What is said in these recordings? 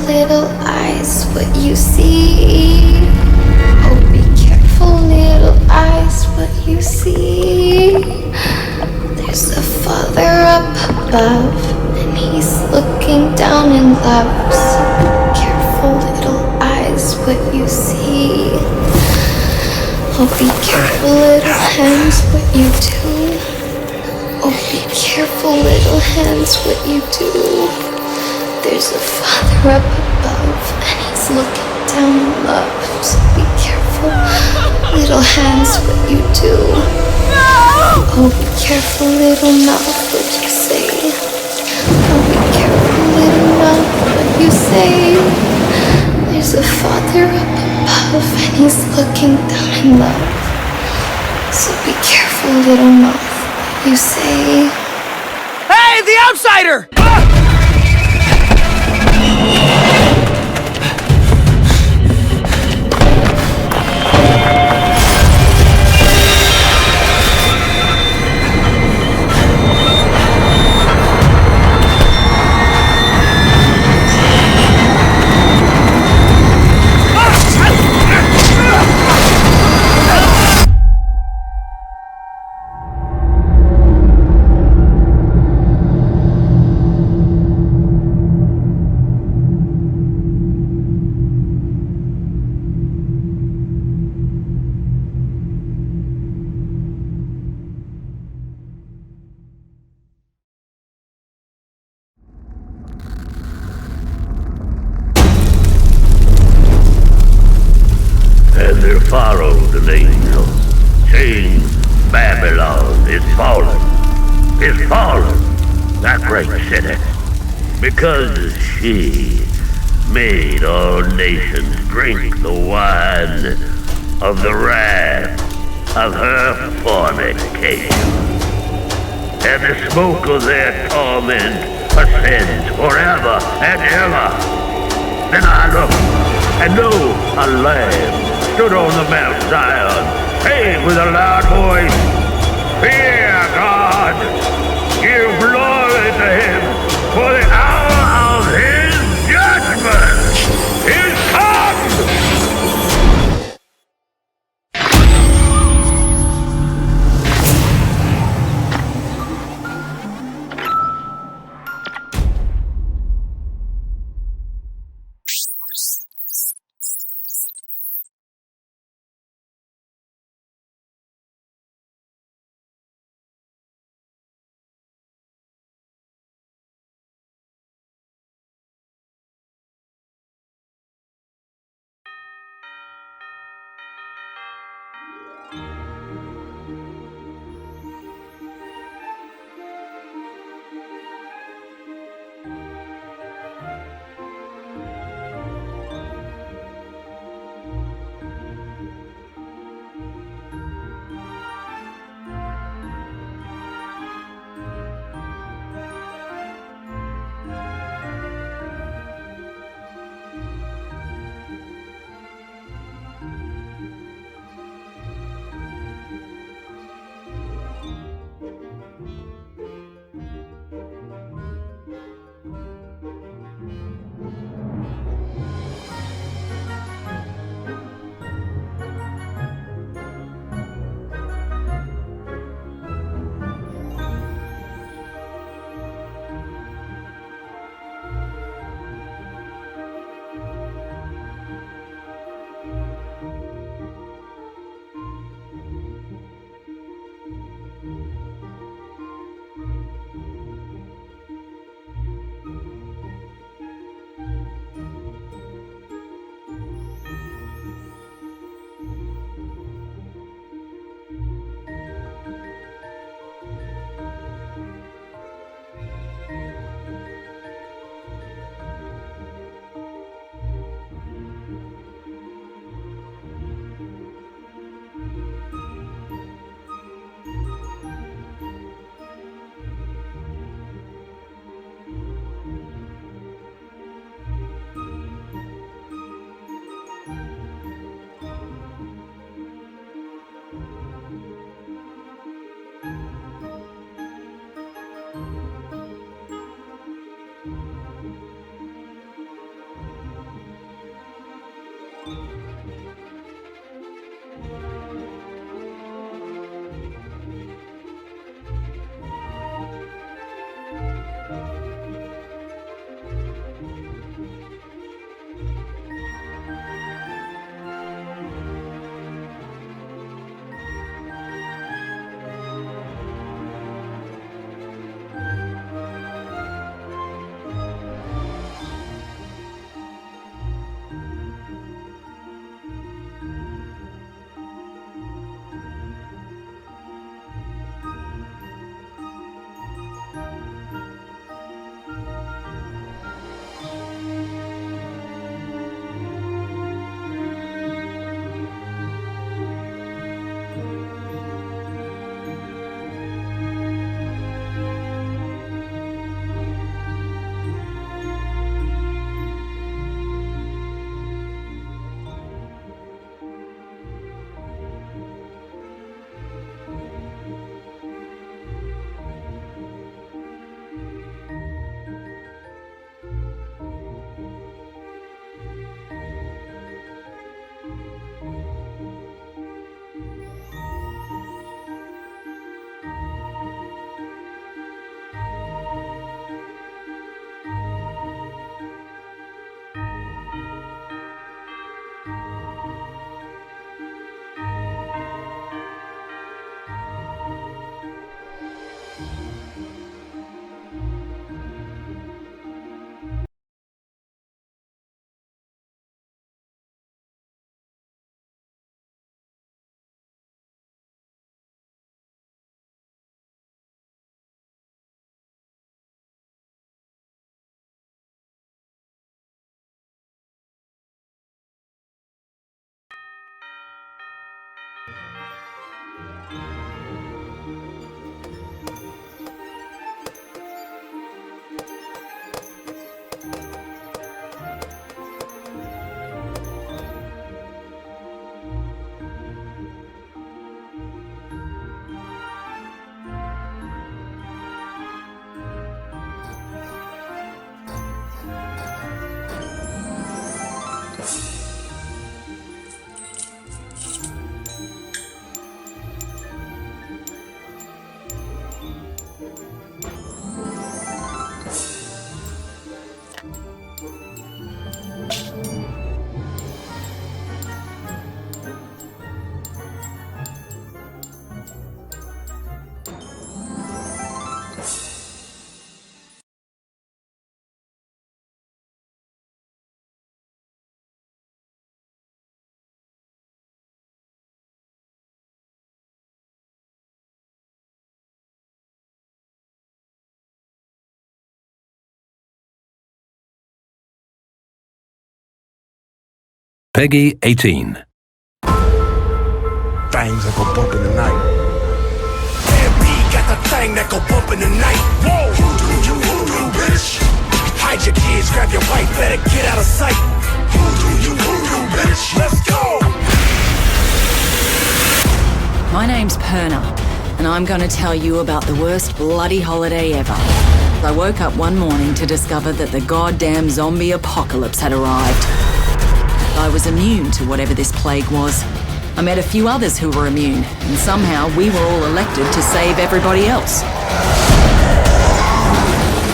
little eyes, what you see. Oh, be careful, little eyes, what you see. There's a Father up above, and He's looking down in love. So be careful, little eyes, what you see. Oh, be careful, little hands, what you do. Oh, be careful, little hands, what you do. There's a Father up above, and He's looking down in love. So be careful, little hands, what you do. Oh, be careful, little mouth, what you say. Oh, be careful, little mouth, what you say. There's a Father up above, and He's looking down in love. So be careful, little mouth, what you say. Hey, the outsider! And there followed an angel, saying, Babylon is fallen, that great city, because she made all nations drink the wine of the wrath of her fornication. And the smoke of their torment ascends forever and ever. Then I looked, and lo, a lamb stood on the Mount Zion, saying with a loud voice, Fear God, give glory to Him, for the hour of His judgment is Peggy 18. Things that go bump in the night. MB got the thing that go bump in the night. Whoa, voodoo, bitch. Hide your kids, grab your wife, better get out of sight. Voodoo, bitch. Let's go. My name's Perna, and I'm going to tell you about the worst bloody holiday ever. I woke up one morning to discover that the goddamn zombie apocalypse had arrived. I was immune to whatever this plague was. I met a few others who were immune, and somehow we were all elected to save everybody else.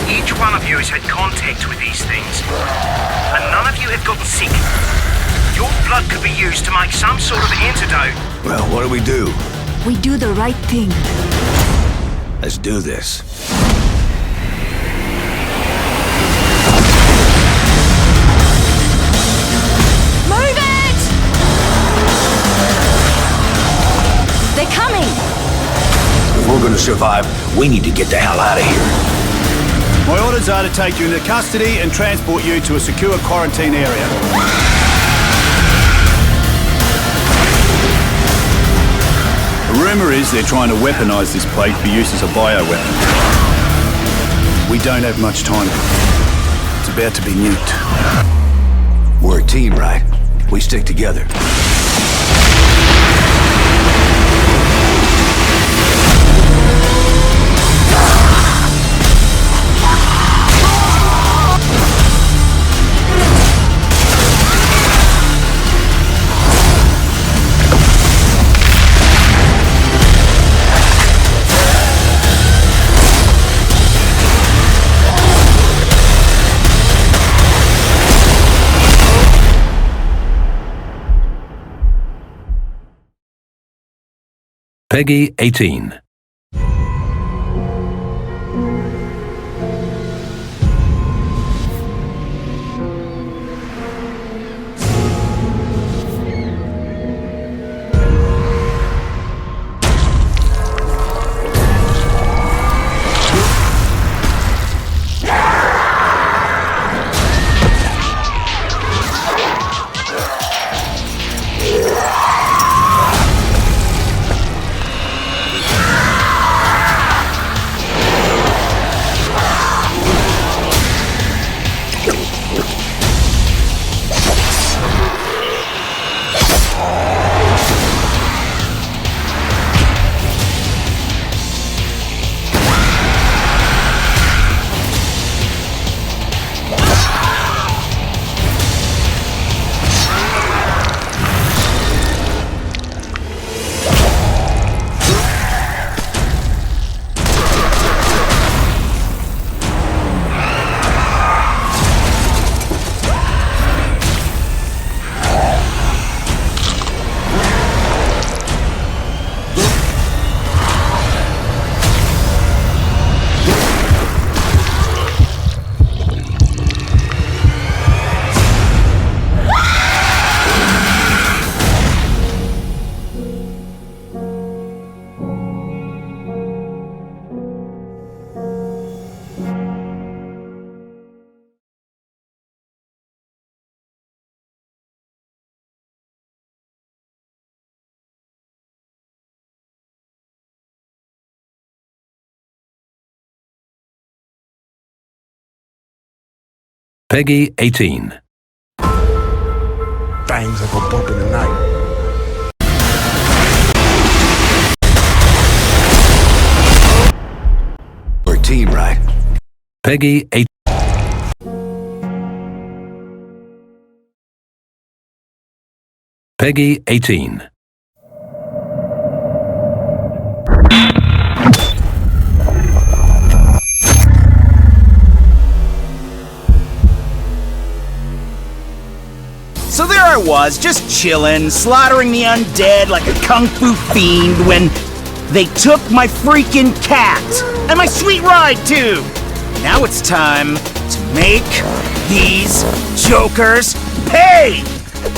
Each one of you has had contact with these things, and none of you have gotten sick. Your blood could be used to make some sort of antidote. Well, what do? We do the right thing. Let's do this. Move it! They're coming! If we're gonna survive, we need to get the hell out of here. My orders are to take you into custody and transport you to a secure quarantine area. The rumour is they're trying to weaponise this plague for use as a bioweapon. We don't have much time. It's about to be nuked. We're a team, right? We stick together. Peggy 18. Peggy 18. Things that go bump in the night. We're a team, right? Peggy 8. Peggy 18. So there I was, just chillin', slaughtering the undead like a kung fu fiend when they took my freaking cat! And my sweet ride, too! Now it's time to make these jokers pay!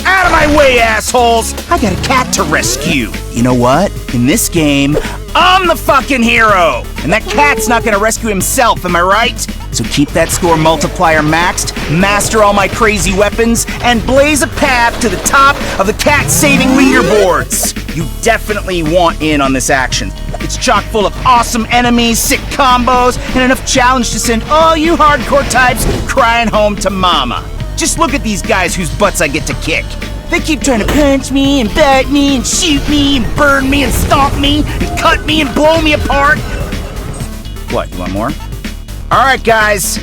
Out of my way, assholes! I got a cat to rescue! You know what? In this game, I'm the fucking hero! And that cat's not gonna rescue himself, am I right? So keep that score multiplier maxed, master all my crazy weapons, and blaze a path to the top of the cat-saving leaderboards! You definitely want in on this action. It's chock full of awesome enemies, sick combos, and enough challenge to send all you hardcore types crying home to mama. Just look at these guys whose butts I get to kick. They keep trying to punch me and bite me and shoot me and burn me and stomp me and cut me and blow me apart. What, you want more? Alright guys,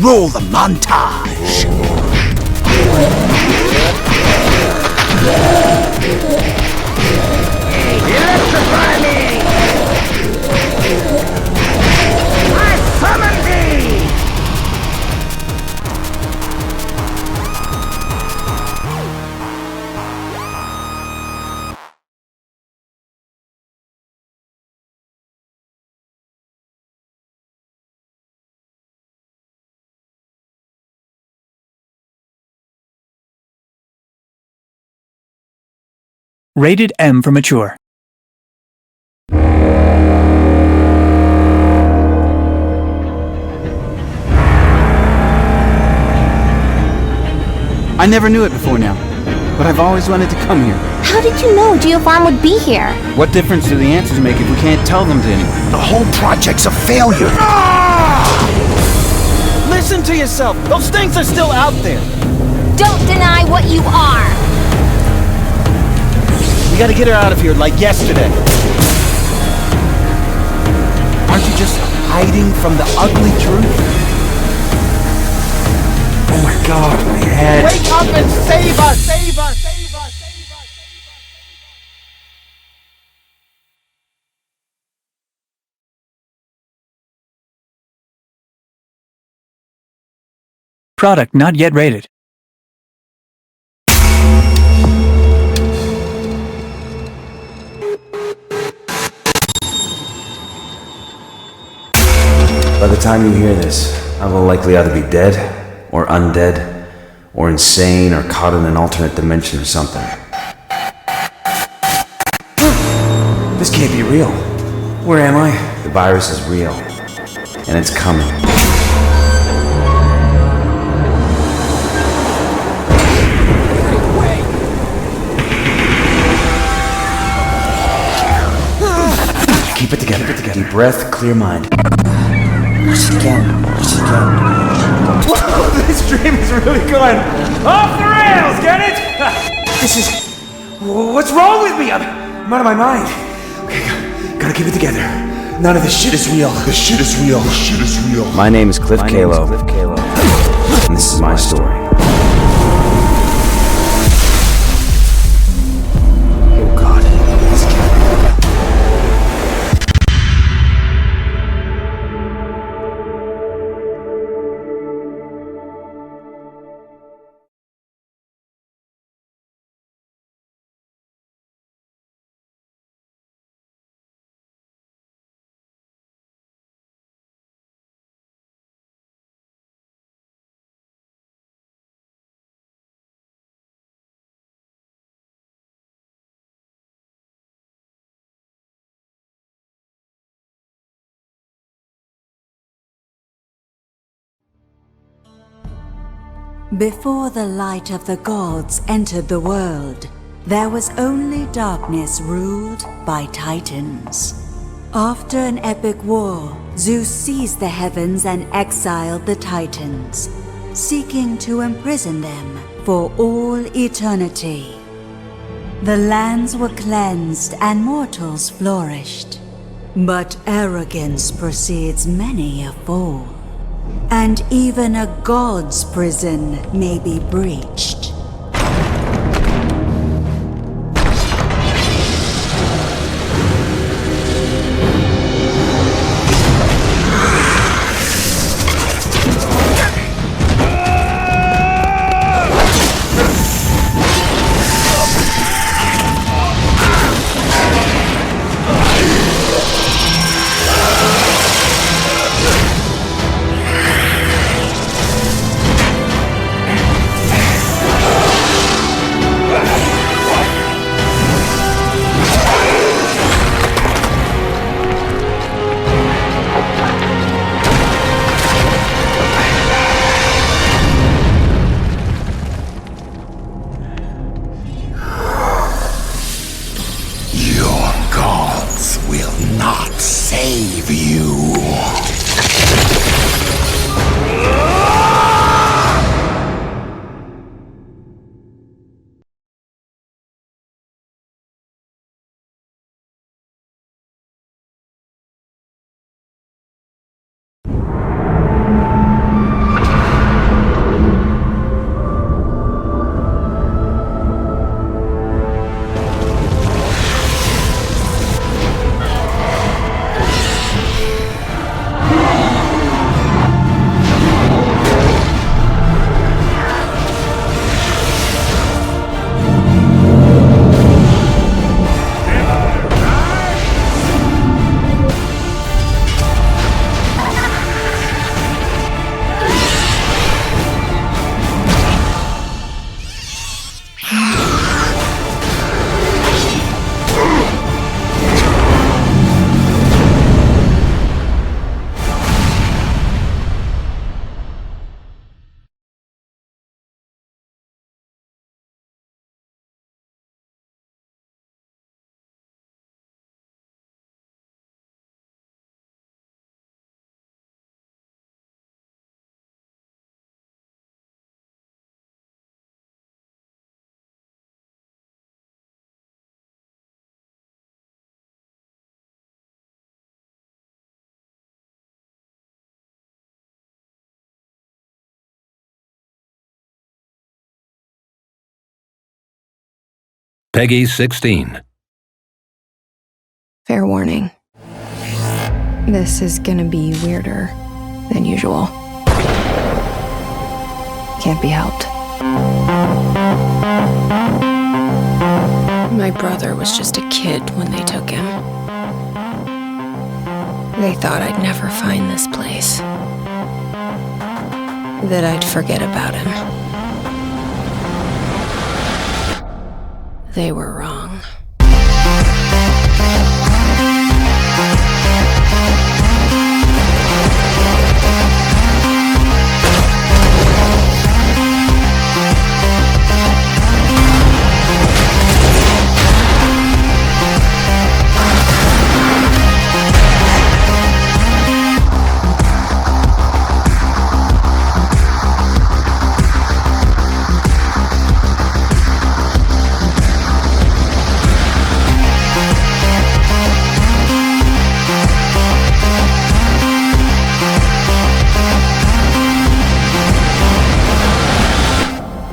roll the montage. Electrify me! I summon thee! Rated M for mature. I never knew it before now, but I've always wanted to come here. How did you know Geofarm would be here? What difference do the answers make if we can't tell them to anyone? The whole project's a failure. Listen to yourself! Those things are still out there! Don't deny what you are! We gotta get her out of here like yesterday. Aren't you just hiding from the ugly truth? Oh my god, my head. Wake up and save us! Save us! Save us! Save us! Product not yet rated. By the time you hear this, I will likely either be dead, or undead, or insane, or caught in an alternate dimension or something. This can't be real. Where am I? The virus is real, and it's coming. Keep it together. Deep breath, clear mind. Just again. Whoa, this dream is really going off the rails, get it? This is... What's wrong with me? I'm out of my mind. Okay, gotta keep it together. None of this shit is real. This shit is real. My name is Cliff Kalo. And this is my story. Oh god. Before the light of the gods entered the world, there was only darkness ruled by titans. After an epic war, Zeus seized the heavens and exiled the titans. seeking to imprison them for all eternity. The lands were cleansed and mortals flourished. But arrogance precedes many a fall, and even a god's prison may be breached. Peggy 16. Fair warning. This is gonna be weirder than usual. Can't be helped. My brother was just a kid when they took him. They thought I'd never find this place. That I'd forget about him. They were wrong.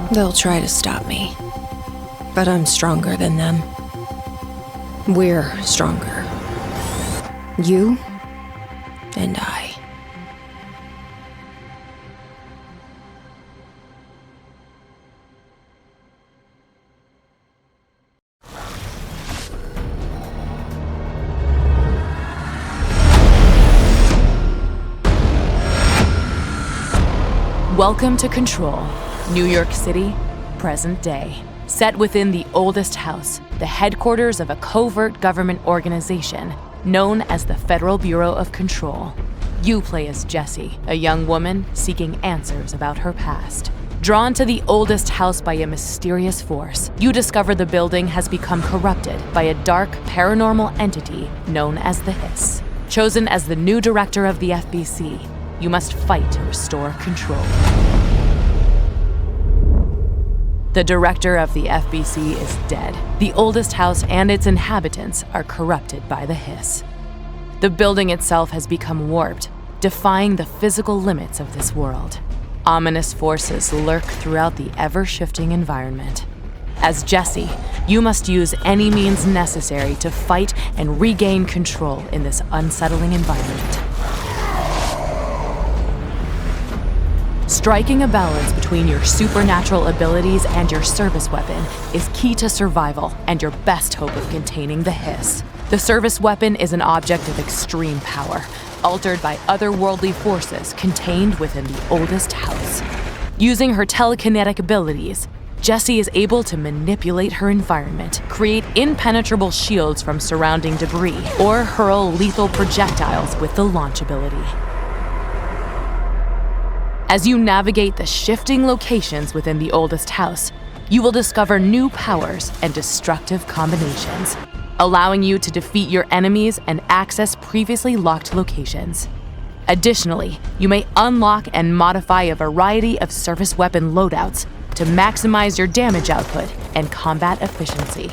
They'll try to stop me, but I'm stronger than them. We're stronger. You and I. Welcome to Control, New York City, present day. Set within the oldest house, the headquarters of a covert government organization known as the Federal Bureau of Control. You play as Jessie, a young woman seeking answers about her past. Drawn to the oldest house by a mysterious force, you discover the building has become corrupted by a dark, paranormal entity known as the Hiss. Chosen as the new director of the FBC, you must fight to restore control. The director of the FBC is dead. The oldest house and its inhabitants are corrupted by the hiss. The building itself has become warped, defying the physical limits of this world. Ominous forces lurk throughout the ever-shifting environment. As Jesse, you must use any means necessary to fight and regain control in this unsettling environment. Striking a balance between your supernatural abilities and your service weapon is key to survival and your best hope of containing the hiss. The service weapon is an object of extreme power, altered by otherworldly forces contained within the oldest house. Using her telekinetic abilities, Jessie is able to manipulate her environment, create impenetrable shields from surrounding debris, or hurl lethal projectiles with the launch ability. As you navigate the shifting locations within the oldest house, you will discover new powers and destructive combinations, allowing you to defeat your enemies and access previously locked locations. Additionally, you may unlock and modify a variety of service weapon loadouts to maximize your damage output and combat efficiency.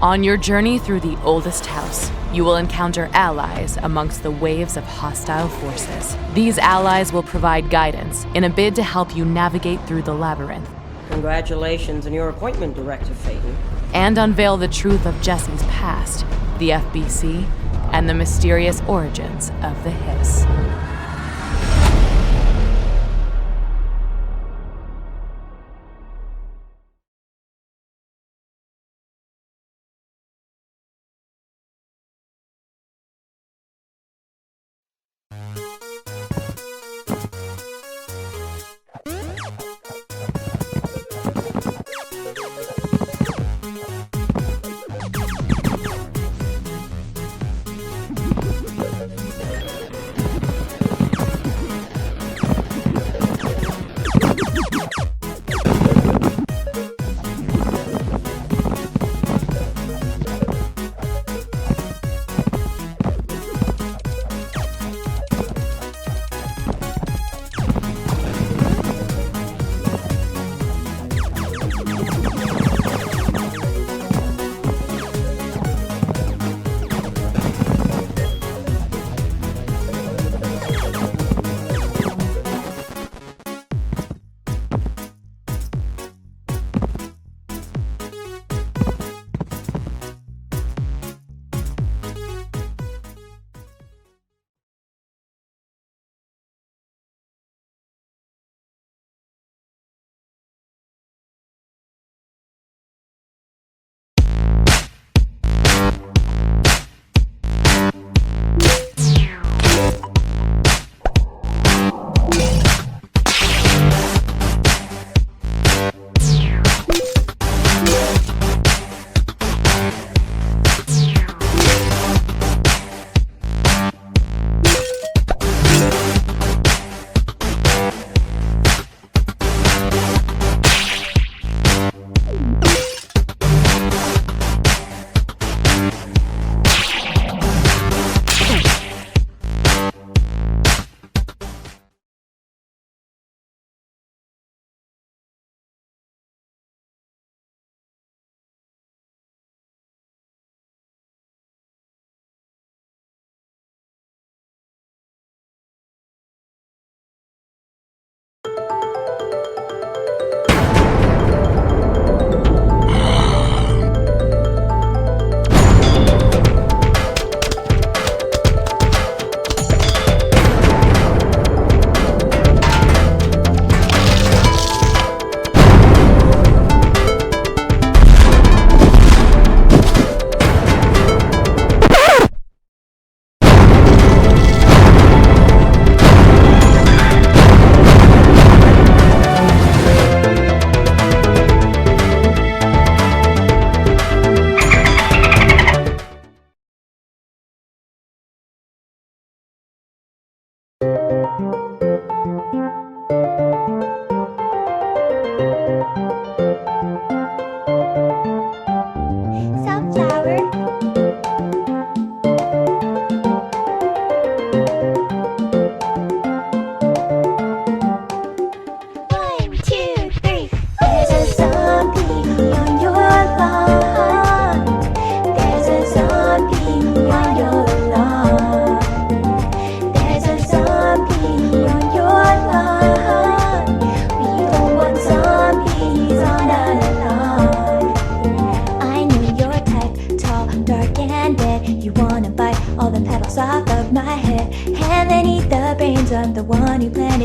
On your journey through the oldest house, you will encounter allies amongst the waves of hostile forces. These allies will provide guidance in a bid to help you navigate through the labyrinth. Congratulations on your appointment, Director Phaeton. And unveil the truth of Jesse's past, the FBC, and the mysterious origins of the hiss.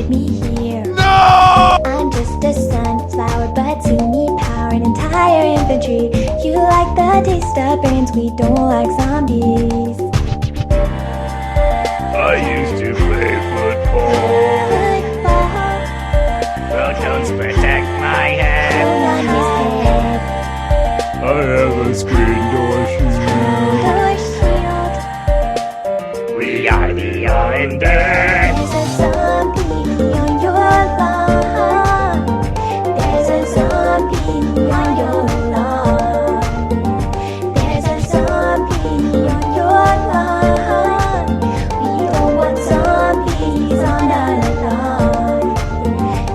wanted me here. No! I'm just a sunflower, but you need power and entire infantry. You like the taste of brains, we don't like zombies. I used to play football. Protons protect my head. I have a screen door shield. We are the undead. There's a zombie on your lawn. There's a zombie on your lawn. There's a zombie on your lawn. We don't want zombies on our lawn.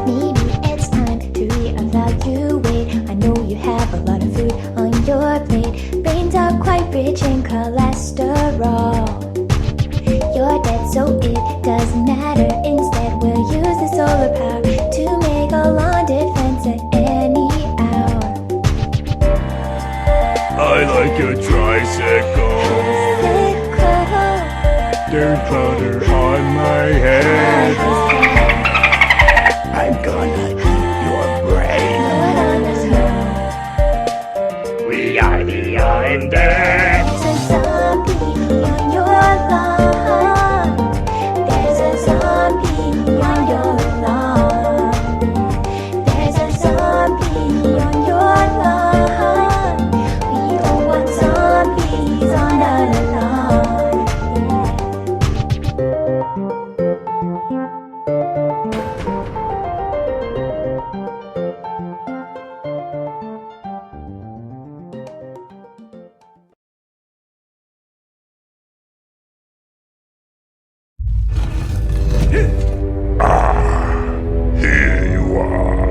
Maybe it's time to reevaluate. I know you have a lot of food on your plate. Brains are quite rich in cholesterol. You're dead, so it doesn't matter. Instead, we'll use the solar power to make a lawn defense at any hour. I like a tricycle. There's butter on my head. I'm gonna eat your brain. We are the undead. There's a zombie on your lawn. There's a zombie on your lawn. There's a zombie on your lawn. We don't want zombies on our lawn. Here you are.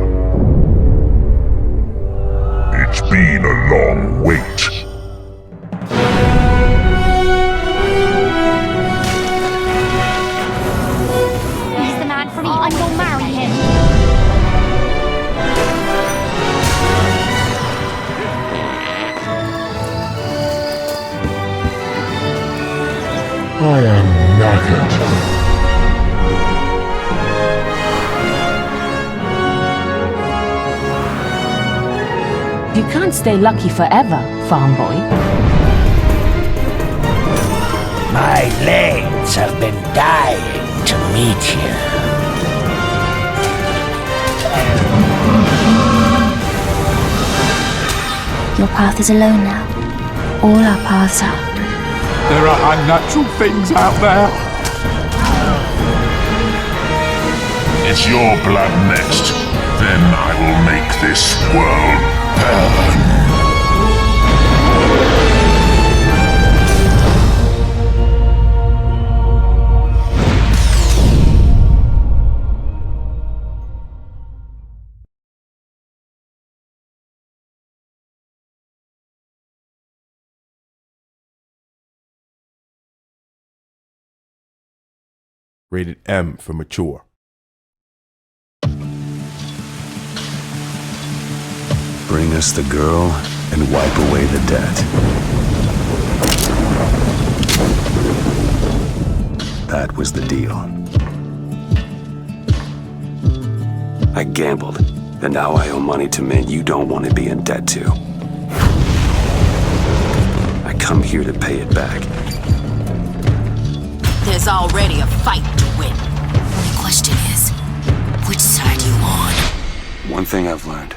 It's been a long wait. He's the man for me. I will marry him. I am knackered. You can't stay lucky forever, farm boy. My legs have been dying to meet you. Your path is alone now. All our paths are. There are unnatural things out there. It's your blood next. Then I will make this world burn. Rated M for mature. Bring us the girl and wipe away the debt. That was the deal. I gambled, and now I owe money to men you don't want to be in debt to. I come here to pay it back. There's already a fight to win. The question is, which side are you on? One thing I've learned.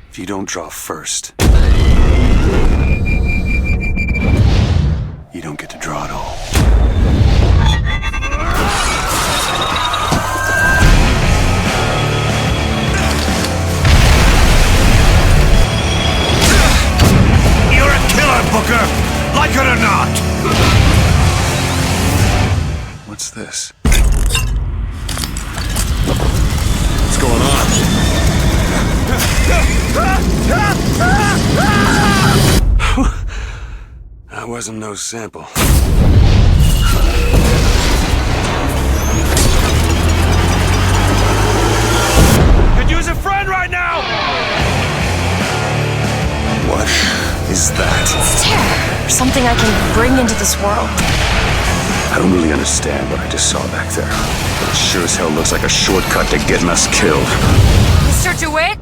If you don't draw first, you don't get to draw at all. You're a killer, Booker! Like it or not! What's this? What's going on? That wasn't no sample. Could use a friend right now! What is that? It's terror. Something I can bring into this world. I don't really understand what I just saw back there, but it sure as hell looks like a shortcut to getting us killed. Mr. DeWitt?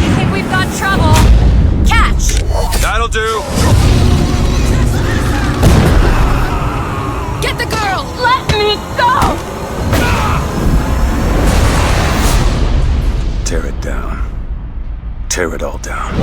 You think we've got trouble? Catch! That'll do! Get the girl! Let me go! Tear it down. Tear it all down.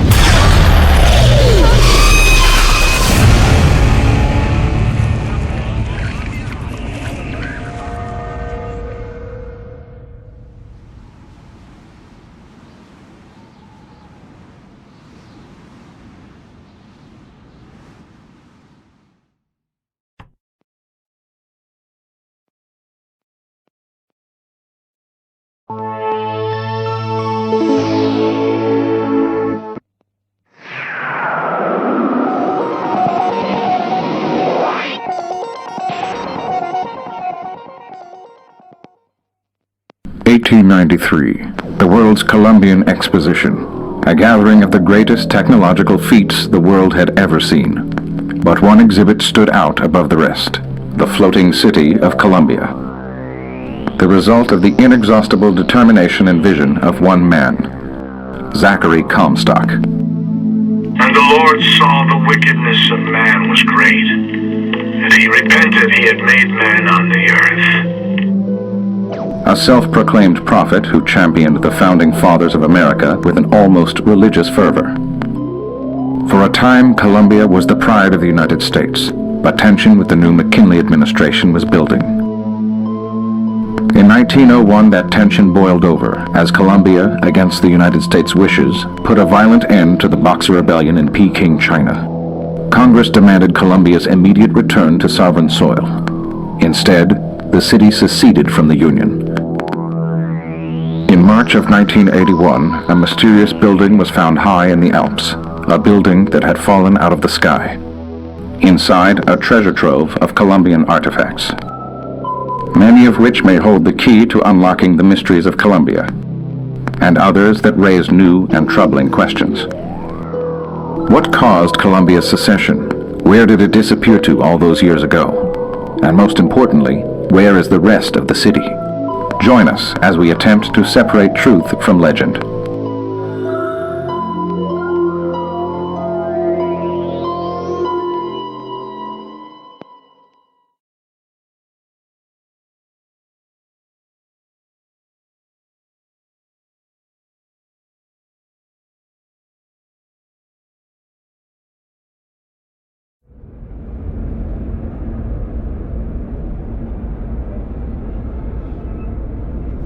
(1893), the World's Columbian Exposition, a gathering of the greatest technological feats the world had ever seen. But one exhibit stood out above the rest: the floating city of Columbia. The result of the inexhaustible determination and vision of one man, Zachary Comstock. And the Lord saw the wickedness of man was great, and he repented he had made man on the earth. A self-proclaimed prophet who championed the founding fathers of America with an almost religious fervor. For a time, Columbia was the pride of the United States, but tension with the new McKinley administration was building. In 1901, that tension boiled over as Columbia, against the United States' wishes, put a violent end to the Boxer Rebellion in Peking, China. Congress demanded Columbia's immediate return to sovereign soil. Instead, the city seceded from the Union. In March of 1981, a mysterious building was found high in the Alps, a building that had fallen out of the sky. Inside, a treasure trove of Columbian artifacts, many of which may hold the key to unlocking the mysteries of Columbia, and others that raise new and troubling questions. What caused Columbia's secession? Where did it disappear to all those years ago? And most importantly, where is the rest of the city? Join us as we attempt to separate truth from legend.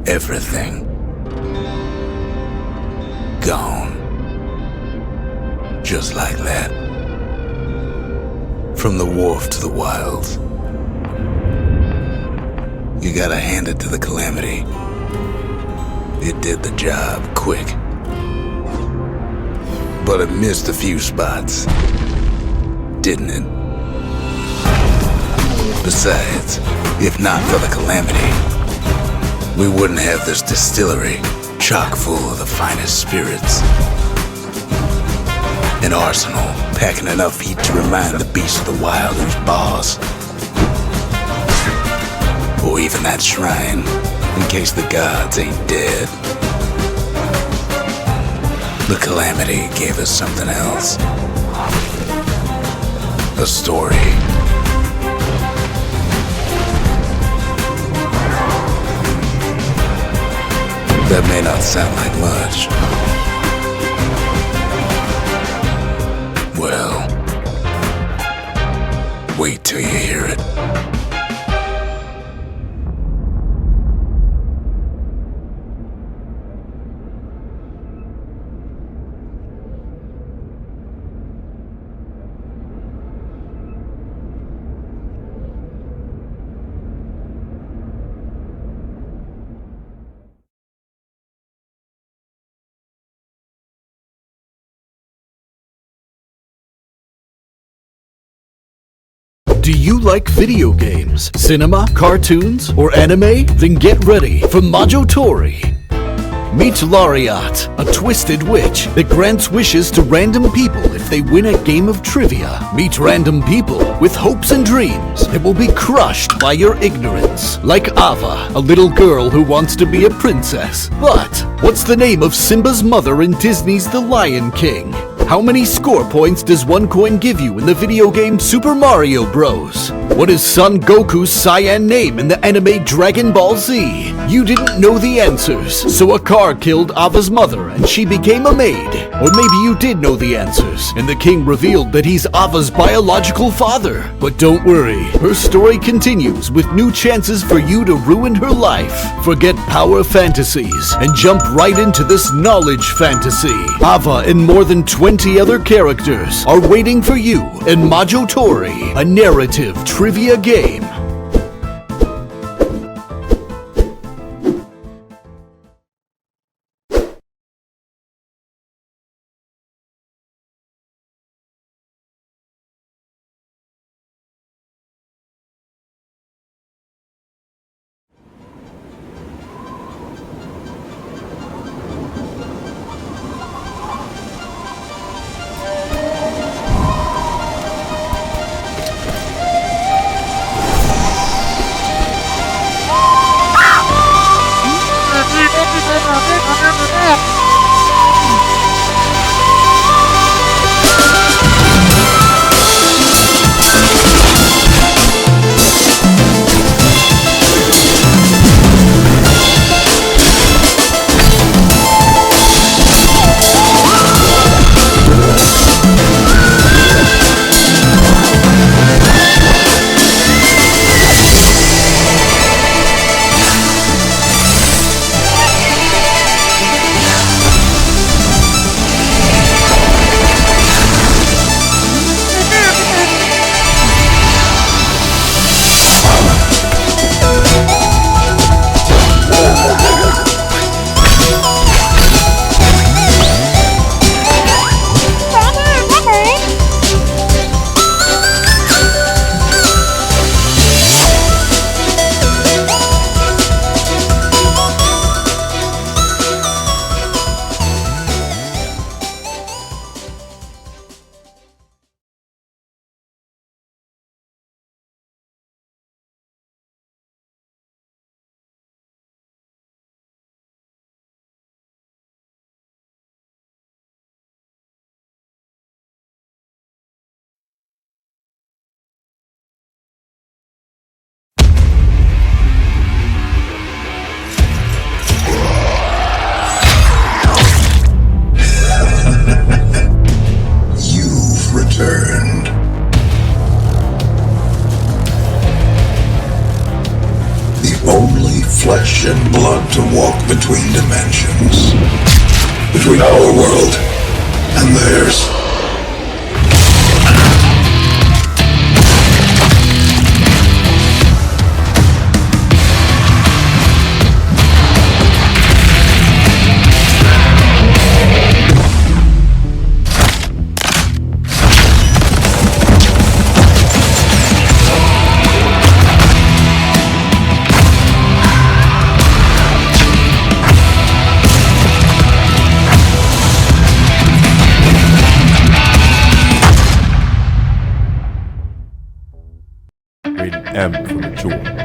Everything gone. Just like that. From the wharf to the wilds. You gotta hand it to the Calamity. It did the job quick. But it missed a few spots, didn't it? Besides, if not for the Calamity, we wouldn't have this distillery chock full of the finest spirits. An arsenal packing enough heat to remind the beast of the wild who's boss. Or even that shrine, in case the gods ain't dead. The Calamity gave us something else. A story. That may not sound like much. Well, wait till you hear it. Do you like video games, cinema, cartoons, or anime? Then get ready for Majo Tori. Meet Lariat, a twisted witch that grants wishes to random people if they win a game of trivia. Meet random people with hopes and dreams that will be crushed by your ignorance. Like Ava, a little girl who wants to be a princess. But what's the name of Simba's mother in Disney's The Lion King? How many score points does one coin give you in the video game Super Mario Bros? What is Son Goku's Saiyan name in the anime Dragon Ball Z? You didn't know the answers, so a car killed Ava's mother and she became a maid. Or maybe you did know the answers, and the king revealed that he's Ava's biological father. But don't worry, her story continues with new chances for you to ruin her life. Forget power fantasies and jump right into this knowledge fantasy. Ava and more than 20 other characters are waiting for you in Majotori, a narrative trivia game. Flesh and blood to walk between dimensions. Between our world and theirs. Rated M for mature.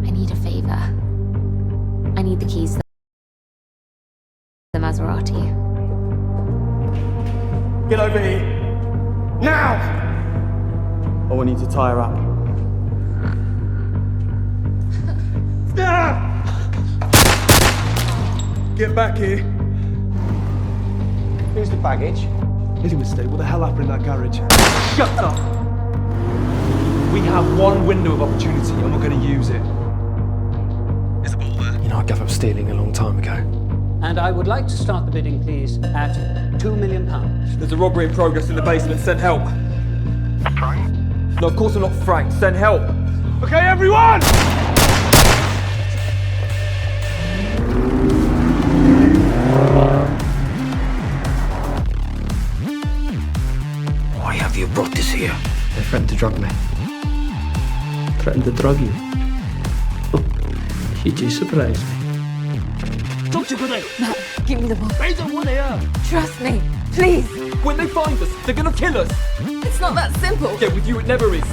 I need a favor. I need the keys to the Maserati. Get over here. Now! I want you to tie her up. Get back here. Here's the baggage. Silly mistake. What the hell happened in that garage? Shut up! We have one window of opportunity and we're going to use it. Is the ball there? You know, I gave up stealing a long time ago. And I would like to start the bidding, please, at £2 million. There's a robbery in progress in the basement. Send help. Frank? No, of course I'm not Frank. Send help. Okay, everyone! Why have you brought this here? They threatened to drug me. Threatened to drug you. You do surprise me. Talk to Matt, give me the ball. Raise up one here. Trust me, please. When they find us, they're gonna kill us. It's not that simple. Yeah, with you it never is.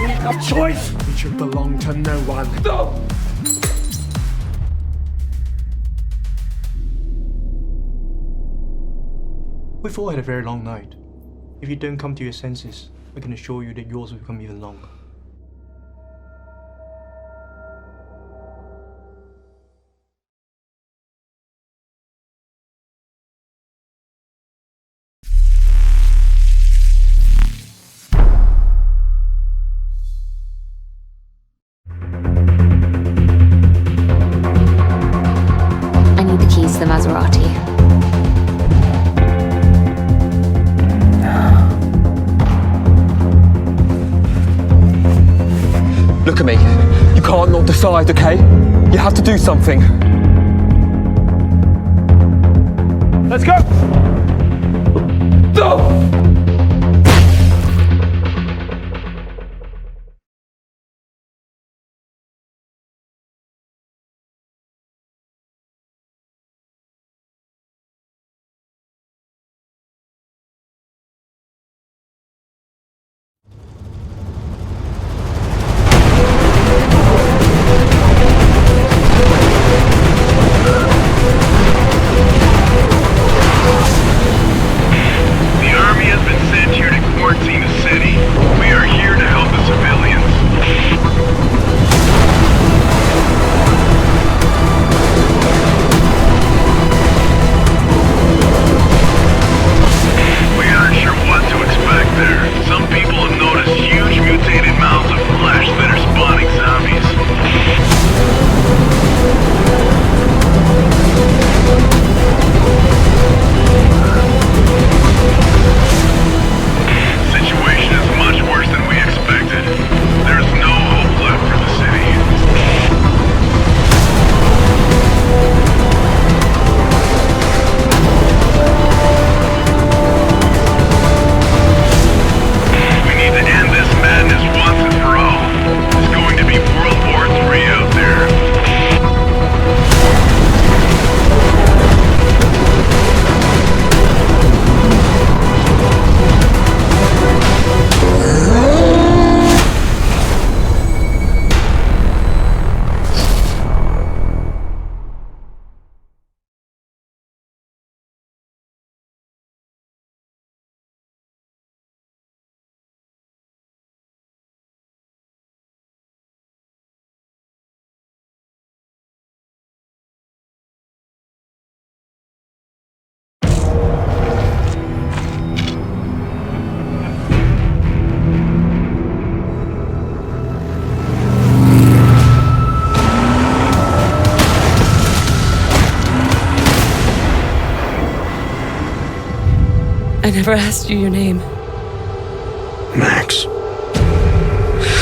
We have choice. We should belong to no one. No! We've all had a very long night. If you don't come to your senses, I can assure you that yours will become even longer. I need the keys to the Maserati. Look at me. You can't not decide, okay? You have to do something. Let's go! No! The army I never asked you your name. Max.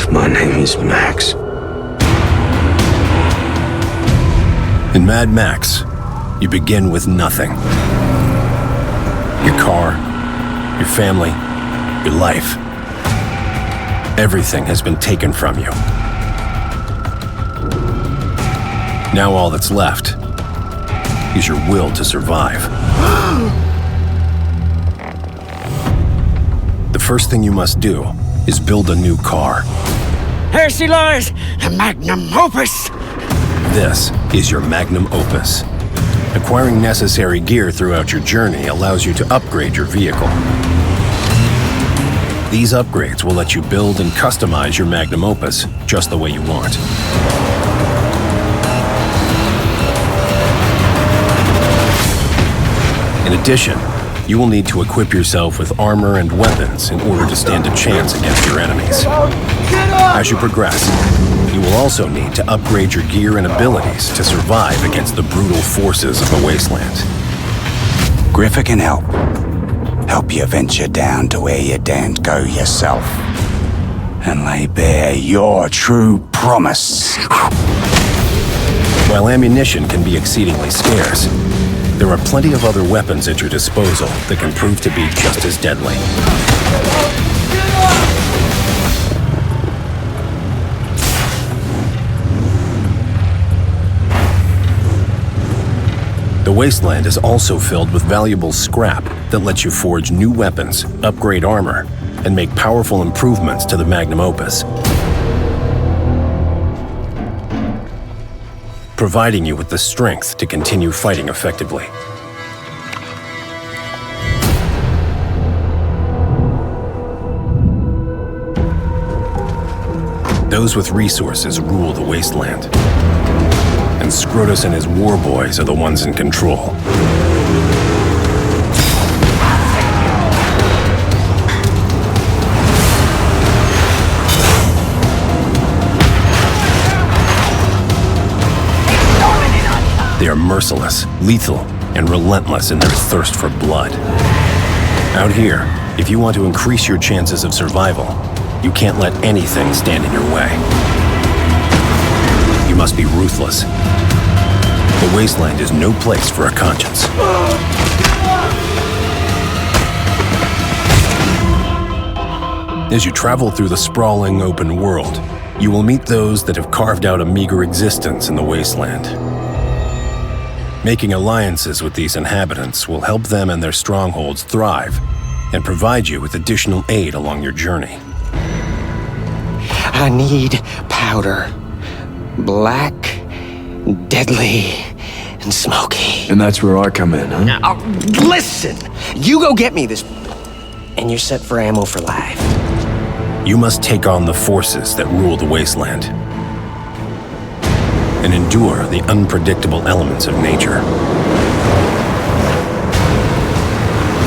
My name is Max. In Mad Max, you begin with nothing. Your car, your family, your life. Everything has been taken from you. Now all that's left is your will to survive. The first thing you must do is build a new car. Here she lies, the magnum opus. This is your magnum opus. Acquiring necessary gear throughout your journey allows you to upgrade your vehicle. These upgrades will let you build and customize your magnum opus just the way you want. In addition, you will need to equip yourself with armor and weapons in order to stand a chance against your enemies. As you progress, you will also need to upgrade your gear and abilities to survive against the brutal forces of the wasteland. Griffer can help. Help you venture down to where you daren't go yourself. And lay bare your true promise. While ammunition can be exceedingly scarce, there are plenty of other weapons at your disposal that can prove to be just as deadly. The wasteland is also filled with valuable scrap that lets you forge new weapons, upgrade armor, and make powerful improvements to the magnum opus, providing you with the strength to continue fighting effectively. Those with resources rule the wasteland, and Scrotus and his war boys are the ones in control. They are merciless, lethal, and relentless in their thirst for blood. Out here, if you want to increase your chances of survival, you can't let anything stand in your way. You must be ruthless. The wasteland is no place for a conscience. As you travel through the sprawling open world, you will meet those that have carved out a meager existence in the wasteland. Making alliances with these inhabitants will help them and their strongholds thrive and provide you with additional aid along your journey. I need powder. Black, deadly, and smoky. And that's where I come in, huh? Now, listen! You go get me this, and you're set for ammo for life. You must take on the forces that rule the wasteland and endure the unpredictable elements of nature.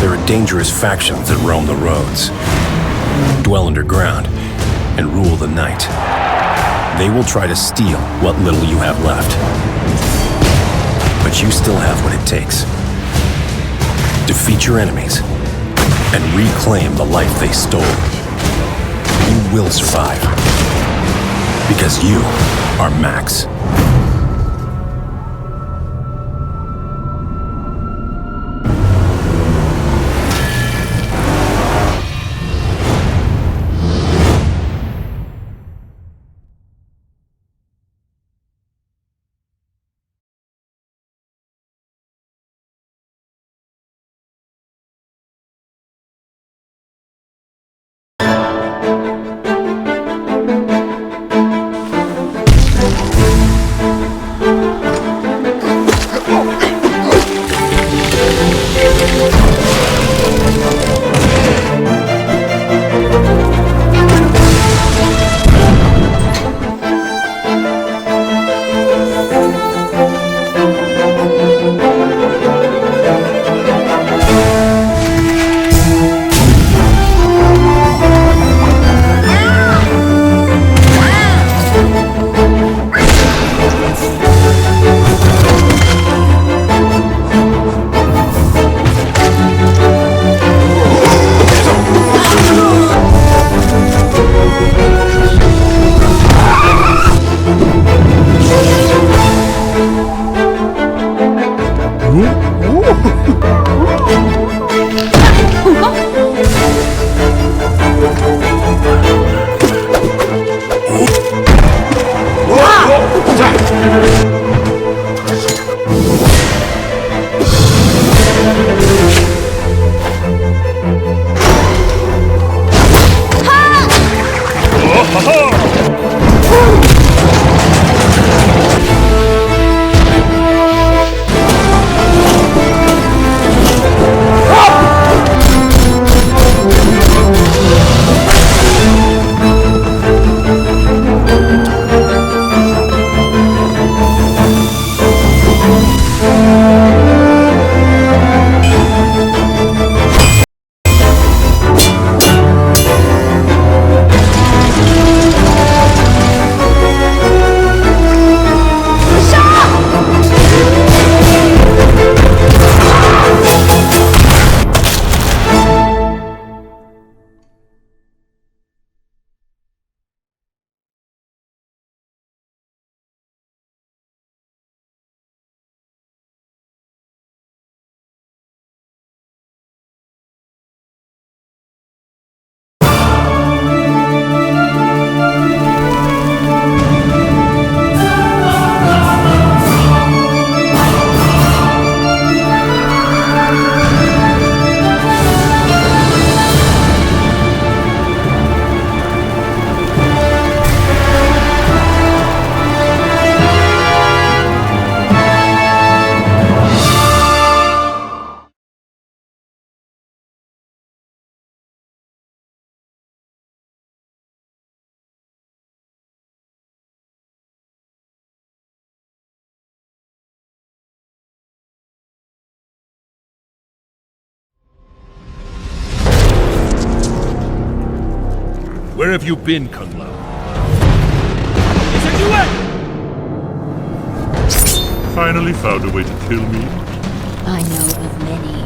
There are dangerous factions that roam the roads, dwell underground, and rule the night. They will try to steal what little you have left. But you still have what it takes. Defeat your enemies and reclaim the life they stole. You will survive. Because you are Max. Where have you been, Kung Lao? Finally found a way to kill me. I know of many.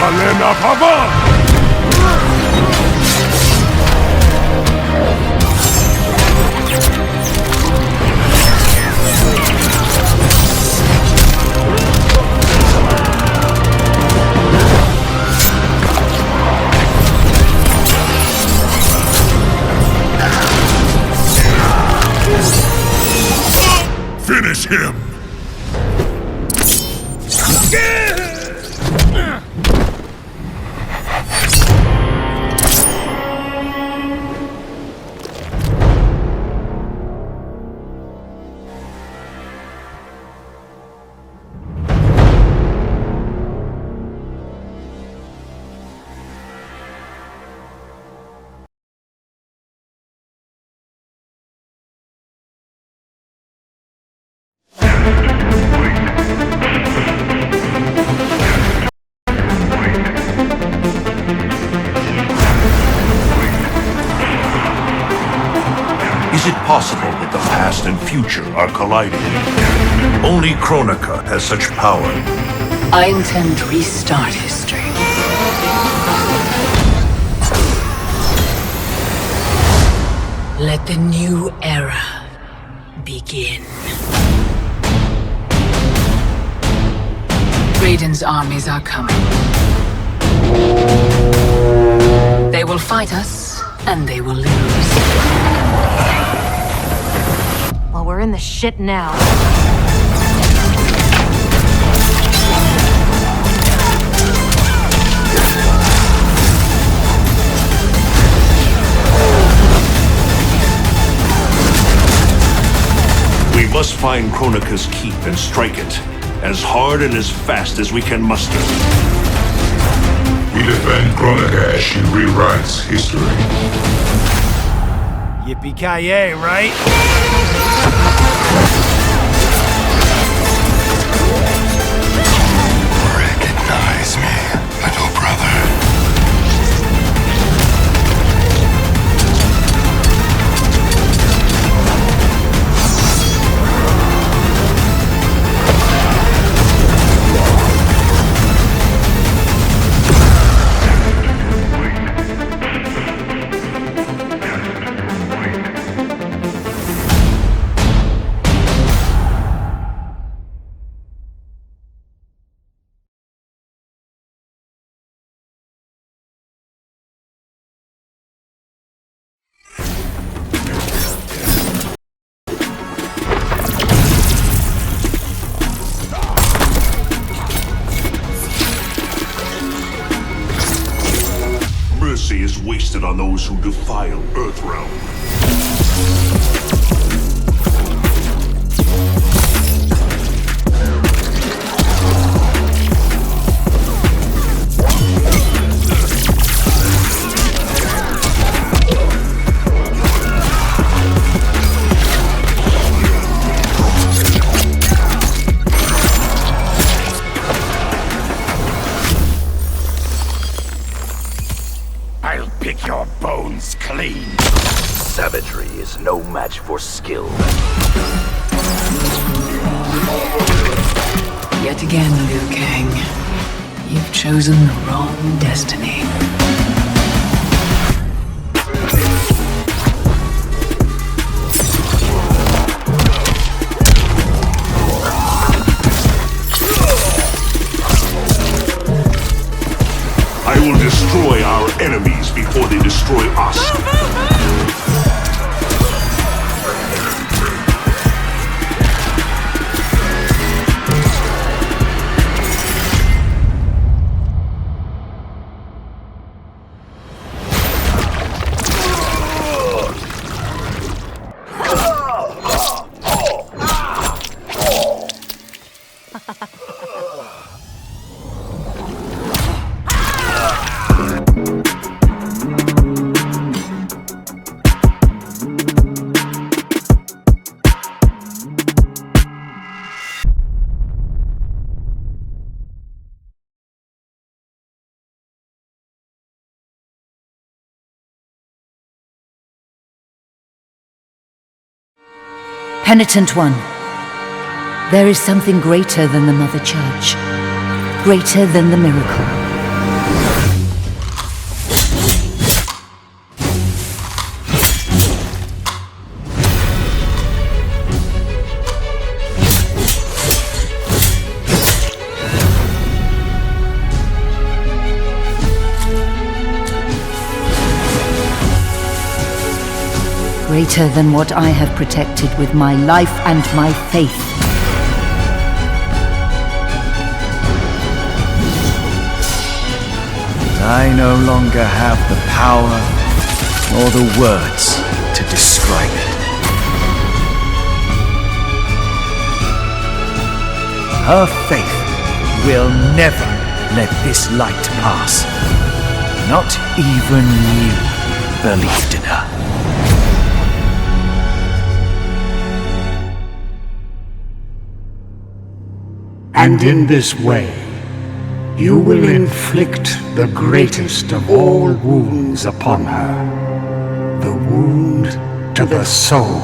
Kalena Pava! Finish him! Is it possible that the past and future are colliding? Only Kronika has such power. I intend to restart history. Let the new era begin. Raiden's armies are coming. They will fight us, and they will lose. Well, we're in the shit now. We must find Kronika's keep and strike it, as hard and as fast as we can muster. We defend Kronika as she rewrites history. Yippee-ki-yay, right? Recognize me, little brother. Mercy is wasted on those who defile Earthrealm. I'll pick your bones clean. Savagery is no match for skill. Yet again, Liu Kang, you've chosen the wrong destiny. I will destroy our enemies before they destroy us. Penitent one, there is something greater than the Mother Church, greater than the miracle. Greater than what I have protected with my life and my faith. I no longer have the power or the words to describe it. Her faith will never let this light pass. Not even you believed in her. And in this way, you will inflict the greatest of all wounds upon her. The wound to the soul.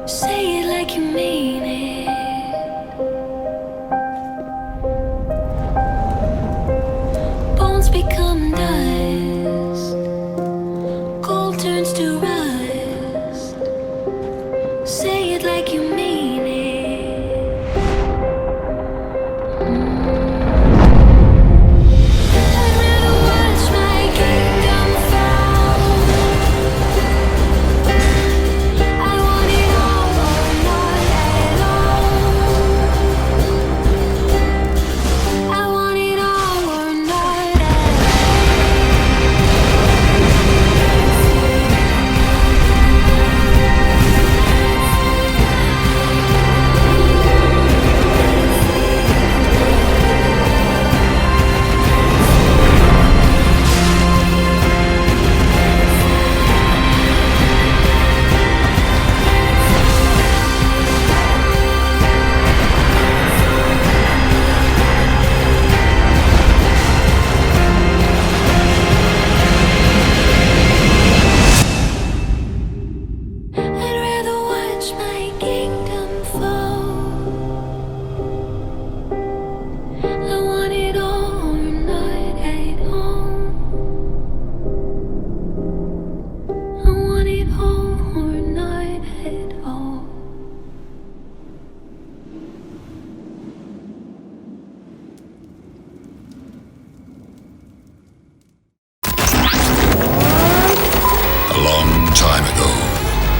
Say it like you mean it. Bones become dust.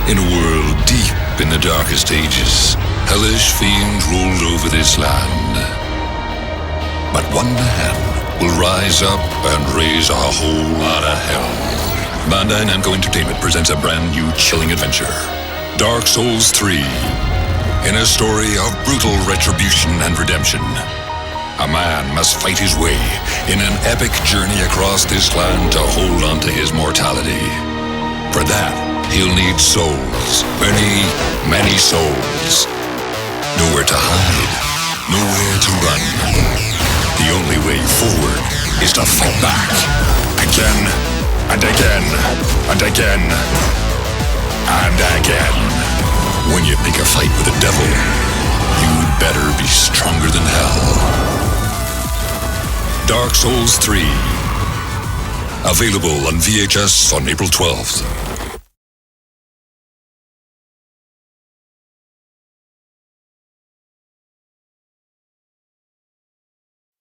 In a world deep in the darkest ages, hellish fiends ruled over this land. But one man will rise up and raise a whole lot of hell. Bandai Namco Entertainment presents a brand new chilling adventure, Dark Souls 3. In a story of brutal retribution and redemption, a man must fight his way in an epic journey across this land to hold on to his mortality. For that, he'll need souls. Many, many souls. Nowhere to hide. Nowhere to run. The only way forward is to fight back. Again, and again, and again, and again. When you pick a fight with the devil, you'd better be stronger than hell. Dark Souls 3. Available on VHS on April 12th.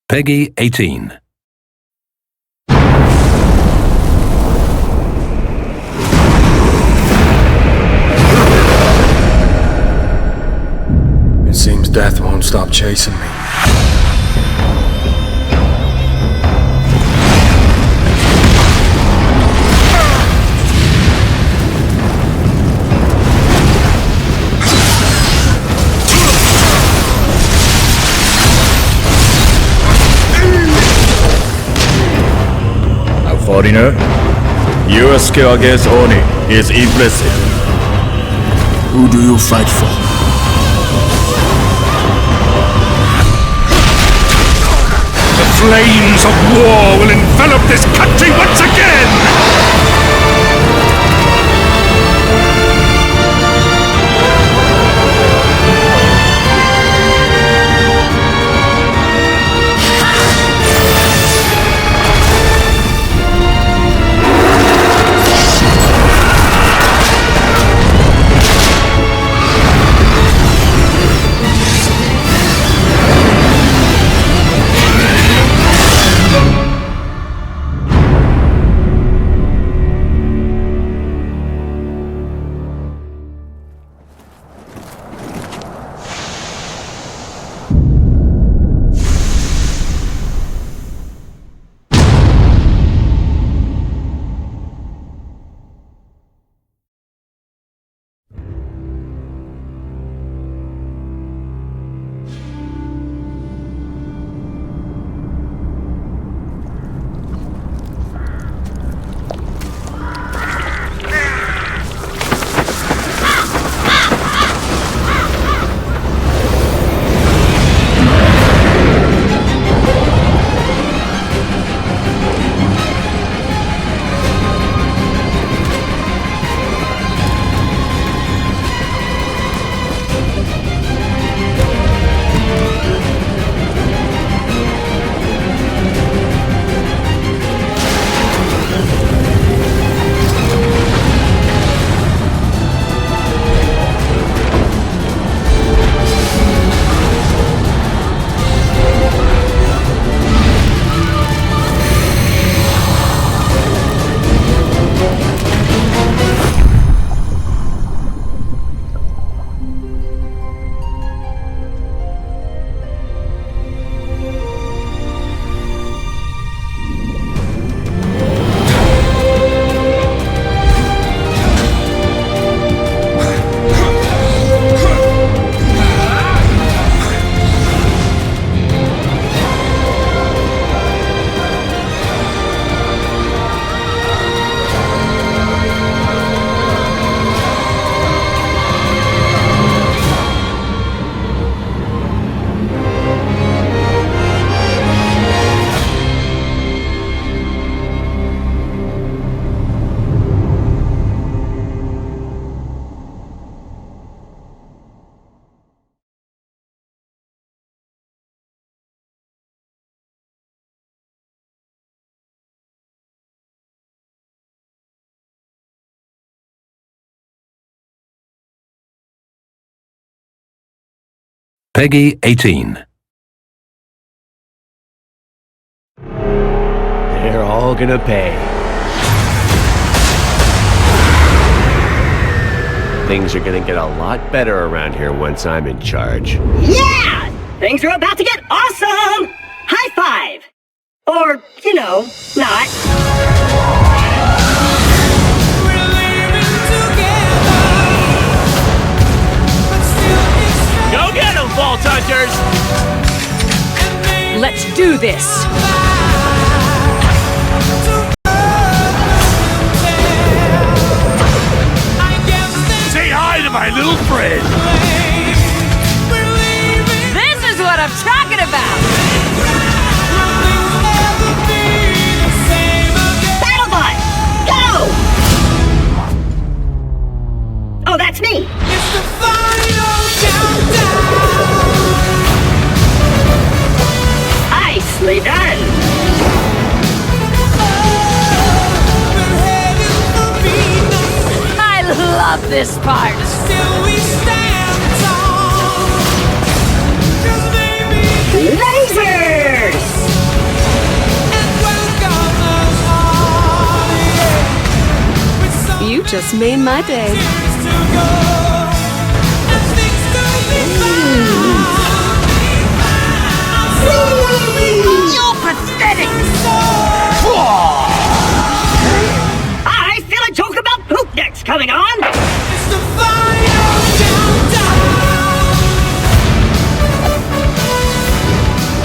Peggy 18. It seems death won't stop chasing me. Foreigner, your skill against Oni is impressive. Who do you fight for? The flames of war will envelop this country once again! Peggy 18. They're all gonna pay. Things are gonna get a lot better around here once I'm in charge. Yeah! Things are about to get awesome! High five! Or, you know, not. Go get 'em, Vault Hunters! Let's do this! Say hi to my little friend! This is what I'm talking about! BattleBot! Go! Oh, that's me! Nicely done! I love this part! Lasers! You just made my day. You're pathetic! I feel a joke about poop necks coming on!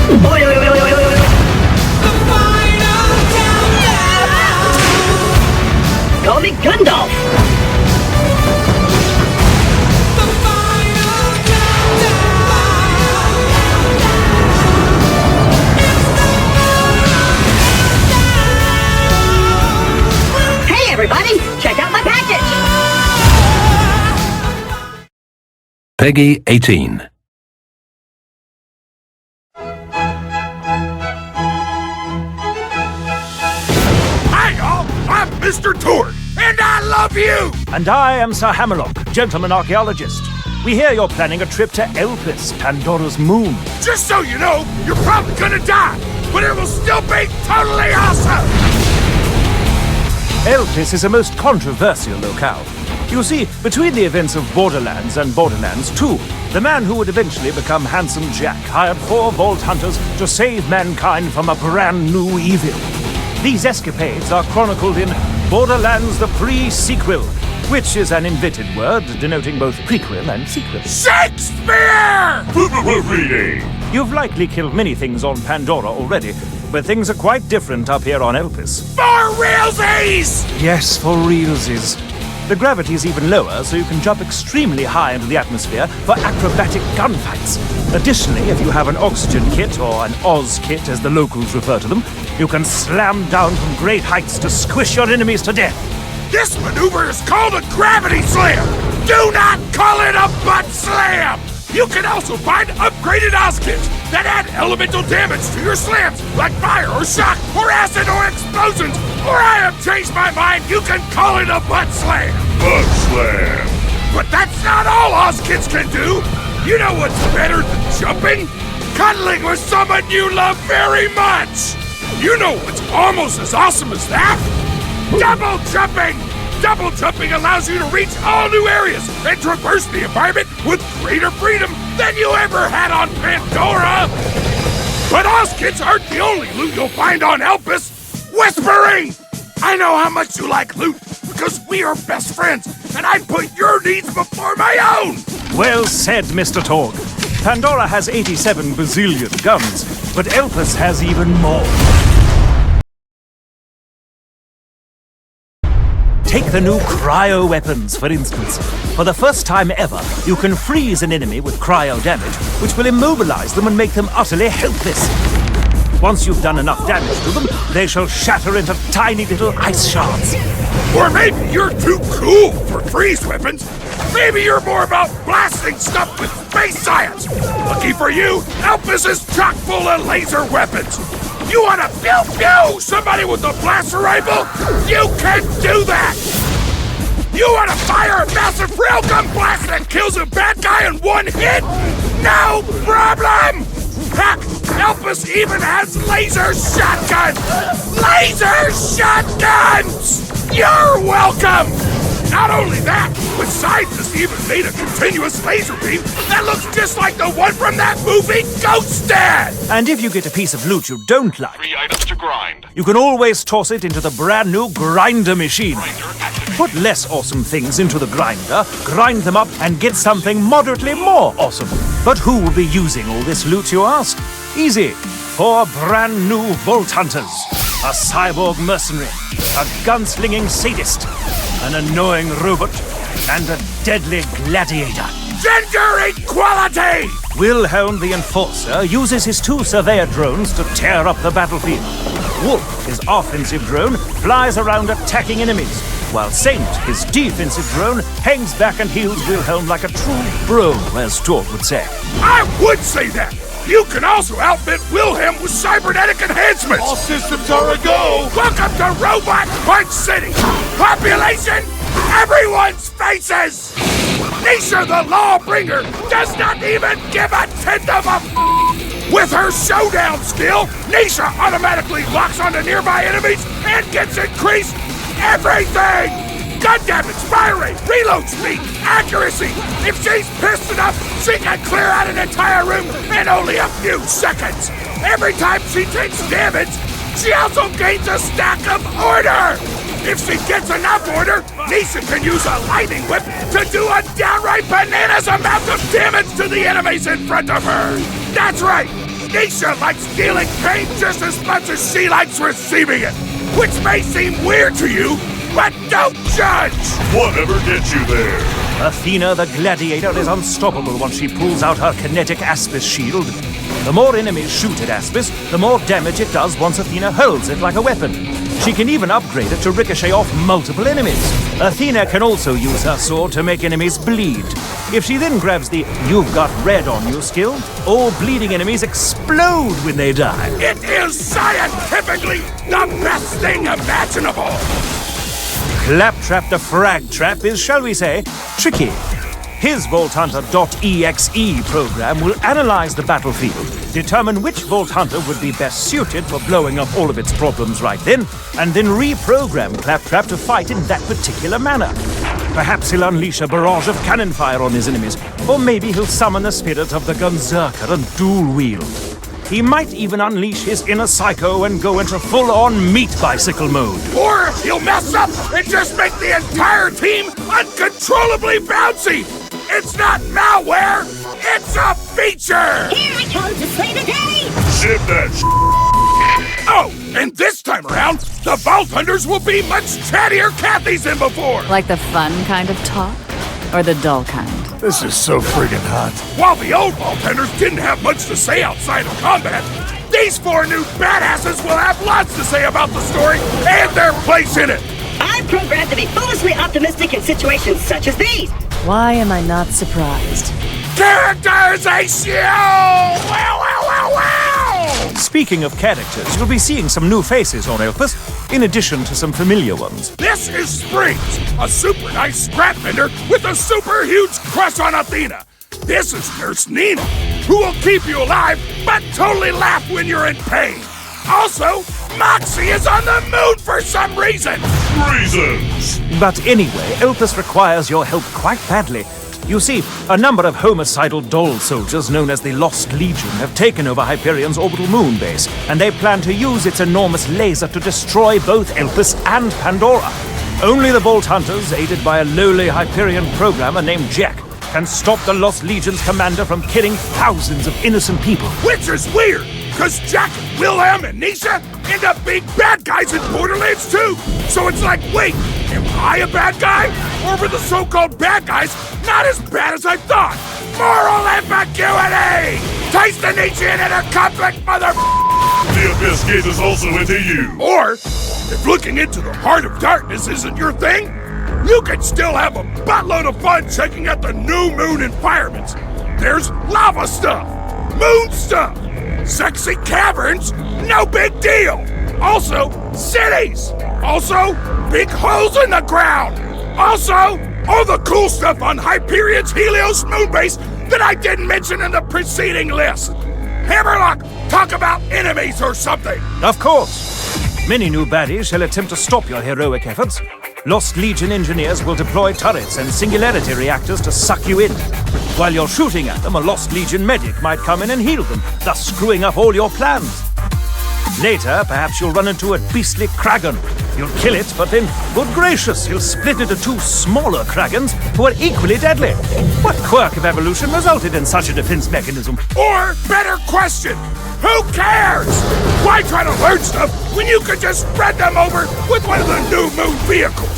Oi, oi, oi, oi, oi, oi. Call me Gundalf! Hey everybody, check out my package! Peggy 18. Hi, y'all! I'm Mr. Torg, and I love you! And I am Sir Hammerlock, gentleman archaeologist. We hear you're planning a trip to Elpis, Pandora's moon. Just so you know, you're probably gonna die, but it will still be totally awesome! Elpis is a most controversial locale. You see, between the events of Borderlands and Borderlands 2, the man who would eventually become Handsome Jack hired 4 Vault Hunters to save mankind from a brand new evil. These escapades are chronicled in Borderlands the Pre-Sequel, which is an invented word denoting both prequel and sequel. Shakespeare! Reading! You've likely killed many things on Pandora already, but things are quite different up here on Elpis. For realsies! Yes, for realsies. The gravity is even lower, so you can jump extremely high into the atmosphere for acrobatic gunfights. Additionally, if you have an oxygen kit, or an Oz kit as the locals refer to them, you can slam down from great heights to squish your enemies to death. This maneuver is called a gravity slam! Do not call it a butt slam! You can also find upgraded Oz kits that add elemental damage to your slams, like fire or shock, or acid or explosions, or I have changed my mind, you can call it a butt slam! Butt slam! But that's not all Oz kits can do! You know what's better than jumping? Cuddling with someone you love very much! You know what's almost as awesome as that? Double jumping! Double jumping allows you to reach all new areas and traverse the environment with greater freedom than you ever had on Pandora! But Oz kits aren't the only loot you'll find on Elpis! Whispering! I know how much you like loot, because we are best friends, and I put your needs before my own! Well said, Mr. Torg. Pandora has 87 bazillion guns, but Elpis has even more. Take the new cryo weapons, for instance. For the first time ever, you can freeze an enemy with cryo damage, which will immobilize them and make them utterly helpless. Once you've done enough damage to them, they shall shatter into tiny little ice shards. Or maybe you're too cool for freeze weapons. Maybe you're more about blasting stuff with space science. Lucky for you, Elpis is chock full of laser weapons. You want to pew-pew somebody with a blaster rifle? You can do that! You want to fire a massive railgun blast that kills a bad guy in one hit? No problem! Heck, Elpis even has laser shotguns! Laser shotguns! You're welcome! Now Not only that, but scientists even made a continuous laser beam that looks just like the one from that movie Ghost Dad! And if you get a piece of loot you don't like, 3 items to grind. you can always toss it into the brand new grinder machine. Put less awesome things into the grinder, grind them up, and get something moderately more awesome. But who will be using all this loot, you ask? Easy. 4 brand new Vault Hunters. A cyborg mercenary, a gunslinging sadist, an annoying robot, and a deadly gladiator. Gender equality! Wilhelm the Enforcer uses his 2 surveyor drones to tear up the battlefield. Wolf, his offensive drone, flies around attacking enemies, while Saint, his defensive drone, hangs back and heals Wilhelm like a true bro, as Tord would say. I would say that! You can also outfit Wilhelm with cybernetic enhancements! All systems are a go! Welcome to Robot Punch City! Population, everyone's faces! Nisha the Lawbringer does not even give a tenth of a With her showdown skill, Nisha automatically locks onto nearby enemies and gets increased everything! Gun damage, fire rate, reload speed, accuracy! If she's pissed enough, she can clear out an entire room in only a few seconds! Every time she takes damage, she also gains a stack of order! If she gets enough order, Nisha can use a lightning whip to do a downright bananas amount of damage to the enemies in front of her! That's right! Nisha likes dealing pain just as much as she likes receiving it! Which may seem weird to you, but don't judge! Whatever gets you there. Athena the Gladiator is unstoppable once she pulls out her kinetic Aspis shield. The more enemies shoot at Aspis, the more damage it does once Athena holds it like a weapon. She can even upgrade it to ricochet off multiple enemies. Athena can also use her sword to make enemies bleed. If she then grabs the "You've got red on you" skill, all bleeding enemies explode when they die. It is scientifically the best thing imaginable! Claptrap the Frag Trap is, shall we say, tricky. His Vault Hunter.exe program will analyze the battlefield, determine which Vault Hunter would be best suited for blowing up all of its problems right then, and then reprogram Claptrap to fight in that particular manner. Perhaps he'll unleash a barrage of cannon fire on his enemies, or maybe he'll summon the spirit of the Gunzerker and dual wield. He might even unleash his inner psycho and go into full-on meat bicycle mode. Or he'll mess up and just make the entire team uncontrollably bouncy! It's not malware, it's a feature! Here I come to slay the day! Ship that Oh, and this time around, the Vault Hunters will be much chattier Cathys than before! Like the fun kind of talk? Or the dull kind? This is so friggin' hot. While the old Vault Hunters didn't have much to say outside of combat, these 4 new badasses will have lots to say about the story and their place in it! I'm programmed to be foolishly optimistic in situations such as these! Why am I not surprised? Characterization! Wow, wow, wow, wow! Speaking of characters, you'll be seeing some new faces on Elpis, in addition to some familiar ones. This is Springs, a super nice scrap vendor with a super huge crush on Athena. This is Nurse Nina, who will keep you alive, but totally laugh when you're in pain. Also, Moxie is on the moon for some reason. Reasons! But anyway, Elpis requires your help quite badly. You see, a number of homicidal doll soldiers known as the Lost Legion have taken over Hyperion's orbital moon base, and they plan to use its enormous laser to destroy both Elpis and Pandora. Only the Vault Hunters, aided by a lowly Hyperion programmer named Jack, can stop the Lost Legion's commander from killing thousands of innocent people. Which is weird, because Jack, Wilhelm, and Nisha end up being bad guys in Borderlands 2. So it's like, wait, am I a bad guy? Or were the so-called bad guys not as bad as I thought? Moral ambiguity! Taste the Nietzsche in a conflict, mother... The Abyss gazes also into you. Or, if looking into the heart of darkness isn't your thing, you can still have a buttload of fun checking out the new moon environments. There's lava stuff, moon stuff, sexy caverns, no big deal. Also, cities. Also, big holes in the ground. Also, all the cool stuff on Hyperion's Helios moonbase that I didn't mention in the preceding list. Hammerlock, talk about enemies or something. Of course. Many new baddies shall attempt to stop your heroic efforts. Lost Legion engineers will deploy turrets and singularity reactors to suck you in. While you're shooting at them, a Lost Legion medic might come in and heal them, thus screwing up all your plans. Later, perhaps you'll run into a beastly Kragan. You'll kill it, but then, good gracious, you'll split into two smaller Kragans who are equally deadly. What quirk of evolution resulted in such a defense mechanism? Or, better question, who cares? Why try to learn stuff when you could just spread them over with one of the New Moon vehicles?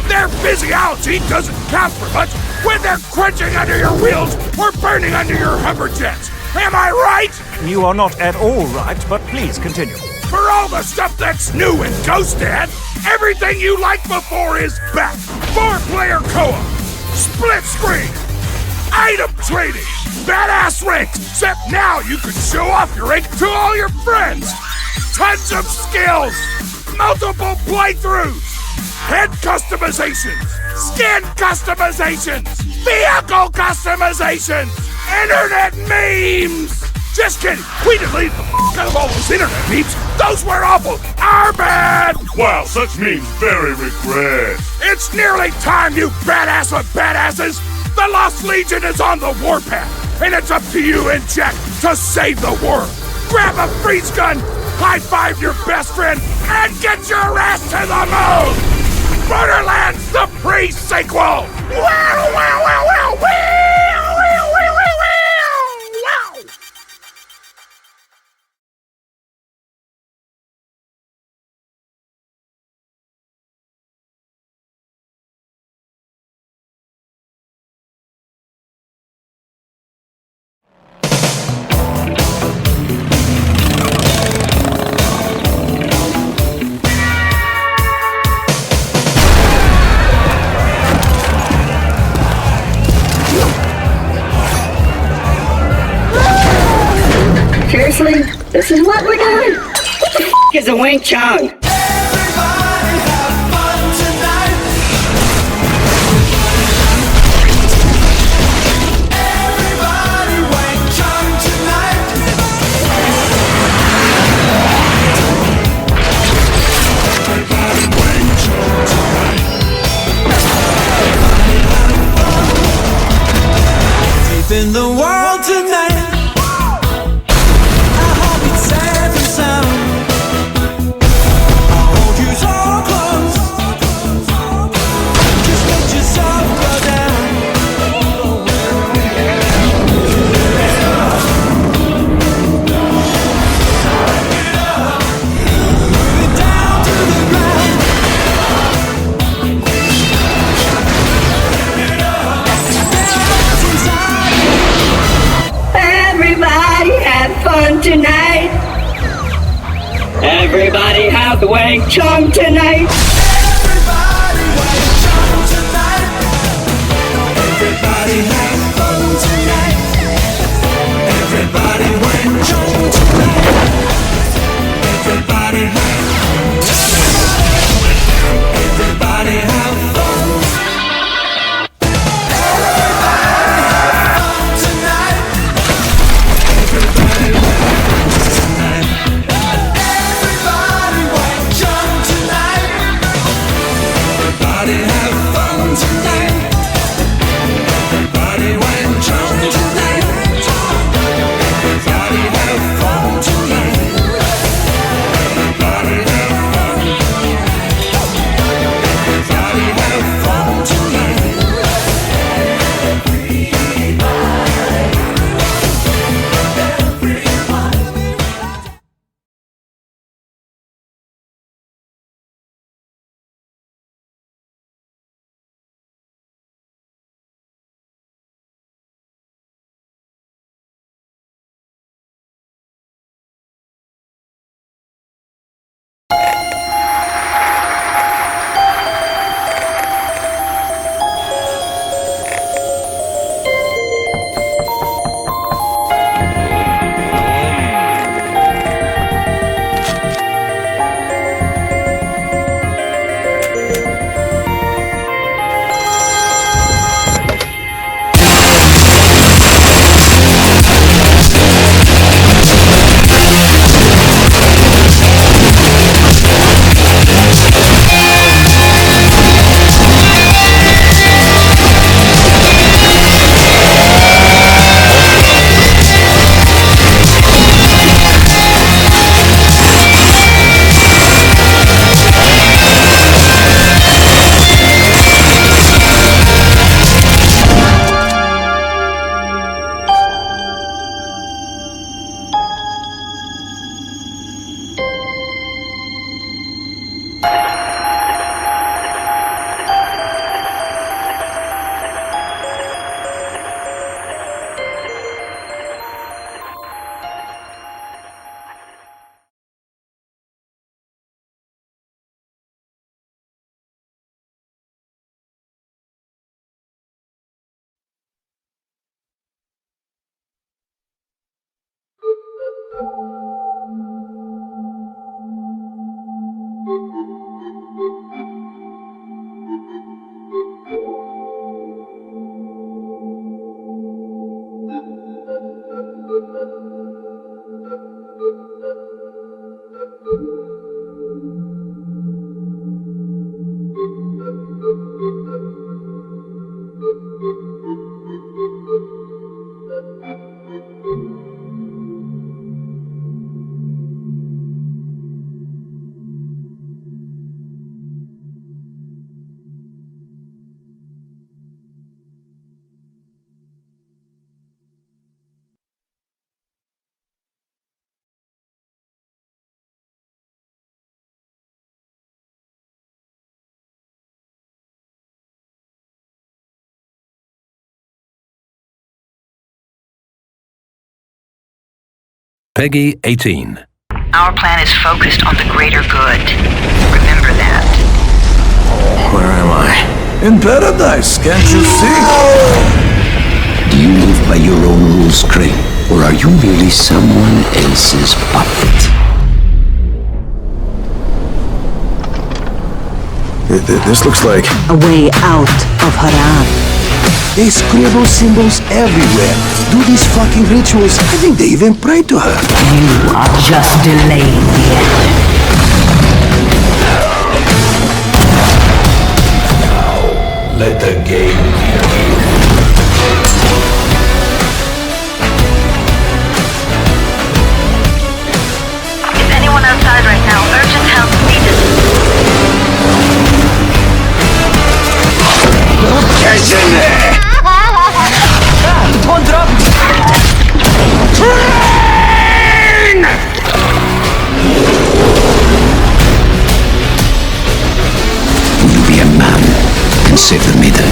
Their physiology doesn't count for much when they're crunching under your wheels or burning under your Humberjets. Am I right? You are not at all right, but please continue. For all the stuff that's new in Ghost Dad, everything you liked before is back. 4-player co-op, split screen, item trading, badass ranks, except now you can show off your rank to all your friends. Tons of skills, multiple playthroughs, head customizations, skin customizations, vehicle customizations, internet memes. Just kidding. We deleted the out of all those internet memes. Those were awful. Our bad. Wow, such memes very regret. It's nearly time, you badass of badasses. The Lost Legion is on the warpath, and it's up to you and Jack to save the world. Grab a freeze gun, high-five your best friend, and get your ass to the moon. Borderlands, the pre-sequel. Wow, wow, wow, wow, wow. Seriously? This is what we're doing? What the f*** is a Wing Chun? In the world tonight, I hope it's safe and sound. I'll hold you so close. Just let yourself go down. Move it down to the ground. Everybody have fun tonight. Everybody have the Wing Chun tonight. Everybody Wing Chun tonight. Everybody have fun tonight. Everybody Wing Chun tonight. Everybody have Everybody have fun. Everybody Wing Chun tonight. Peggy 18. Our plan is focused on the greater good. Remember that. Where am I? In paradise, can't you see? Do you live by your own rules, Crane? Or are you merely someone else's puppet? This looks like... A way out of Haran. They scribble symbols everywhere. Do these fucking rituals. I think they even pray to her. You are just delaying the end. Let the game begin. Is anyone outside right now? Urgent help needed. Get in there! One drop! Train! Will you be a man and save the maiden?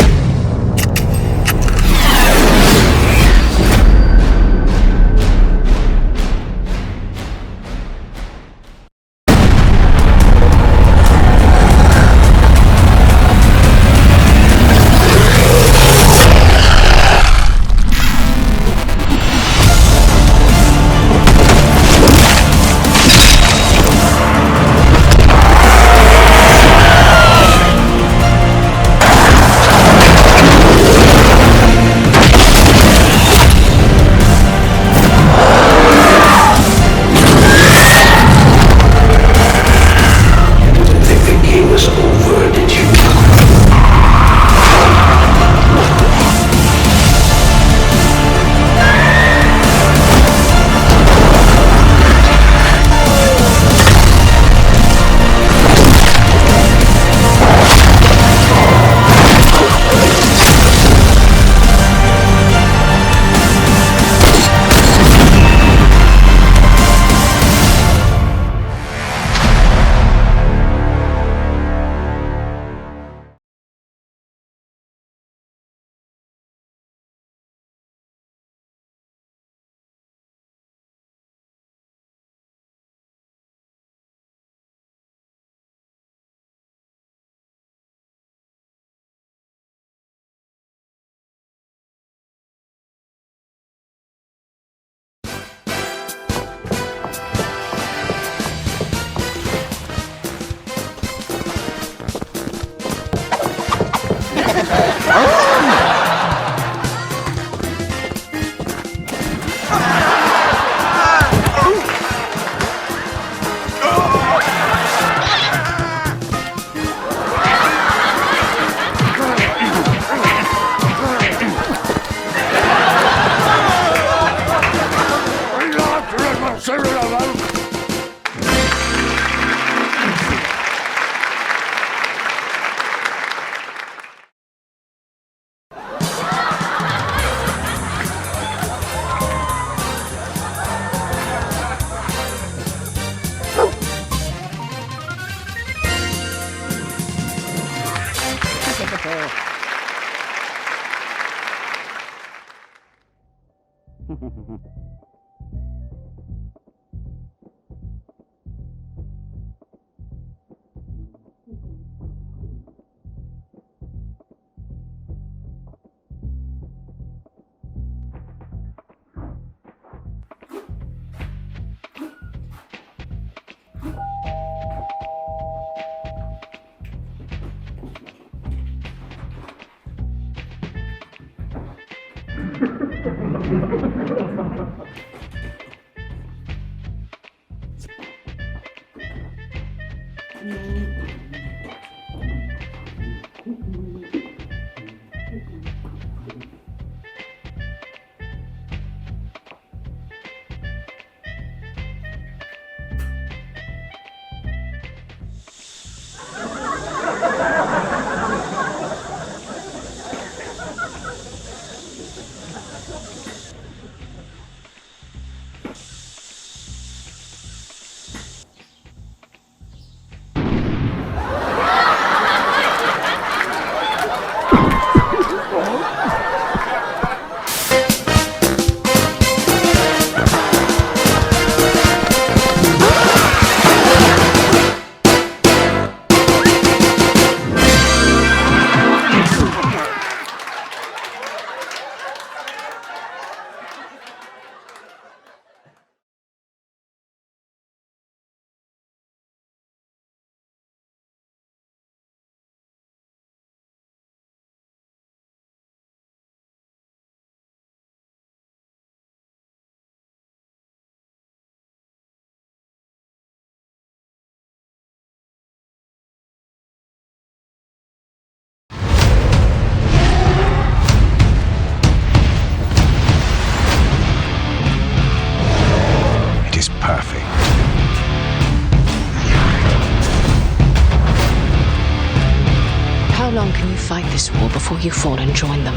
this war before you fall and join them.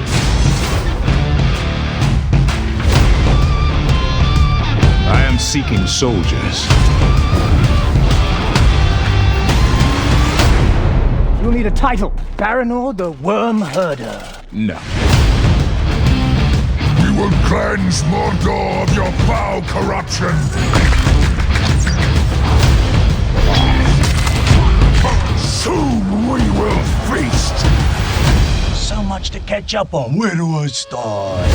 I am seeking soldiers. You'll need a title. Baranor the Worm Herder. No. We will cleanse Mordor of your foul corruption. Soon we will feast. So much to catch up on. Where do I start?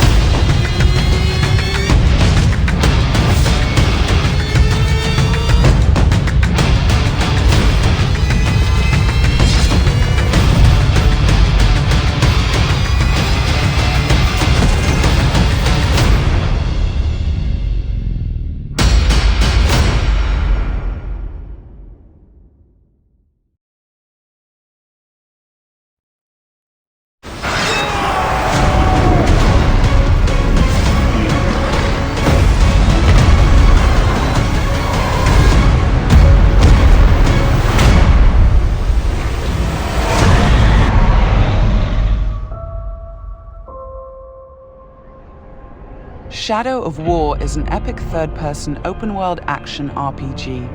Shadow of War is an epic third-person open-world action RPG,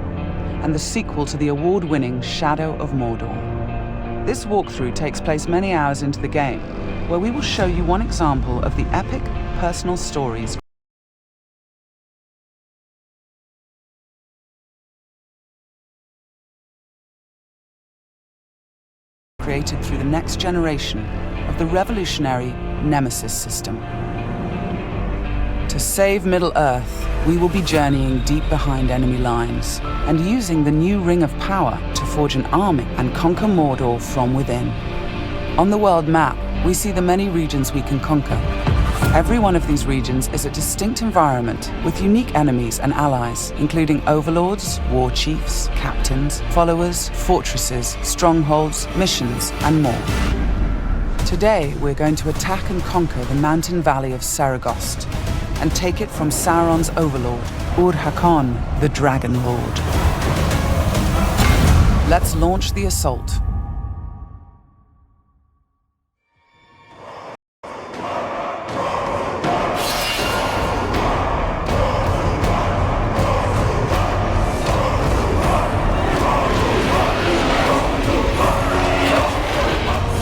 and the sequel to the award-winning Shadow of Mordor. This walkthrough takes place many hours into the game, where we will show you one example of the epic, personal stories created through the next generation of the revolutionary Nemesis system. To save Middle-earth, we will be journeying deep behind enemy lines and using the new Ring of Power to forge an army and conquer Mordor from within. On the world map, we see the many regions we can conquer. Every one of these regions is a distinct environment with unique enemies and allies, including overlords, war chiefs, captains, followers, fortresses, strongholds, missions, and more. Today, we're going to attack and conquer the mountain valley of Saragost, and take it from Sauron's overlord, Ur-Hakon, the Dragon Lord. Let's launch the assault.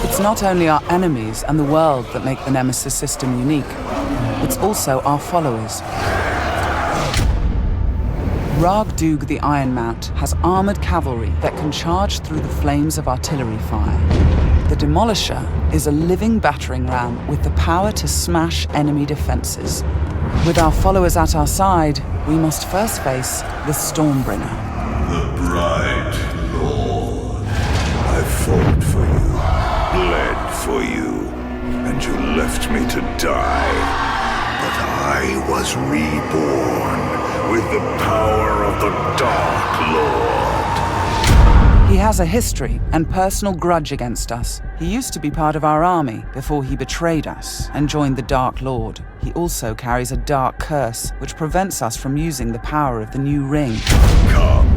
It's not only our enemies and the world that make the Nemesis system unique, it's also our followers. Ragdug the Iron Mount has armored cavalry that can charge through the flames of artillery fire. The Demolisher is a living battering ram with the power to smash enemy defenses. With our followers at our side, we must first face the Stormbringer. The Bright Lord. I fought for you, bled for you, and you left me to die. But I was reborn with the power of the Dark Lord. He has a history and personal grudge against us. He used to be part of our army before he betrayed us and joined the Dark Lord. He also carries a dark curse which prevents us from using the power of the new ring. Come,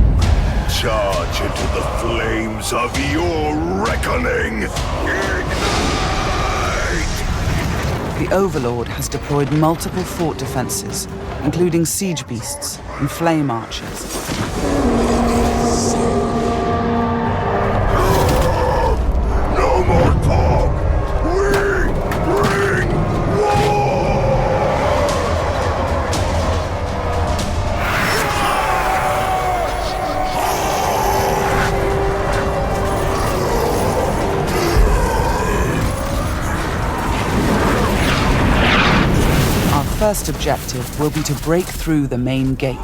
charge into the flames of your reckoning. The Overlord has deployed multiple fort defenses, including siege beasts and flame archers. No more talk! We bring war! Our first objective will be to break through the main gate.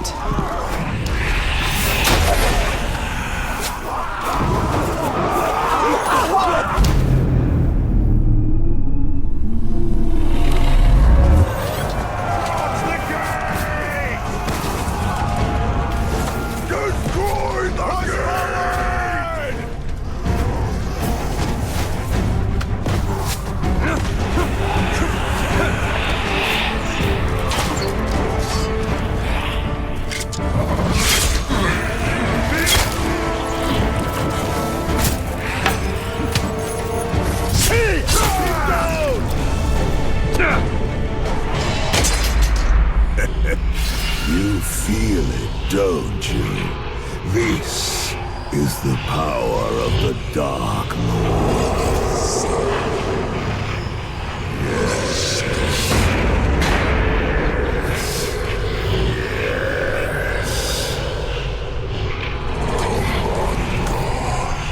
You feel it, don't you? This is the power of the Dark Lords. Yes.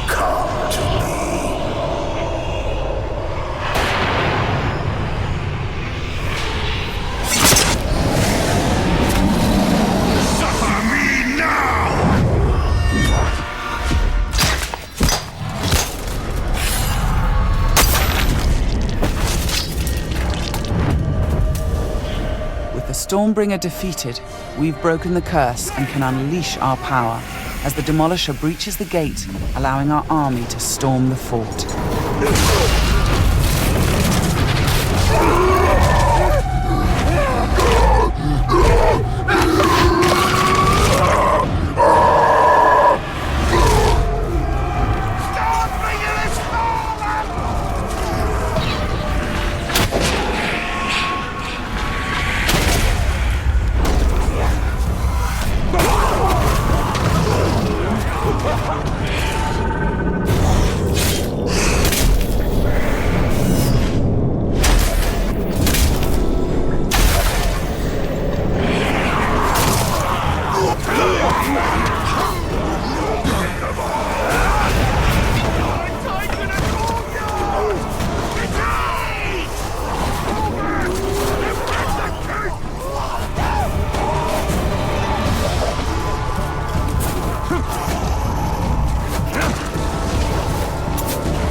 Come to me. Suffer me now! With the Stormbringer defeated, we've broken the curse and can unleash our power as the Demolisher breaches the gate, allowing our army to storm the fort.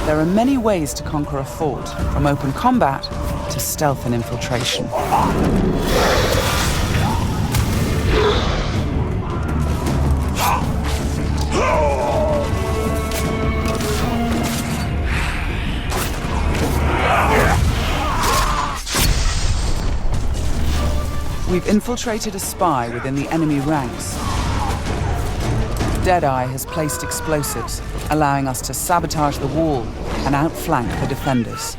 There are many ways to conquer a fort, from open combat to stealth and infiltration. We've infiltrated a spy within the enemy ranks. Deadeye has placed explosives, allowing us to sabotage the wall and outflank the defenders.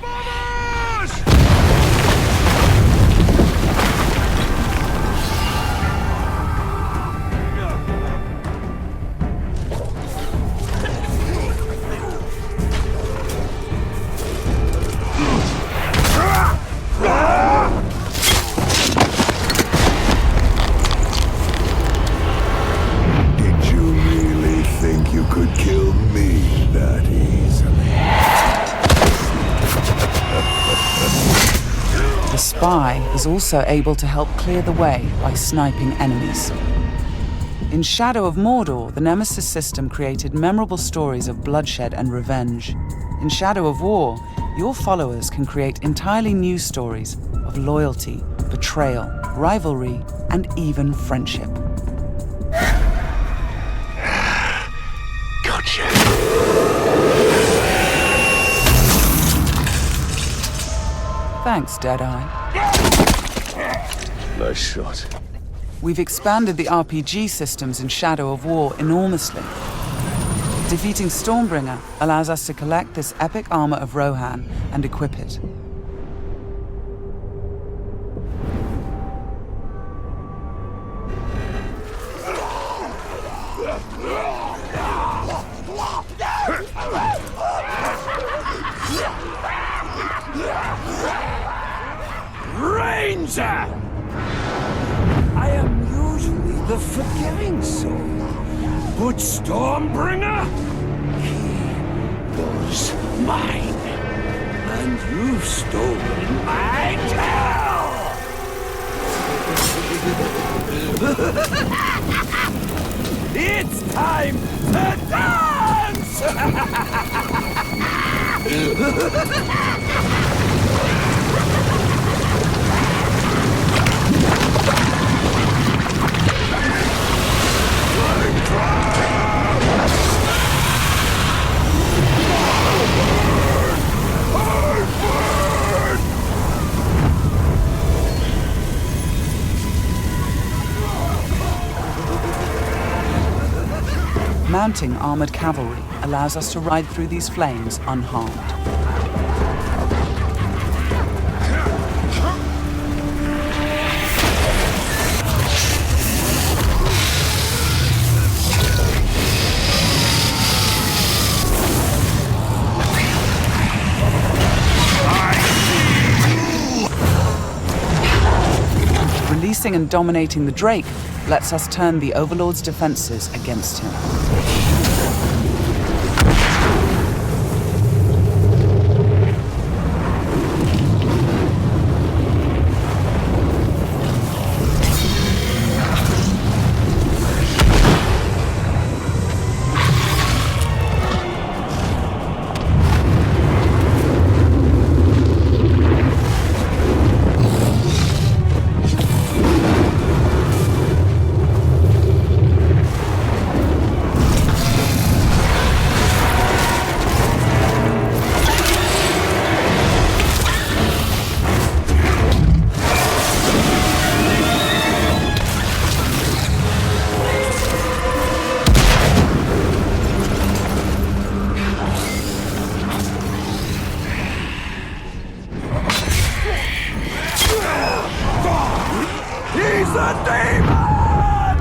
The spy is also able to help clear the way by sniping enemies. In Shadow of Mordor, the Nemesis system created memorable stories of bloodshed and revenge. In Shadow of War, your followers can create entirely new stories of loyalty, betrayal, rivalry, and even friendship. Gotcha. Thanks, Deadeye. Nice shot. We've expanded the RPG systems in Shadow of War enormously. Defeating Stormbringer allows us to collect this epic armor of Rohan and equip it. Ranger! I am usually the forgiving soul, but Stormbringer, he was mine, and you've stolen my tail! It's time to dance! Mounting armored cavalry allows us to ride through these flames unharmed. Defeating and dominating the Drake lets us turn the Overlord's defenses against him.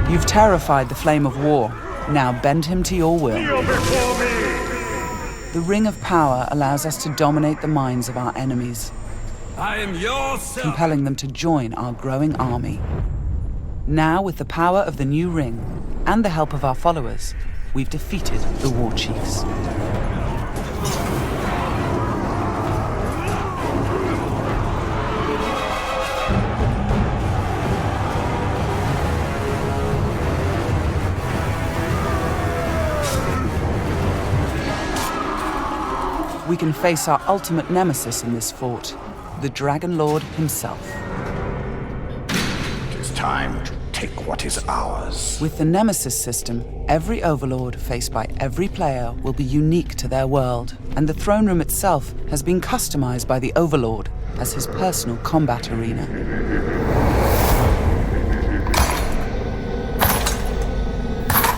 You've terrified the flame of war. Now bend him to your will. The Ring of Power allows us to dominate the minds of our enemies, I am yours, compelling them to join our growing army. Now, with the power of the new ring and the help of our followers, we've defeated the War Chiefs. We can face our ultimate nemesis in this fort, the Dragon Lord himself. It is time to take what is ours. With the Nemesis system, every Overlord faced by every player will be unique to their world, and the throne room itself has been customized by the Overlord as his personal combat arena.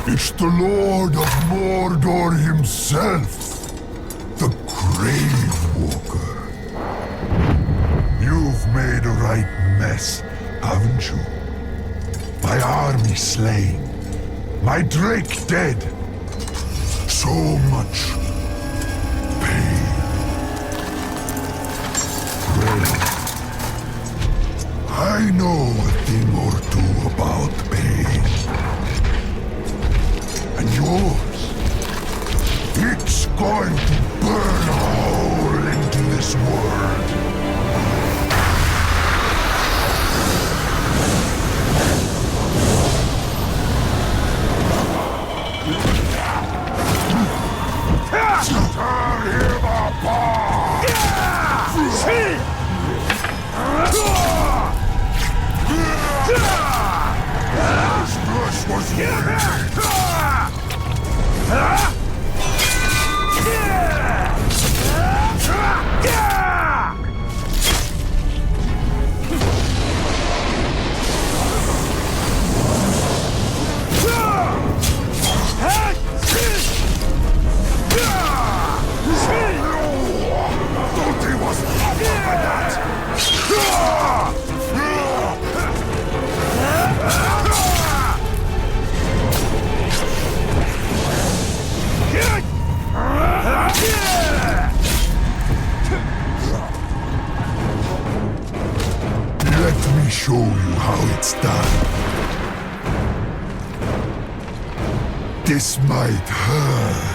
It's the Lord of Mordor himself, the Grave Walker. You've made a right mess, haven't you? My army slain, my Drake dead. So much pain. Well, I know a thing or two about pain. And yours, it's going to burn a hole into this world. Tear him apart! His flesh was wasted. Let me show you how it's done. This might hurt.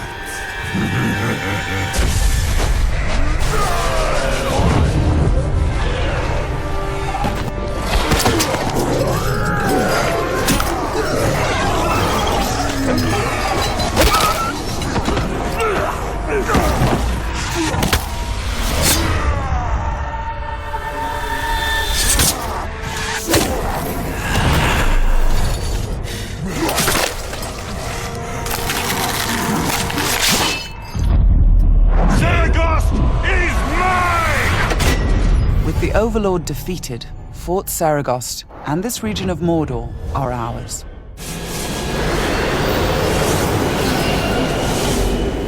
Overlord defeated, Fort Saragost and this region of Mordor are ours.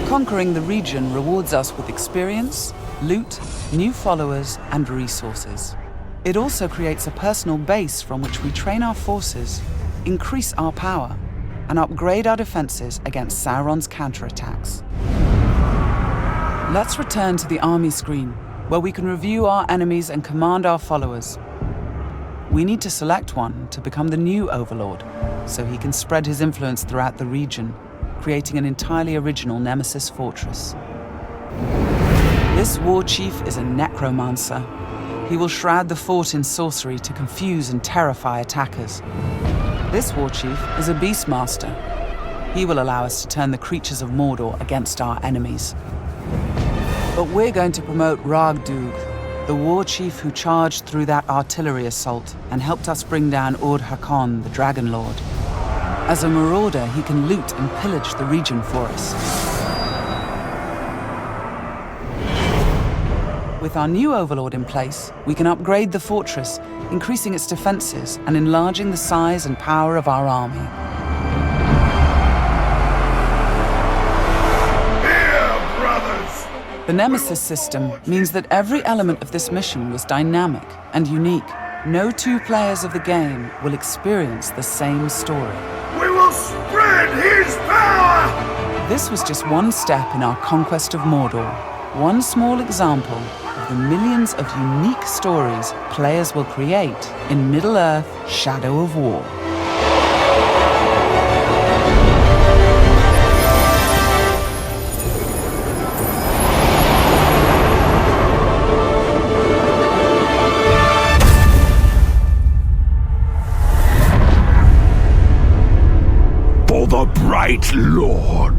Conquering the region rewards us with experience, loot, new followers, and resources. It also creates a personal base from which we train our forces, increase our power, and upgrade our defenses against Sauron's counterattacks. Let's return to the army screen, where we can review our enemies and command our followers. we need to select one to become the new Overlord, so he can spread his influence throughout the region, creating an entirely original Nemesis fortress. This war chief is a necromancer. He will shroud the fort in sorcery to confuse and terrify attackers. This war chief is a beastmaster. He will allow us to turn the creatures of Mordor against our enemies. But we're going to promote Ragdug, the war chief who charged through that artillery assault and helped us bring down Ur-Hakon, the Dragon Lord. As a marauder, he can loot and pillage the region for us. With our new Overlord in place, we can upgrade the fortress, increasing its defenses and enlarging the size and power of our army. Here, brothers! The Nemesis system means that every element of this mission was dynamic and unique. No two players of the game will experience the same story. We will spread his power! This was just one step in our conquest of Mordor. One small example of the millions of unique stories players will create in Middle-earth: Shadow of War. For the Bright Lord.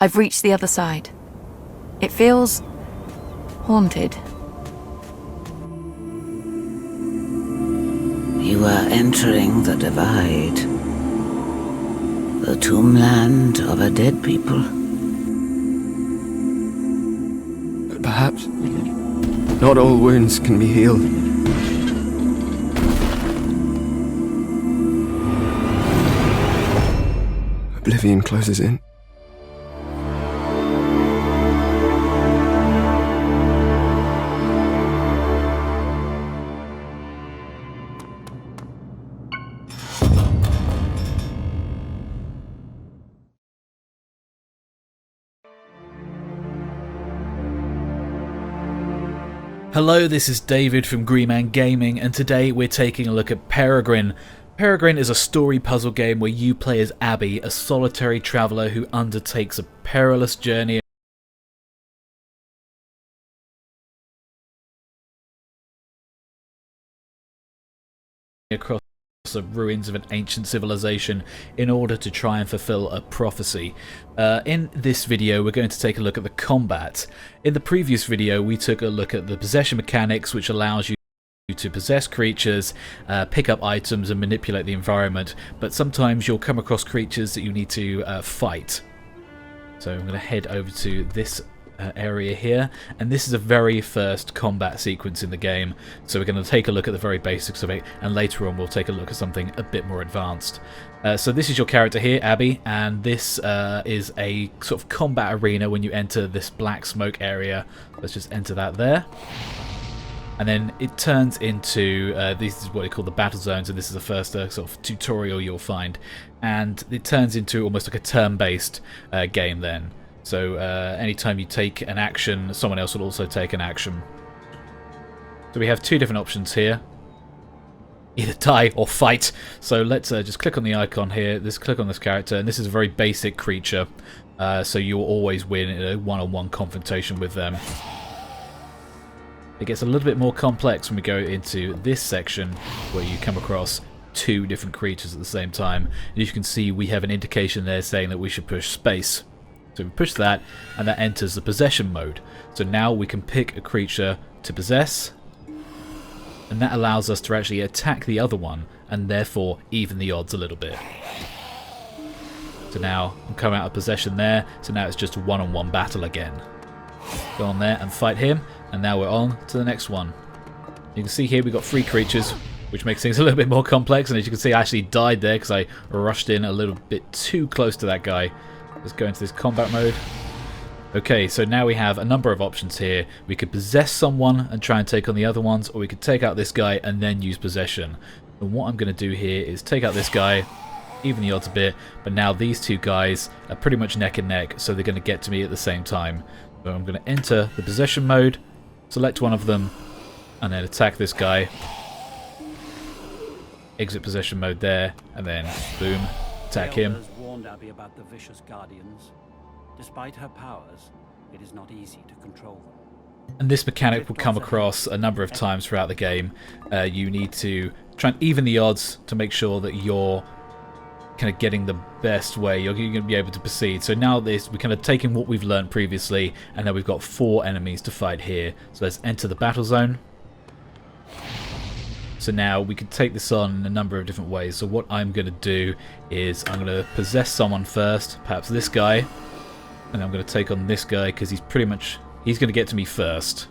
I've reached the other side. It feels haunted. You are entering the Divide. The tombland of a dead people. Perhaps not all wounds can be healed. Oblivion closes in. Hello, this is David from Greenman Gaming, and today we're taking a look at Peregrine. Peregrine is a story puzzle game where you play as Abby, a solitary traveller who undertakes a perilous journey across the ruins of an ancient civilization in order to try and fulfill a prophecy. In this video we're going to take a look at the combat. In the previous video we took a look at the possession mechanics, which allows you to possess creatures, pick up items and manipulate the environment, but sometimes you'll come across creatures that you need to fight. So I'm going to head over to this area here, and this is the very first combat sequence in the game, so we're going to take a look at the very basics of it, and later on we'll take a look at something a bit more advanced. So this is your character here, Abby, and this is a sort of combat arena when you enter this black smoke area. Let's just enter that there. And then it turns into, this is what they call the battle zones, and this is the first sort of tutorial you'll find. And it turns into almost like a turn-based game then. So anytime you take an action, someone else will also take an action. So we have two different options here. Either die or fight. So let's just click on the icon here, click on this character, and this is a very basic creature. So you'll always win in a one-on-one confrontation with them. It gets a little bit more complex when we go into this section where you come across two different creatures at the same time. And as you can see, we have an indication there saying that we should push space. So we push that, and that enters the possession mode. So now we can pick a creature to possess, and that allows us to actually attack the other one, and therefore even the odds a little bit. So now I'm coming out of possession there, so now it's just a one-on-one battle again. Go on there and fight him, and now we're on to the next one. You can see here we've got 3 creatures, which makes things a little bit more complex, and as you can see I actually died there because I rushed in a little bit too close to that guy. Let's go into this combat mode. Okay, so now we have a number of options here. We could possess someone and try and take on the other ones, or we could take out this guy and then use possession. And what I'm going to do here is take out this guy, even the odds a bit, but now these two guys are pretty much neck and neck, so they're going to get to me at the same time. So I'm going to enter the possession mode, select one of them, and then attack this guy. Exit possession mode there, and then boom, attack him. Warned Abby about the vicious guardians. Despite her powers, it is not easy to control them. And this mechanic will come across a number of times throughout the game. You need to try and even the odds to make sure that you're kind of getting the best way you're going to be able to proceed. So now we're kind of taking what we've learned previously, and now we've got 4 enemies to fight here. So let's enter the battle zone. So now we can take this on in a number of different ways. So what I'm going to do is I'm going to possess someone first, perhaps this guy, and I'm going to take on this guy because he's going to get to me first.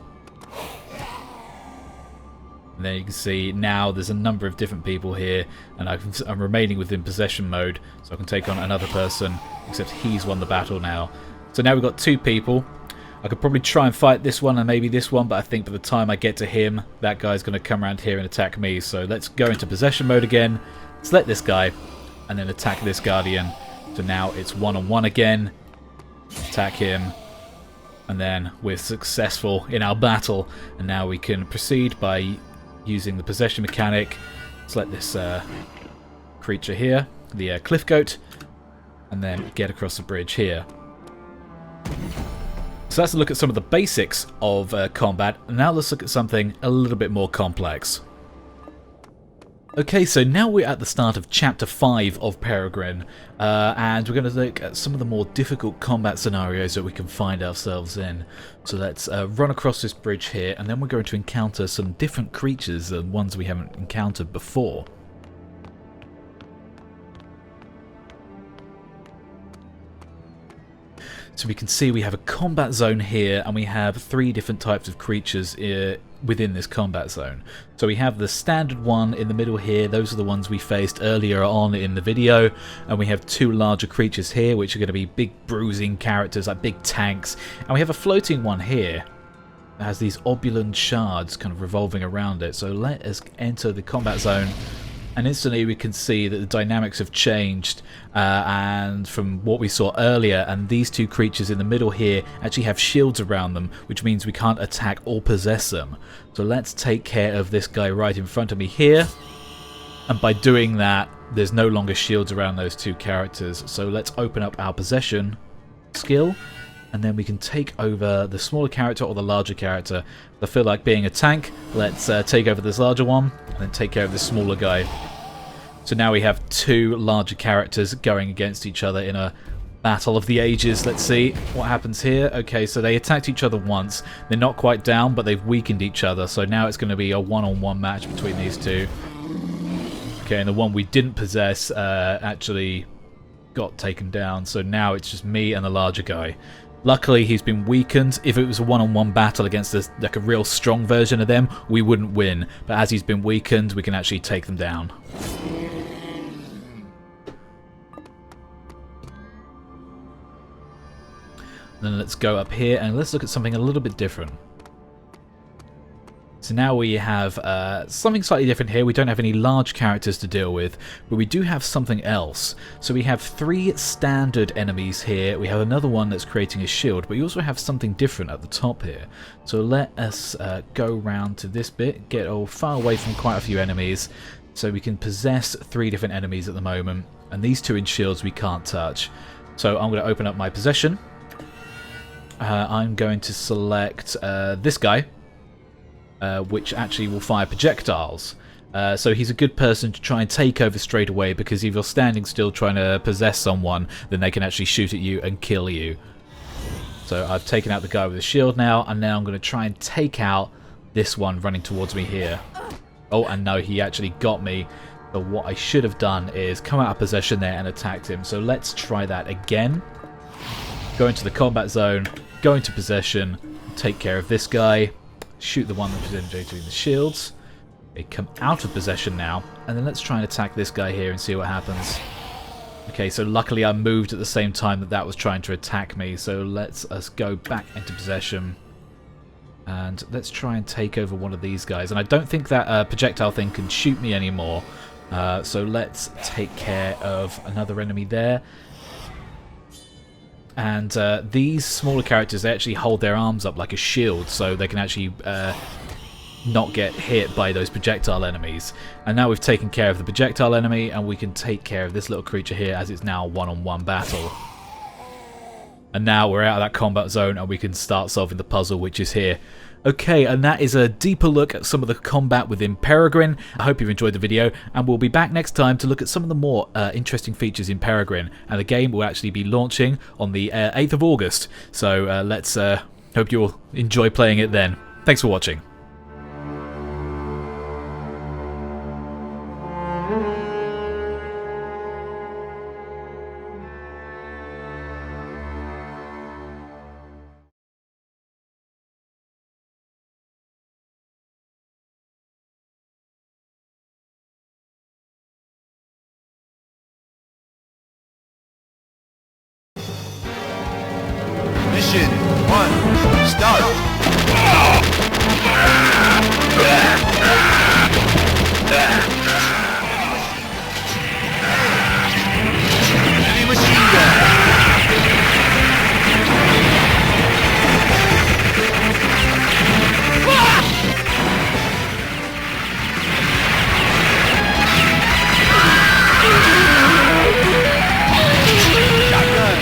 And then you can see now there's a number of different people here, and I'm remaining within possession mode, so I can take on another person, except he's won the battle now. So now we've got 2 people. I could probably try and fight this one and maybe this one, but I think by the time I get to him, that guy's going to come around here and attack me. So let's go into possession mode again, select this guy, and then attack this guardian. So now it's one-on-one again, attack him, and then we're successful in our battle. And now we can proceed by using the possession mechanic. Select this creature here, the cliff goat, and then get across the bridge here. So that's a look at some of the basics of combat. Now let's look at something a little bit more complex. Okay, so now we're at the start of Chapter 5 of Peregrine, and we're going to look at some of the more difficult combat scenarios that we can find ourselves in. So let's run across this bridge here, and then we're going to encounter some different creatures than ones we haven't encountered before. So we can see we have a combat zone here, and we have 3 different types of creatures within this combat zone. So we have the standard one in the middle here. Those are the ones we faced earlier on in the video, and we have 2 larger creatures here, which are going to be big bruising characters like big tanks, and we have a floating one here that has these oblong shards kind of revolving around it. So let us enter the combat zone, and instantly we can see that the dynamics have changed and from what we saw earlier, and these 2 creatures in the middle here actually have shields around them, which means we can't attack or possess them. So let's take care of this guy right in front of me here, and by doing that there's no longer shields around those 2 characters. So let's open up our possession skill, and then we can take over the smaller character or the larger character. I feel like being a tank, let's take over this larger one and then take care of this smaller guy. So now we have 2 larger characters going against each other in a battle of the ages. Let's see what happens here. Okay, so they attacked each other once. They're not quite down, but they've weakened each other. So now it's going to be a one-on-one match between these 2. Okay, and the one we didn't possess actually got taken down. So now it's just me and the larger guy. Luckily, he's been weakened. If it was a one-on-one battle against like a real strong version of them, we wouldn't win. But as he's been weakened, we can actually take them down. Then let's go up here and let's look at something a little bit different. So now we have something slightly different here. We don't have any large characters to deal with, but we do have something else. So we have 3 standard enemies here. We have another one that's creating a shield, but we also have something different at the top here. So let us go round to this bit, get far away from quite a few enemies. So we can possess 3 different enemies at the moment, and these 2 in shields we can't touch. So I'm going to open up my possession. I'm going to select this guy, which actually will fire projectiles. So he's a good person to try and take over straight away, because if you're standing still trying to possess someone, then they can actually shoot at you and kill you. So I've taken out the guy with the shield now, and now I'm going to try and take out this one running towards me here. Oh, and no, he actually got me. So what I should have done is come out of possession there and attacked him. So let's try that again. Go into the combat zone, go into possession, take care of this guy, shoot the one that's generating the shields. They come out of possession now, and then let's try and attack this guy here and see what happens. Okay, so luckily I moved at the same time that was trying to attack me, so let's go back into possession. And let's try and take over one of these guys. And I don't think that projectile thing can shoot me anymore. So let's take care of another enemy there. And these smaller characters, they actually hold their arms up like a shield, so they can actually not get hit by those projectile enemies. And now we've taken care of the projectile enemy, and we can take care of this little creature here, as it's now a one-on-one battle. And now we're out of that combat zone, and we can start solving the puzzle, which is here. Okay, and that is a deeper look at some of the combat within Peregrine. I hope you've enjoyed the video, and we'll be back next time to look at some of the more interesting features in Peregrine. And the game will actually be launching on the 8th of August, so let's hope you'll enjoy playing it then. Thanks for watching. Mission 1, start! Heavy machine gun! Shotgun!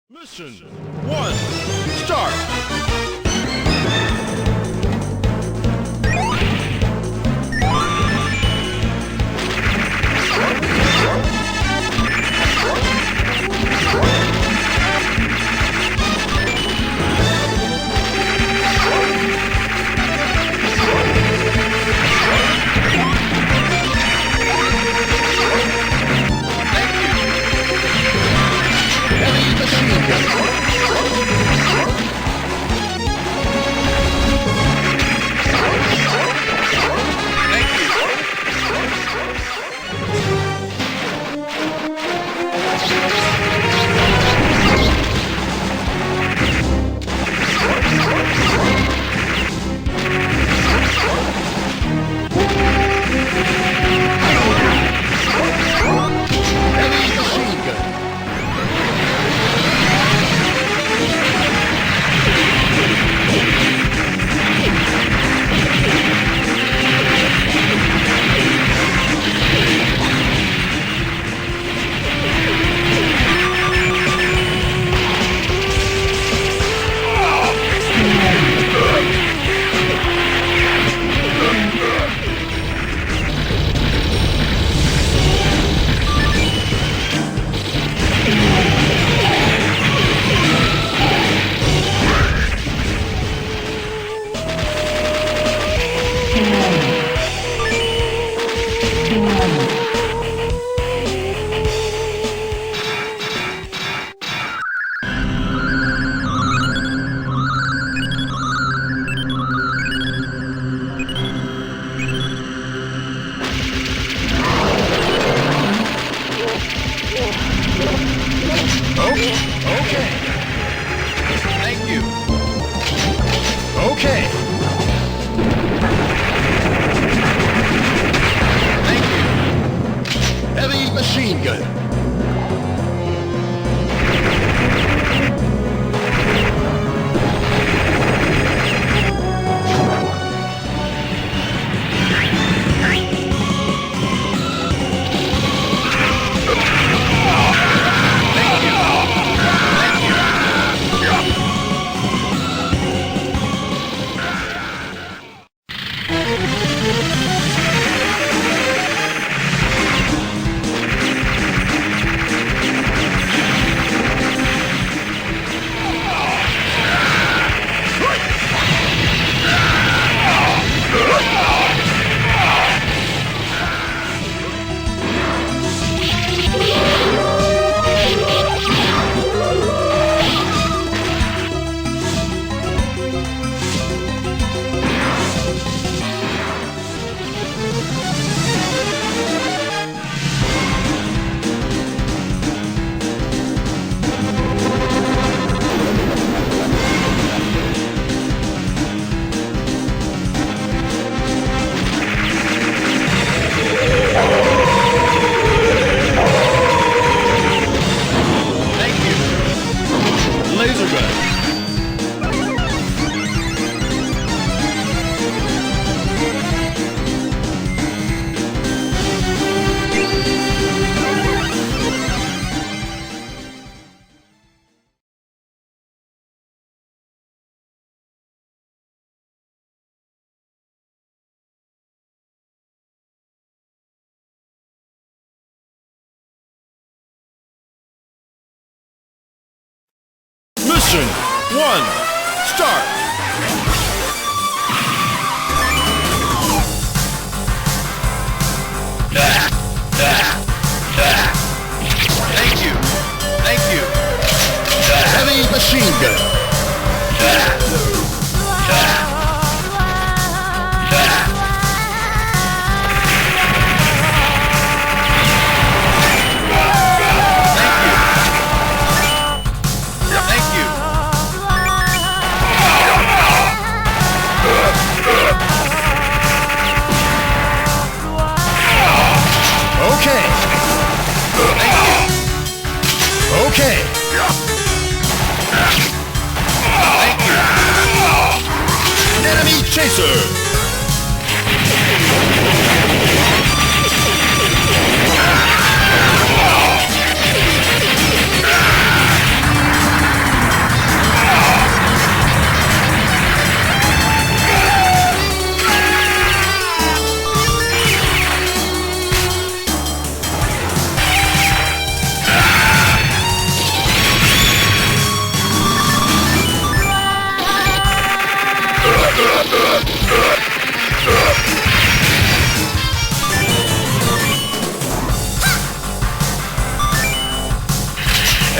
Mission 1, start! Machine gun. Mission 1, start! Thank you. Thank you. Heavy machine gun. Okay. Okay. Thank you. Enemy chaser.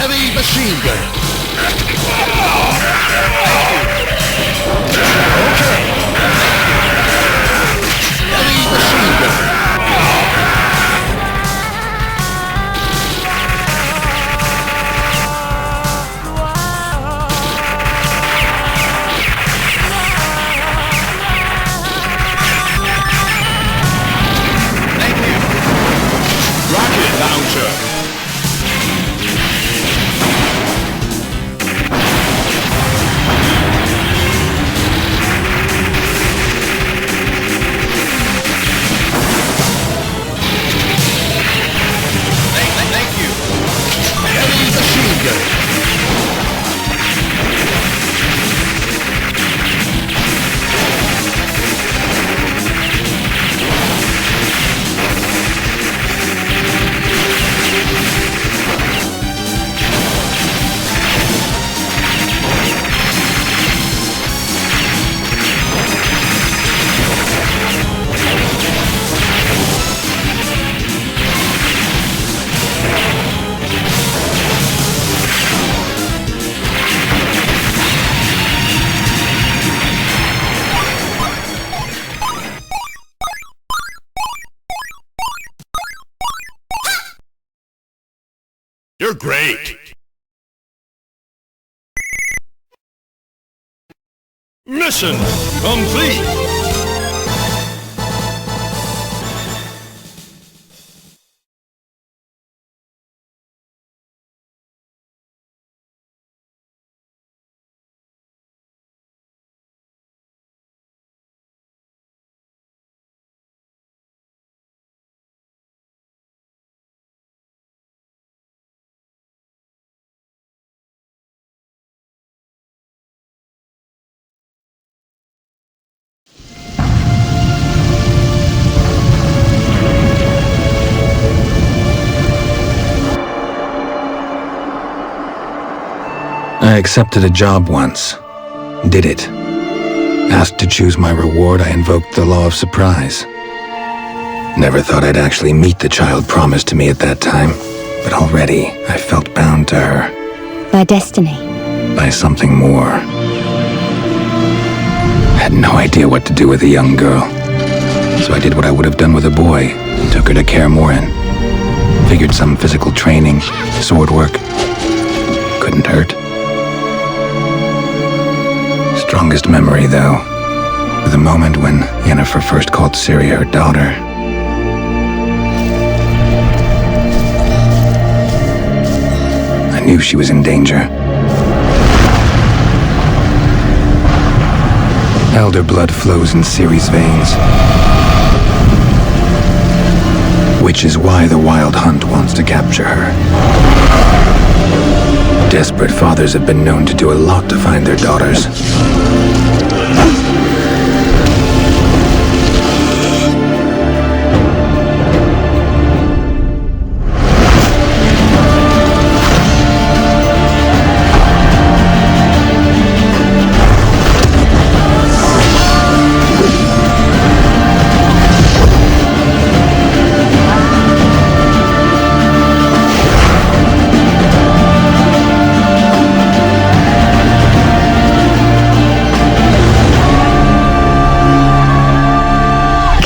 Heavy machine gun. Okay. Heavy machine gun. Rocket launcher. Thank you. Heavy machine gun. You're great. Mission complete. I accepted a job once. Did it. Asked to choose my reward, I invoked the law of surprise. Never thought I'd actually meet the child promised to me at that time, but already I felt bound to her. By destiny. By something more. Had no idea what to do with a young girl. So I did what I would have done with a boy, and took her to Kaer Morhen. Figured some physical training, sword work, couldn't hurt. Strongest memory, though, the moment when Yennefer first called Ciri her daughter. I knew she was in danger. Elder blood flows in Ciri's veins, which is why the Wild Hunt wants to capture her. Desperate fathers have been known to do a lot to find their daughters.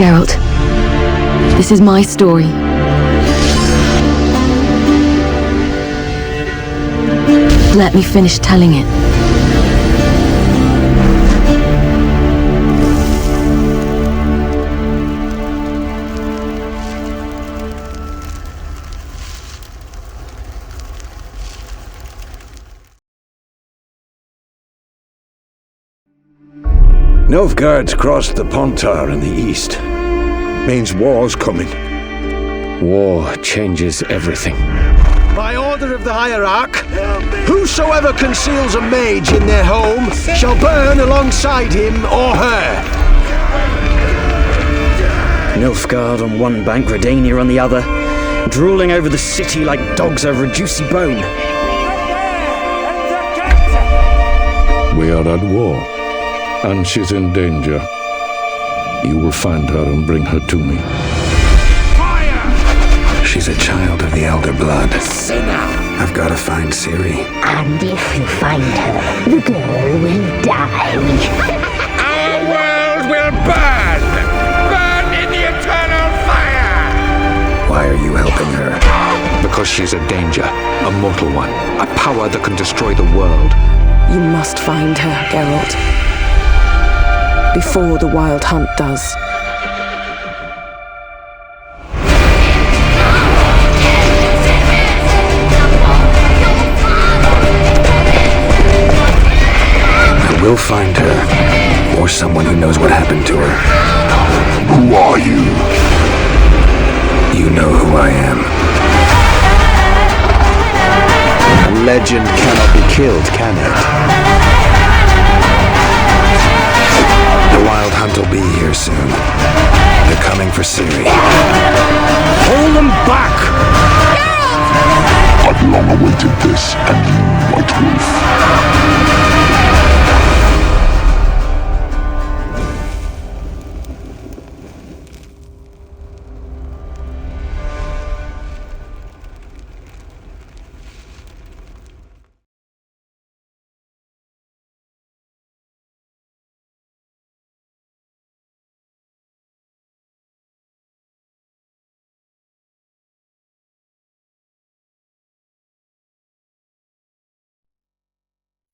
Geralt, this is my story. Let me finish telling it. Nilfgaard's crossed the Pontar in the east. Means war's coming. War changes everything. By order of the Hierarch, whosoever conceals a mage in their home shall burn alongside him or her. Nilfgaard on one bank, Redania on the other, drooling over the city like dogs over a juicy bone. We are at war, and she's in danger. You will find her and bring her to me. She's a child of the Elder Blood. Sinner! I've got to find Ciri. And if you find her, the girl will die. Our world will burn! Burn in the eternal fire! Why are you helping her? Because she's a danger, a mortal one, a power that can destroy the world. You must find her, Geralt. Before the Wild Hunt does. I will find her, or someone who knows what happened to her. Who are you? You know who I am. A legend cannot be killed, can it? The Wild Hunt will be here soon. They're coming for Ciri. Hold them back! I've long awaited this, and you, White Wolf.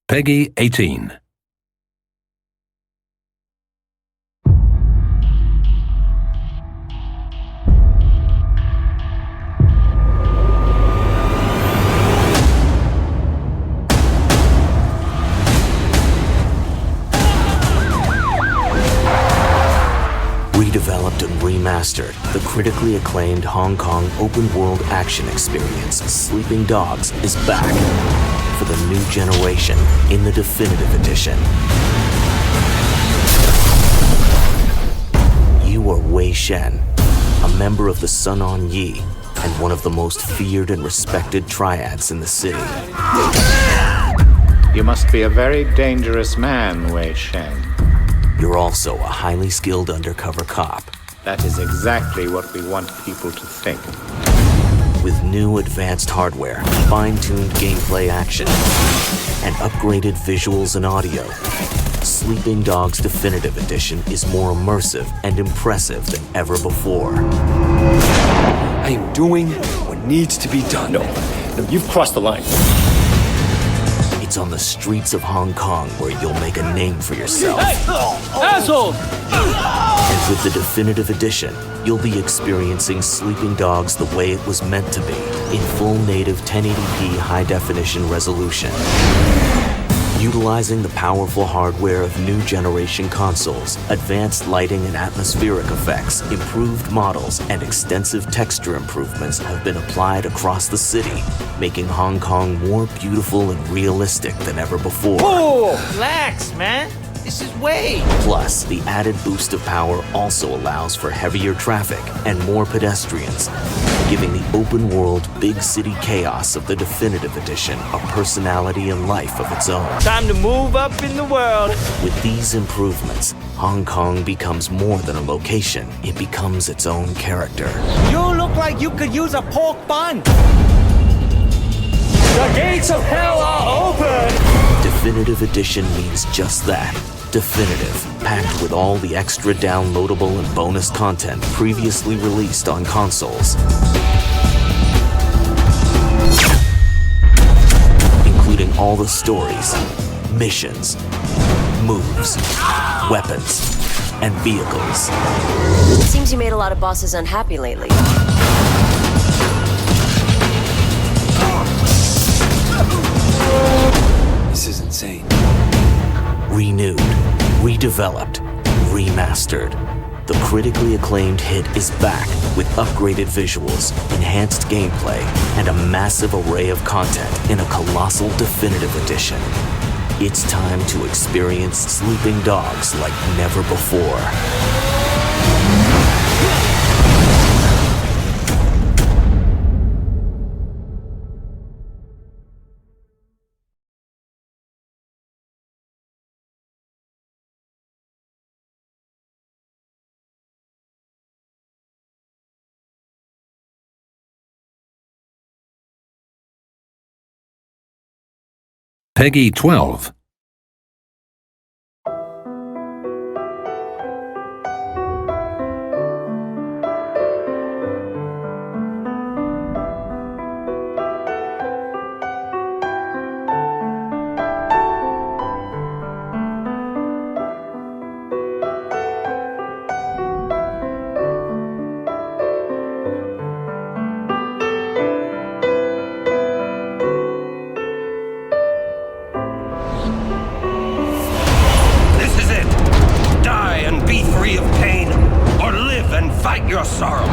Peggy 18. Redeveloped and remastered, the critically acclaimed Hong Kong open-world action experience Sleeping Dogs is back for the new generation in the Definitive Edition. You are Wei Shen, a member of the Sun On Yi, and one of the most feared and respected triads in the city. You must be a very dangerous man, Wei Shen. You're also a highly skilled undercover cop. That is exactly what we want people to think. With new advanced hardware, fine-tuned gameplay action, and upgraded visuals and audio, Sleeping Dogs Definitive Edition is more immersive and impressive than ever before. I am doing what needs to be done. No, you've crossed the line. It's on the streets of Hong Kong where you'll make a name for yourself. Hey! Asshole! And with the Definitive Edition, you'll be experiencing Sleeping Dogs the way it was meant to be, in full native 1080p high-definition resolution. Utilizing the powerful hardware of new generation consoles, advanced lighting and atmospheric effects, improved models, and extensive texture improvements have been applied across the city, making Hong Kong more beautiful and realistic than ever before. Oh, relax, man. This is Wei. Plus, the added boost of power also allows for heavier traffic and more pedestrians, giving the open-world, big city chaos of the Definitive Edition a personality and life of its own. Time to move up in the world. With these improvements, Hong Kong becomes more than a location. It becomes its own character. You look like you could use a pork bun. The gates of hell are open. Definitive Edition means just that. Definitive, packed with all the extra downloadable and bonus content previously released on consoles. Including all the stories, missions, moves, weapons, and vehicles. It seems you made a lot of bosses unhappy lately. This is insane. Renewed, redeveloped, remastered. The critically acclaimed hit is back with upgraded visuals, enhanced gameplay, and a massive array of content in a colossal Definitive Edition. It's time to experience Sleeping Dogs like never before. Peggy 12. Fight your sorrow.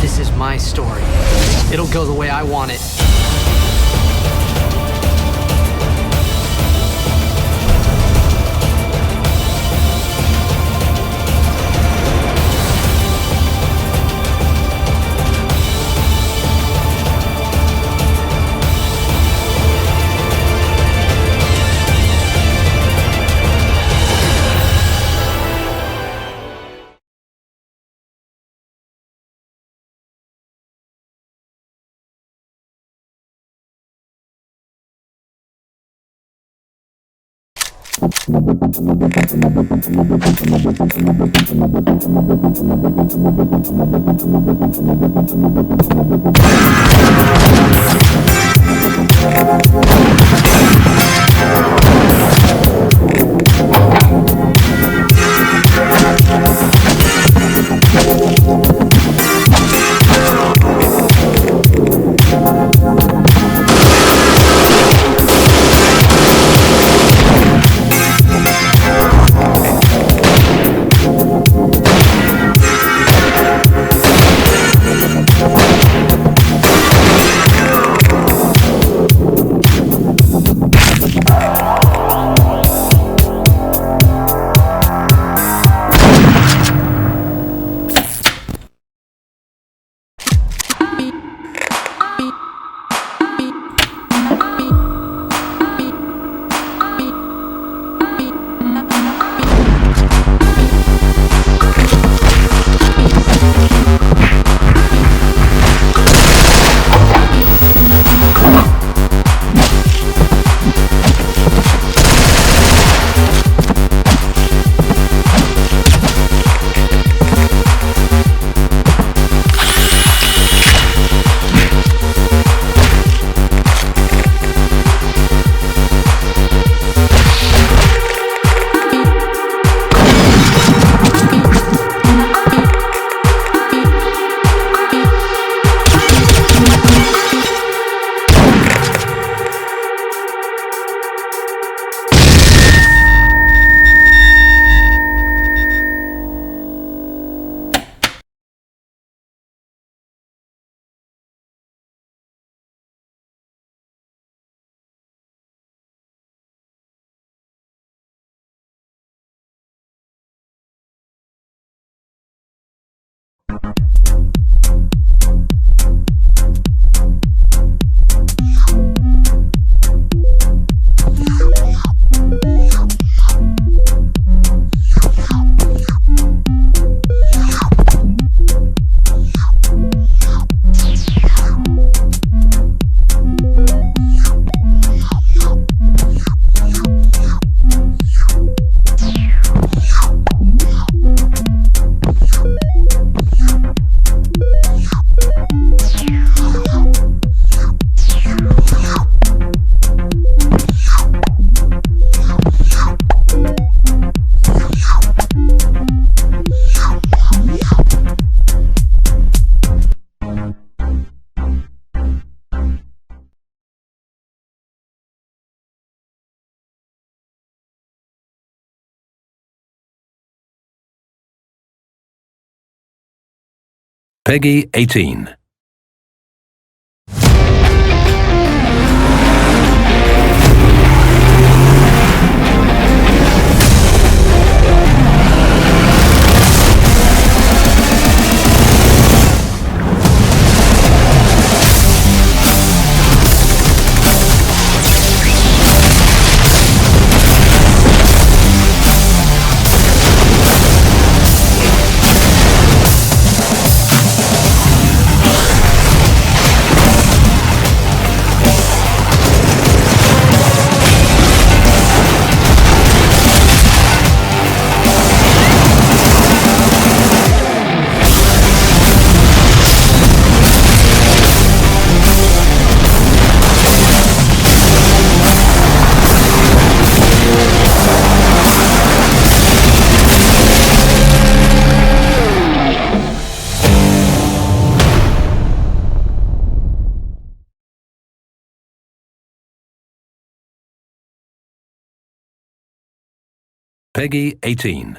This is my story. It'll go the way I want it. Peggy 18. Peggy 18.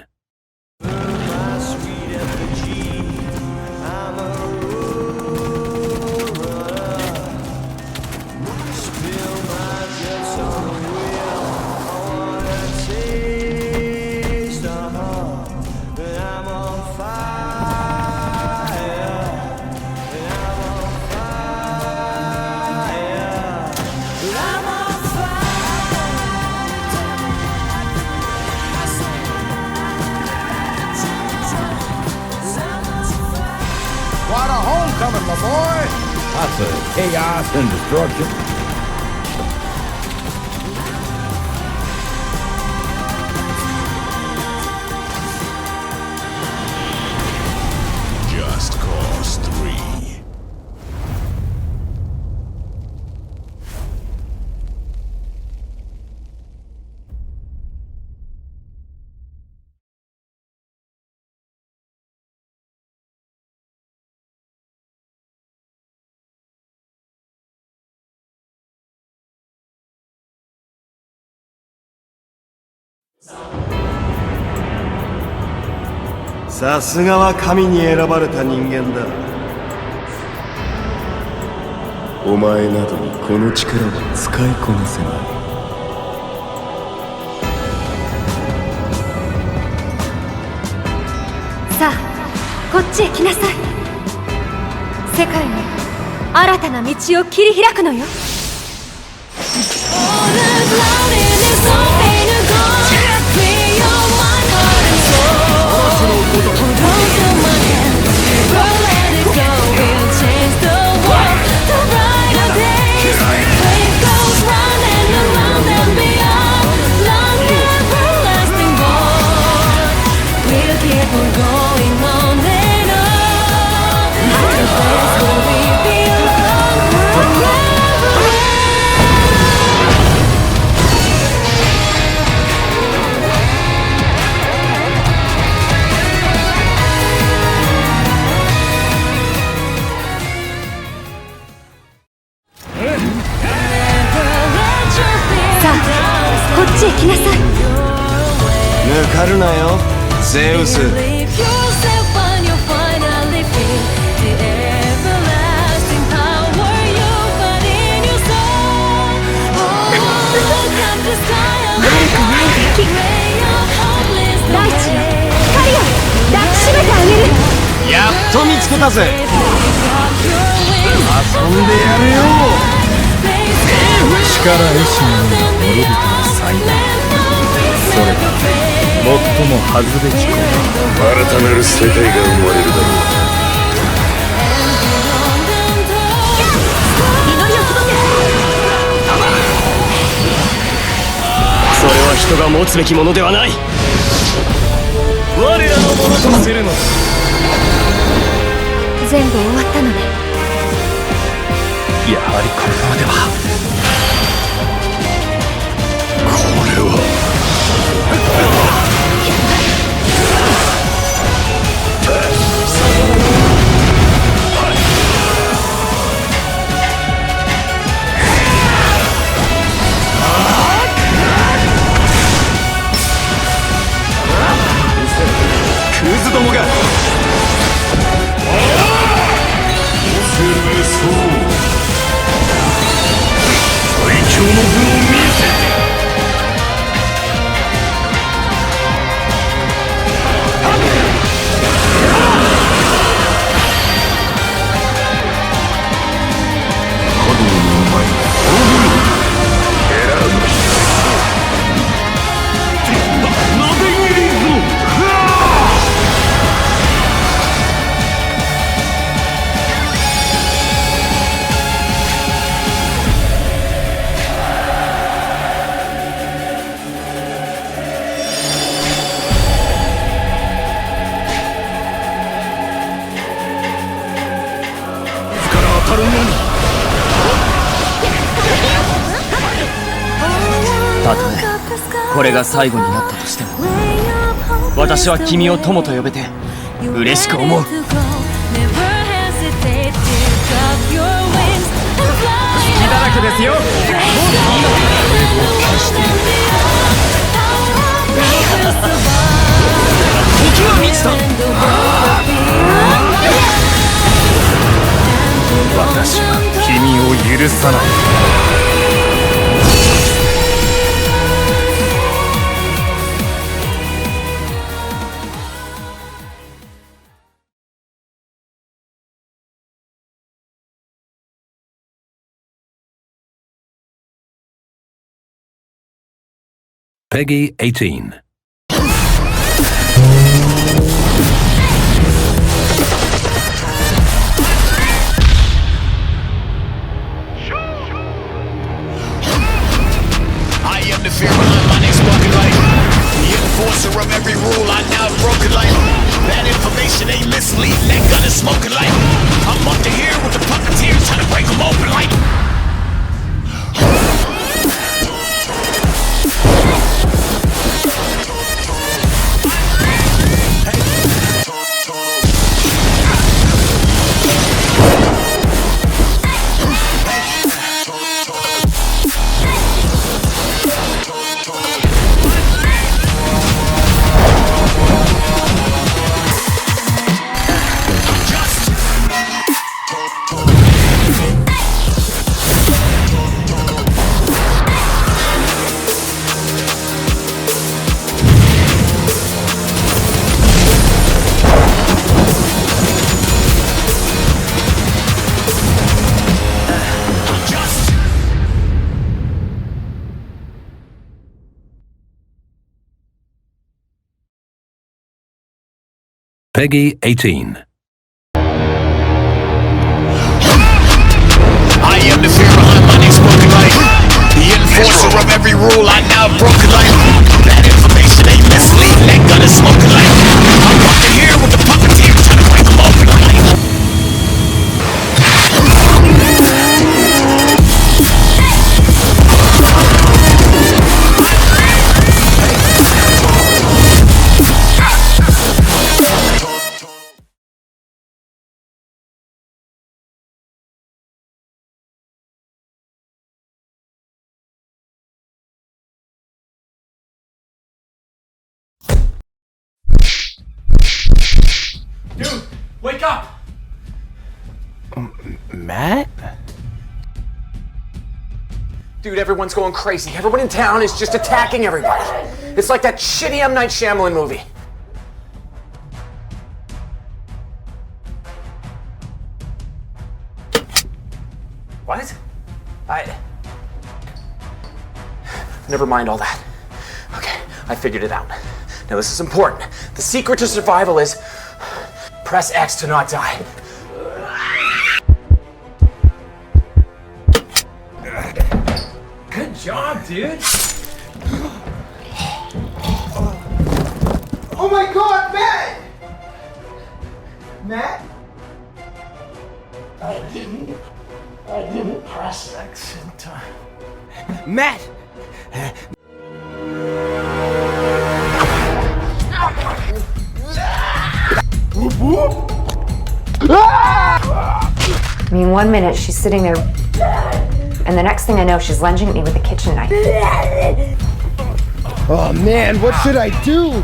What a homecoming, my boy! Lots of chaos and destruction. Just Cause 3.「さすがは神に選ばれた人間だ」「お前などにこの力は使いこなせない」さあ、こっちへ来なさい。世界に新たな道を切り開くのよ。こっちへ来なさい。抜かるなよ、ゼウス。大地よ、光よ、抱きしめてあげる。やっと見つけたぜ。遊んでやるよ。力絵師の者が滅びたら最大。それが最も恥ずべきこと。新たなる世界が生まれるだろう。それは人が持つべきものではない。我らのものとするのだ。全部終わったのね。やはりこのままでは。これはクズどもが最強の武を見せたとえこれが最後になったとしても、私は君を友と呼べて嬉しく思う。血だらけですよ。もう許さない。Peggy 18. I am the fear behind my next spoken life. The enforcer of every rule I now broken life. That information ain't misleading, that gun is smoking like. I'm up to here with the puppeteers trying to break them open like. Peggy 18. I am the fear behind my next spoken life. The enforcer of every rule I now broken life. That information ain't misleading, that gun is smoking like. I'm up to here with the puppeteers trying to break them open like. Dude, wake up! Matt? Dude, everyone's going crazy. Everyone in town is just attacking everybody. It's like that shitty M. Night Shyamalan movie. What? Never mind all that. Okay, I figured it out. Now this is important. The secret to survival is press X to not die. Good job, dude! Oh my god, Matt! Matt? I didn't press X in time. Matt! I mean, 1 minute she's sitting there, and the next thing I know, she's lunging at me with a kitchen knife. Oh man, what should I do?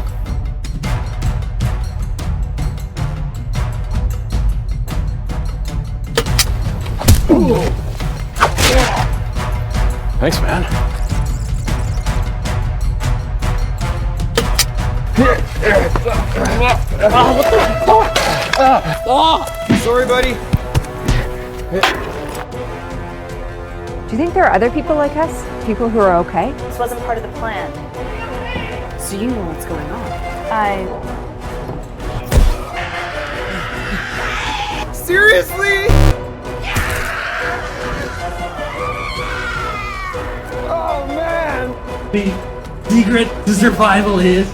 Thanks, man. Sorry, buddy. Do you think there are other people like us? People who are okay? This wasn't part of the plan. So you know what's going on? Seriously? Oh man! The secret to survival is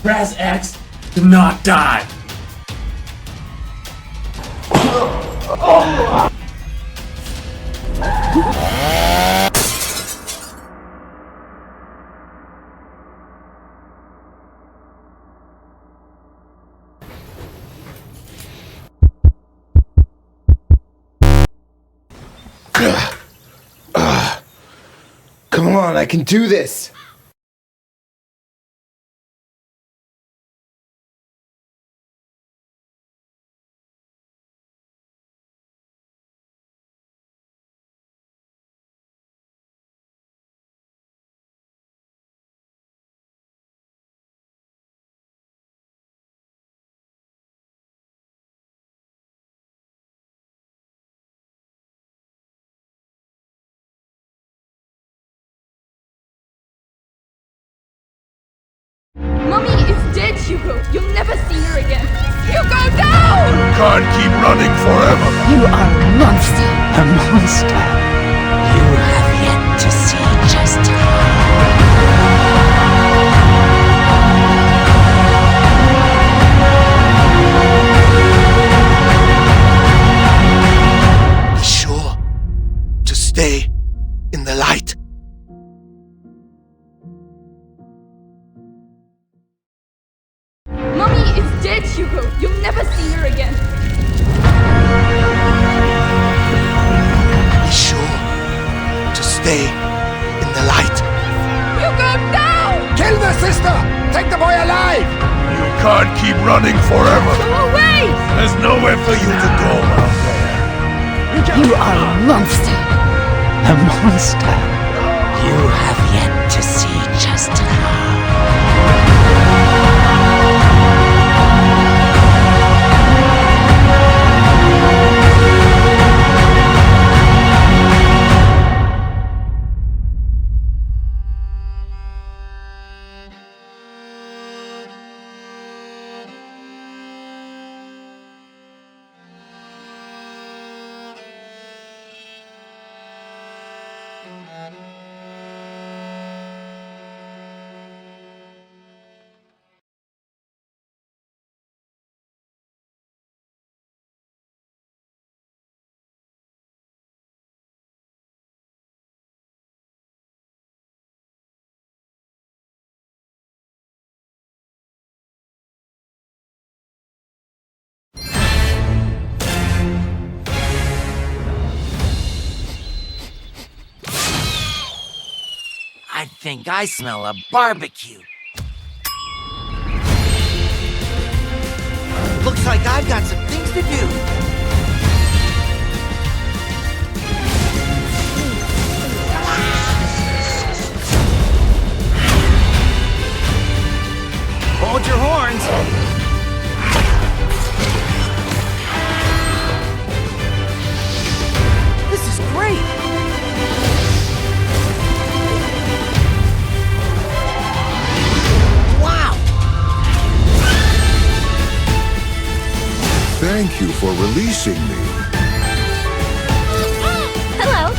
press X to not die. Come on, I can do this! dead, Hugo. You'll never see her again. Hugo, no! You can't keep running forever. You are a monster. A monster. You have yet to see just Be sure to stay in the light. Mommy is dead, Hugo. You'll never see her again. Be sure to stay in the light. Hugo, no! Kill the sister! Take the boy alive! You can't keep running forever. Go away! There's nowhere for you to go out there. You are a monster. A monster. You have yet to see just how. I think I smell a barbecue. Looks like I've got some things to do. Hold your horns. This is great. Thank you for releasing me. Hello.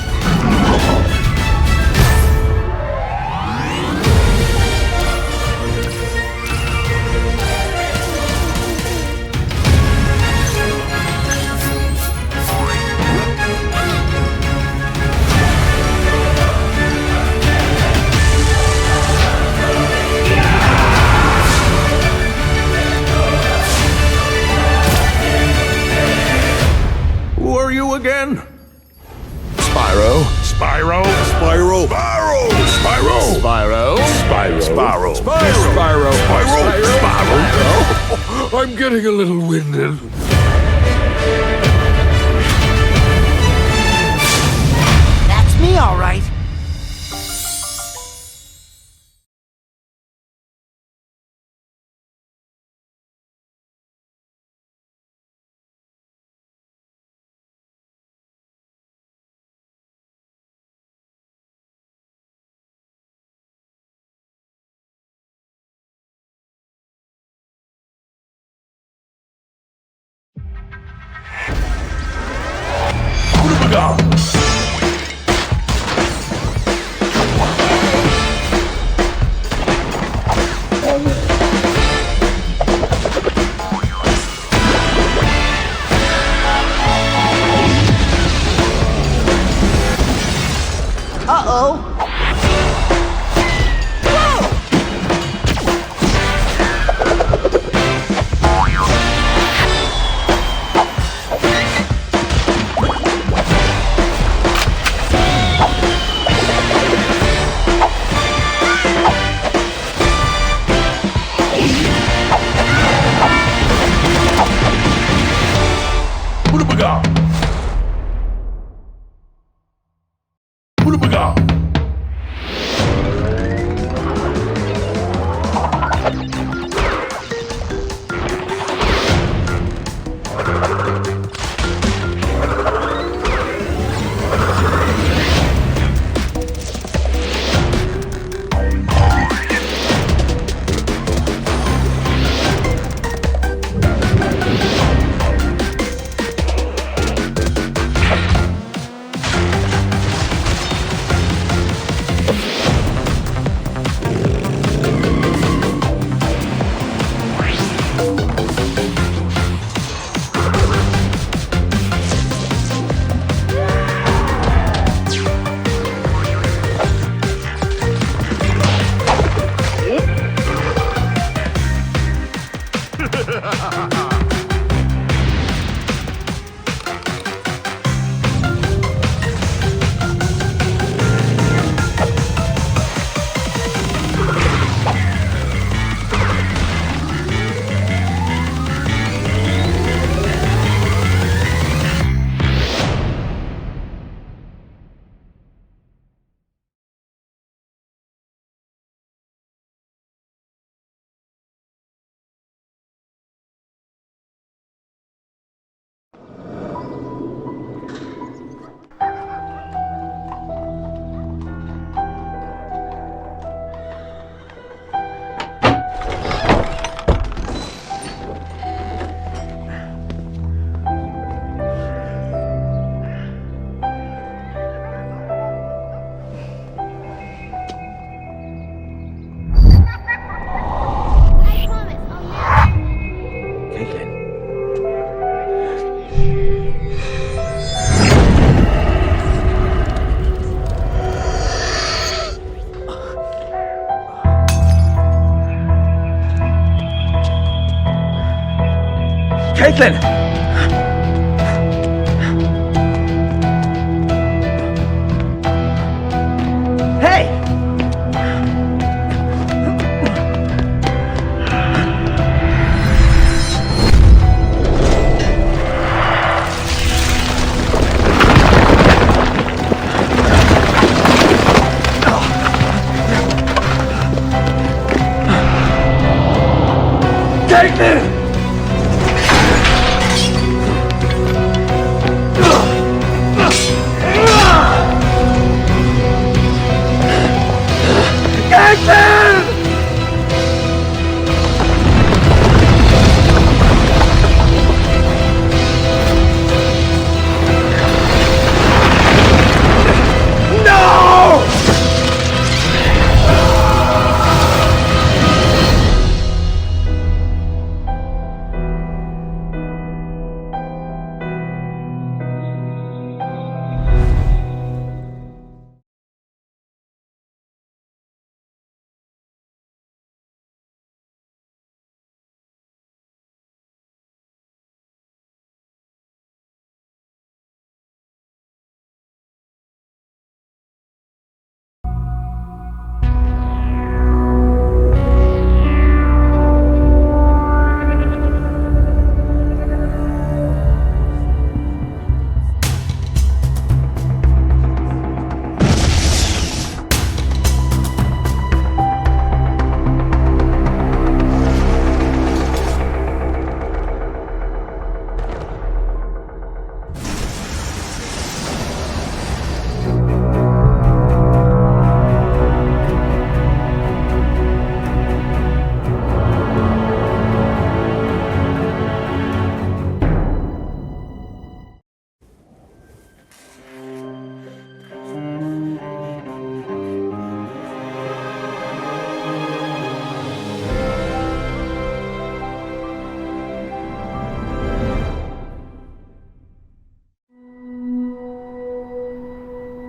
Who are you again? Spyro. Spyro. Spyro. Spyro. Spyro. Spyro. Spyro. Spyro. Spyro. Spyro. Spyro. I'm getting a little winded. That's me, all right. Uh-oh. Caitlin! Hey! Caitlin!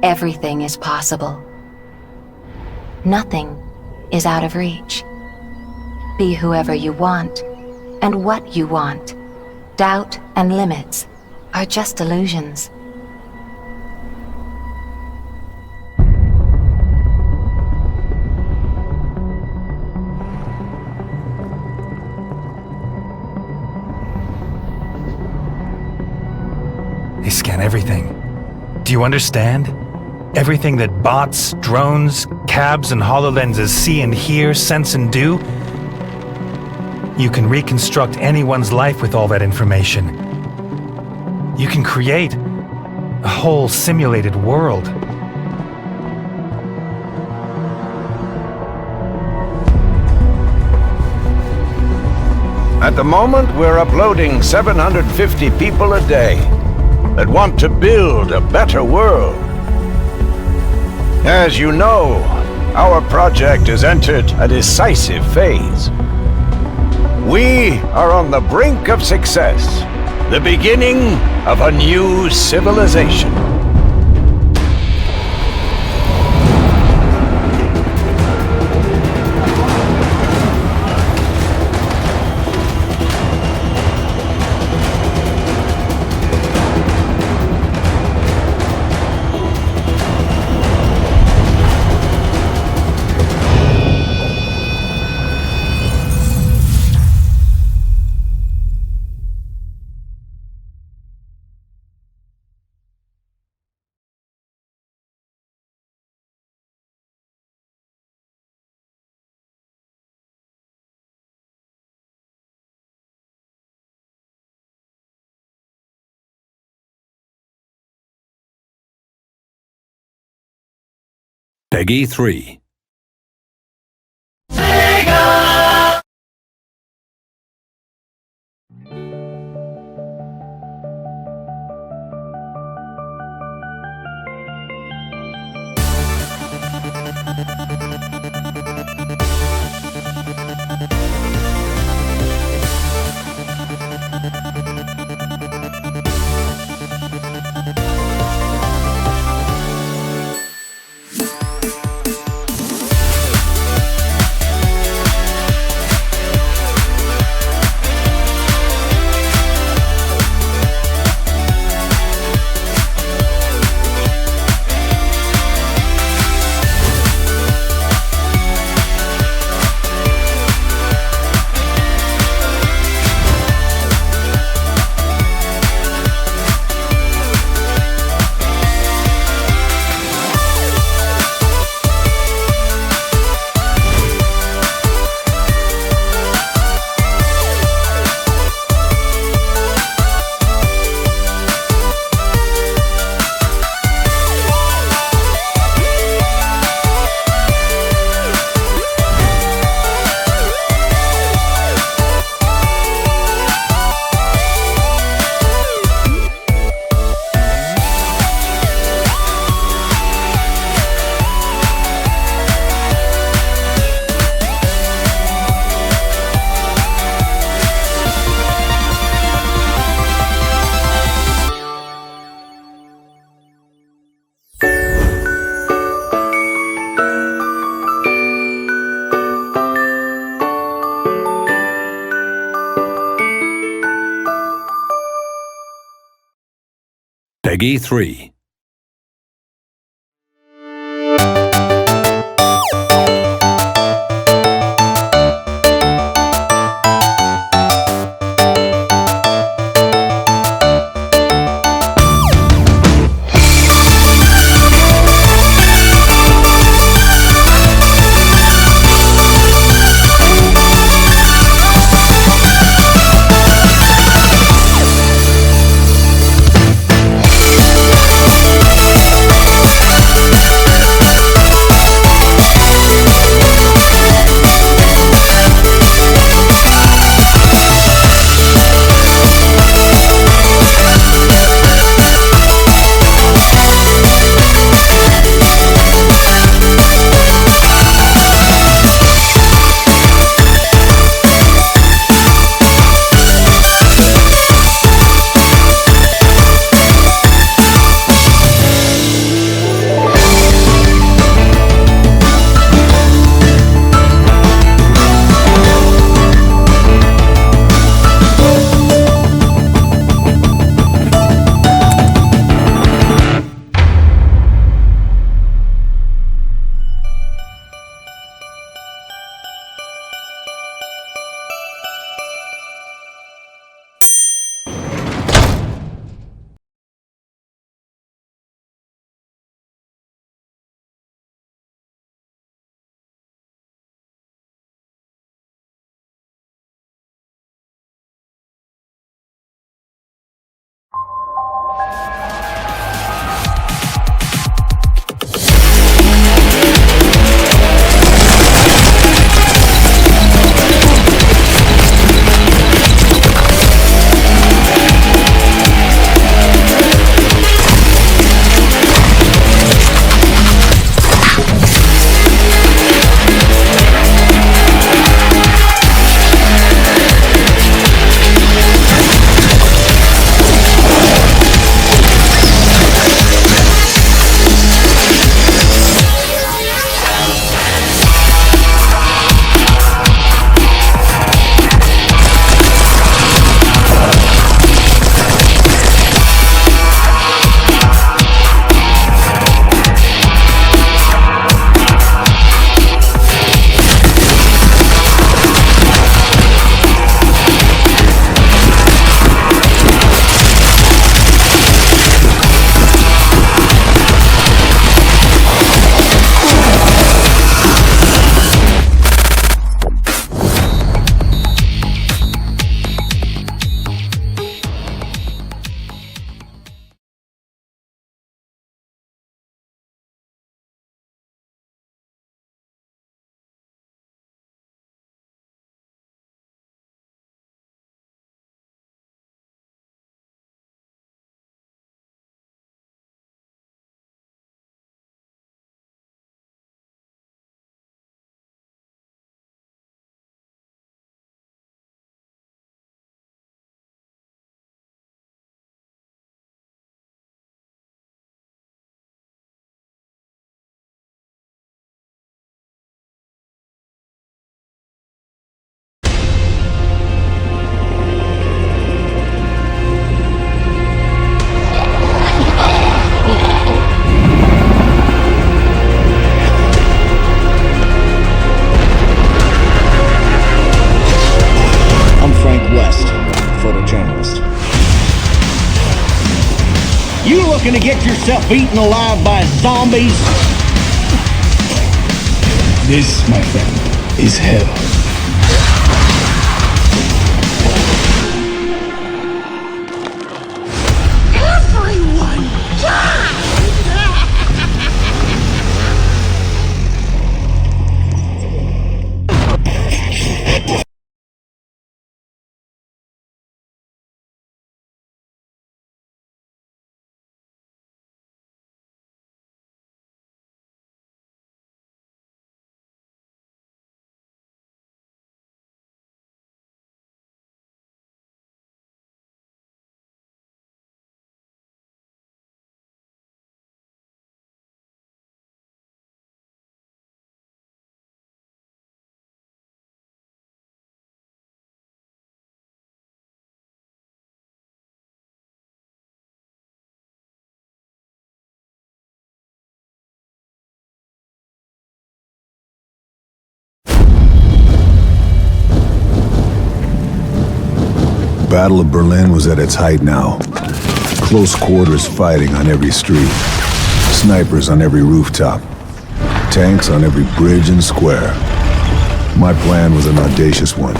Everything is possible. Nothing is out of reach. Be whoever you want, and what you want. Doubt and limits are just illusions. They scan everything. Do you understand? Everything that bots, drones, cabs, and HoloLenses see and hear, sense and do? You can reconstruct anyone's life with all that information. You can create a whole simulated world. At the moment, we're uploading 750 people a day that want to build a better world. As you know, our project has entered a decisive phase. We are on the brink of success, the beginning of a new civilization. Peggy 3. Peggy 3. You looking to get yourself eaten alive by zombies? This, my friend, is hell. Battle of Berlin was at its height now. Close quarters fighting on every street. Snipers on every rooftop. Tanks on every bridge and square. My plan was an audacious one.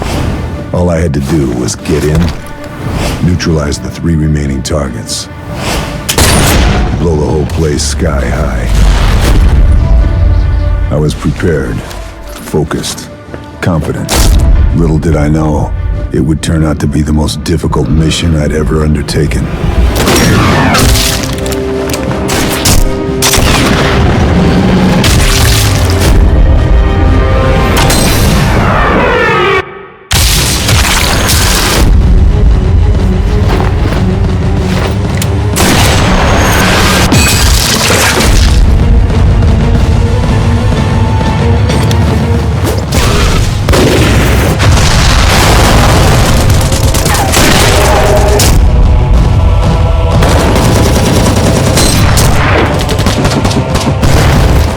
All I had to do was get in, neutralize the 3 remaining targets. Blow the whole place sky high. I was prepared, focused, confident. Little did I know, it would turn out to be the most difficult mission I'd ever undertaken.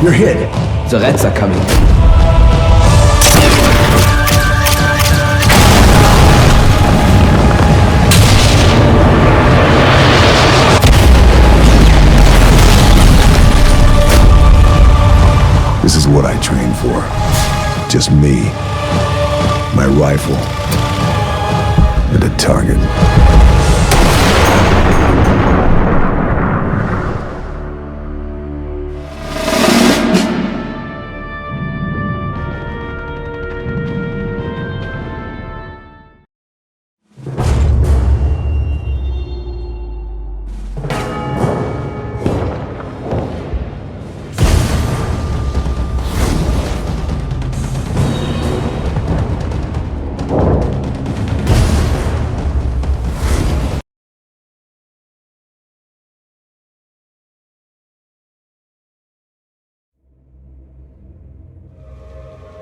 You're hit. The rats are coming. This is what I trained for. Just me, my rifle, and a target.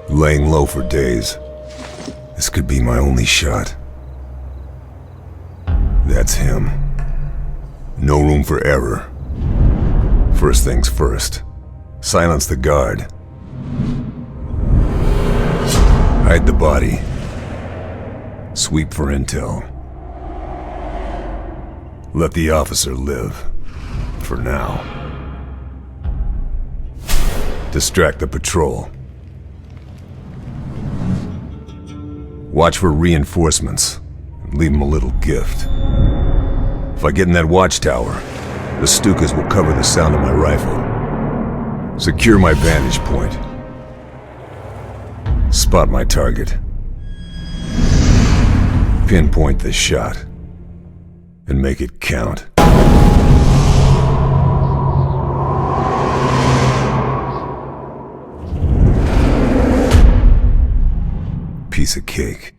Laying low for days. This could be my only shot. That's him. No room for error. First things first. Silence the guard. Hide the body. Sweep for intel. Let the officer live. For now. Distract the patrol. Watch for reinforcements, and leave them a little gift. If I get in that watchtower, the Stukas will cover the sound of my rifle. Secure my vantage point. Spot my target. Pinpoint the shot, and make it count. Piece of cake.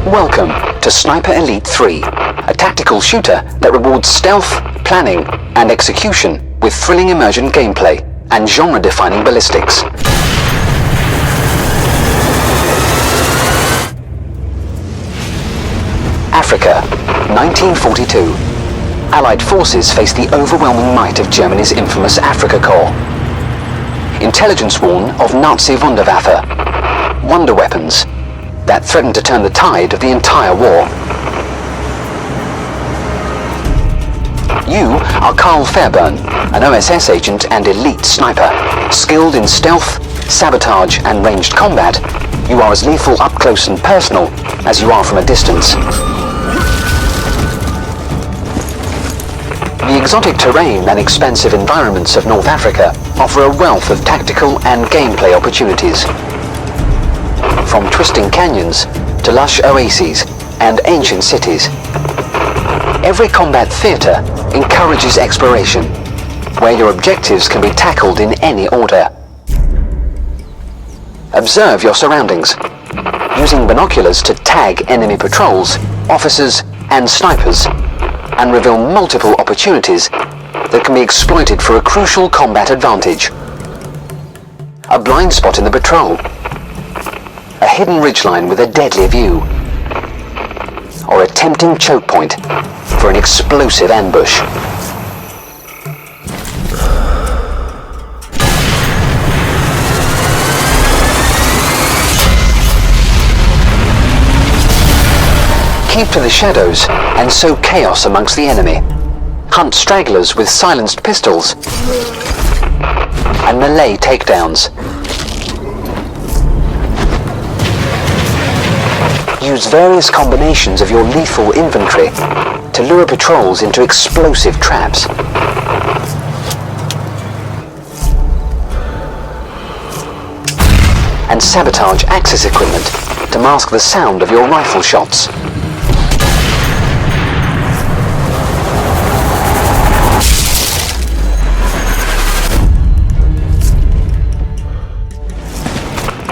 Welcome to Sniper Elite 3, a tactical shooter that rewards stealth, planning, and execution with thrilling emergent gameplay and genre-defining ballistics. Africa, 1942. Allied forces faced the overwhelming might of Germany's infamous Afrika Korps. Intelligence warned of Nazi Wunderwaffe, wonder weapons, that threatened to turn the tide of the entire war. You are Carl Fairburn, an OSS agent and elite sniper. Skilled in stealth, sabotage and ranged combat, you are as lethal up close and personal as you are from a distance. The exotic terrain and expansive environments of North Africa offer a wealth of tactical and gameplay opportunities. From twisting canyons to lush oases and ancient cities, every combat theatre encourages exploration, where your objectives can be tackled in any order. Observe your surroundings, using binoculars to tag enemy patrols, officers and snipers, and reveal multiple opportunities that can be exploited for a crucial combat advantage. A blind spot in the patrol, a hidden ridgeline with a deadly view, or a tempting choke point for an explosive ambush. Keep to the shadows and sow chaos amongst the enemy. Hunt stragglers with silenced pistols and melee takedowns. Use various combinations of your lethal infantry to lure patrols into explosive traps. And sabotage Axis equipment to mask the sound of your rifle shots.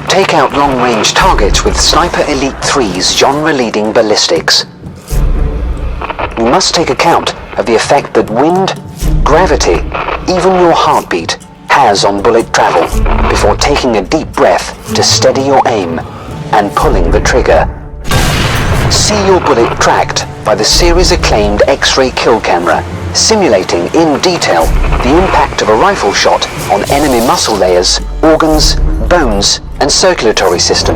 Take out long-range targets with Sniper Elite 3's genre-leading ballistics. You must take account of the effect that wind, gravity, even your heartbeat has on bullet travel before taking a deep breath to steady your aim and pulling the trigger. See your bullet tracked by the series-acclaimed X-ray kill camera, simulating in detail the impact of a rifle shot on enemy muscle layers, organs, bones, and circulatory system.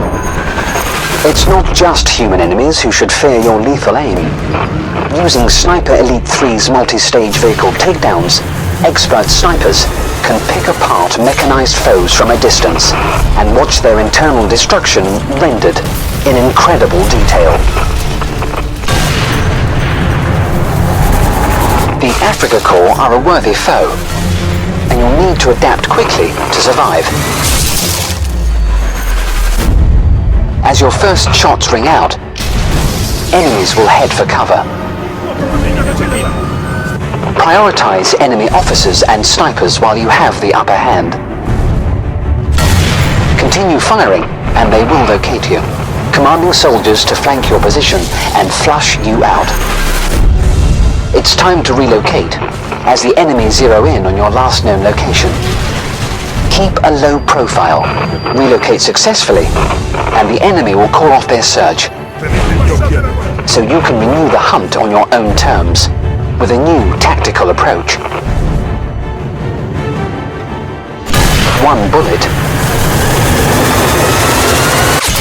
It's not just human enemies who should fear your lethal aim. Using Sniper Elite 3's multi-stage vehicle takedowns, expert snipers can pick apart mechanized foes from a distance and watch their internal destruction rendered in incredible detail. The Afrika Korps are a worthy foe, and you'll need to adapt quickly to survive. As your first shots ring out, enemies will head for cover. Prioritize enemy officers and snipers while you have the upper hand. Continue firing, and they will locate you, commanding soldiers to flank your position and flush you out. It's time to relocate, as the enemy zero in on your last known location. Keep a low profile, relocate successfully, and the enemy will call off their surge, so you can renew the hunt on your own terms, with a new tactical approach. One bullet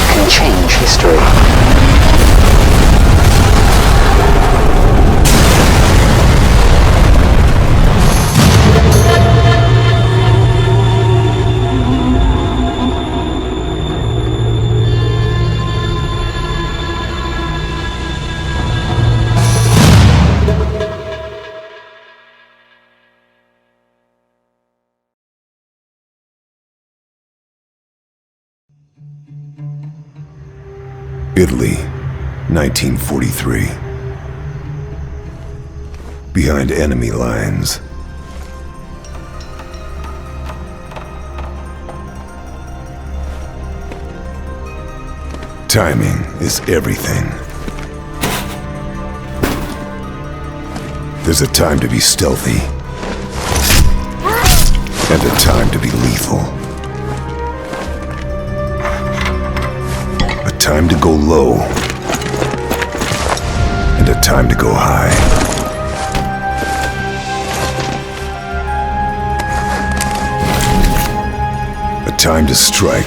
can change history. Italy, 1943. Behind enemy lines. Timing is everything. There's a time to be stealthy, and a time to be lethal. A time to go low, and a time to go high. time to strike.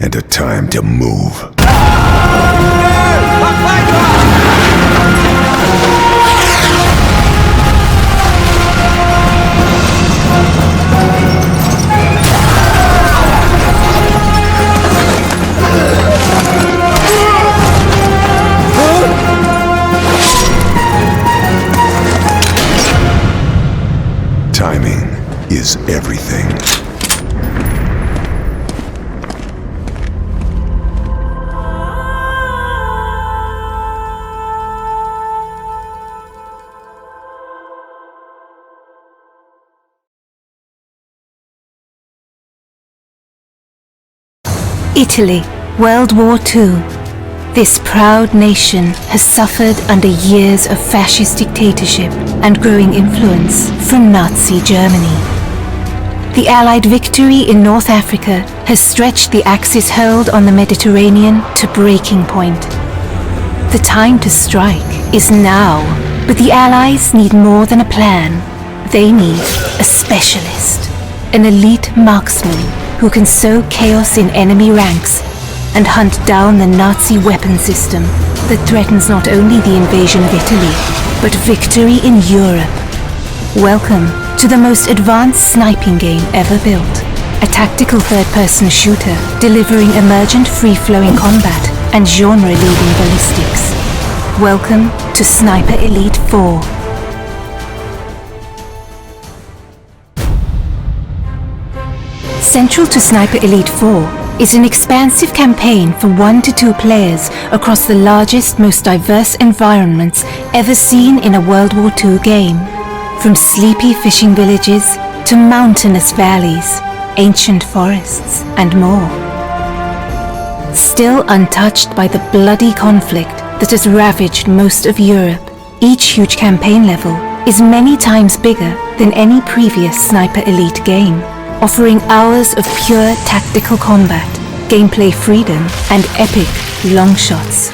And a time to move. Timing is everything. Italy, World War II. This proud nation has suffered under years of fascist dictatorship and growing influence from Nazi Germany. The Allied victory in North Africa has stretched the Axis hold on the Mediterranean to breaking point. The time to strike is now, but the Allies need more than a plan. They need a specialist, an elite marksman who can sow chaos in enemy ranks and hunt down the Nazi weapon system that threatens not only the invasion of Italy, but victory in Europe. Welcome to the most advanced sniping game ever built. A tactical third-person shooter delivering emergent free-flowing combat and genre-leading ballistics. Welcome to Sniper Elite 4. Central to Sniper Elite 4 is an expansive campaign for 1 to 2 players across the largest, most diverse environments ever seen in a World War II game. From sleepy fishing villages to mountainous valleys, ancient forests, and more. Still untouched by the bloody conflict that has ravaged most of Europe, each huge campaign level is many times bigger than any previous Sniper Elite game, offering hours of pure tactical combat, gameplay freedom, and epic long shots.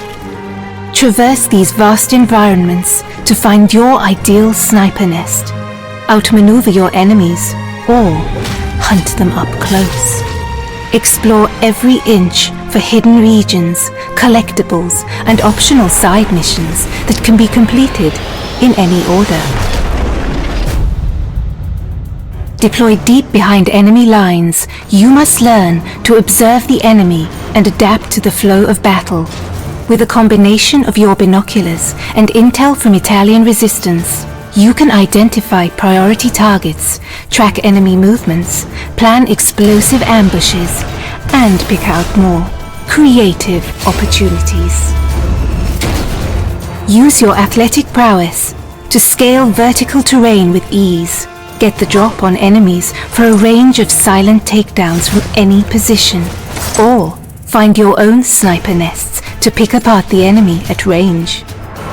Traverse these vast environments to find your ideal sniper nest, outmaneuver your enemies, or hunt them up close. Explore every inch for hidden regions, collectibles, and optional side missions that can be completed in any order. Deployed deep behind enemy lines, you must learn to observe the enemy and adapt to the flow of battle. With a combination of your binoculars and intel from Italian resistance, you can identify priority targets, track enemy movements, plan explosive ambushes, and pick out more creative opportunities. Use your athletic prowess to scale vertical terrain with ease. Get the drop on enemies for a range of silent takedowns from any position, or find your own sniper nests to pick apart the enemy at range.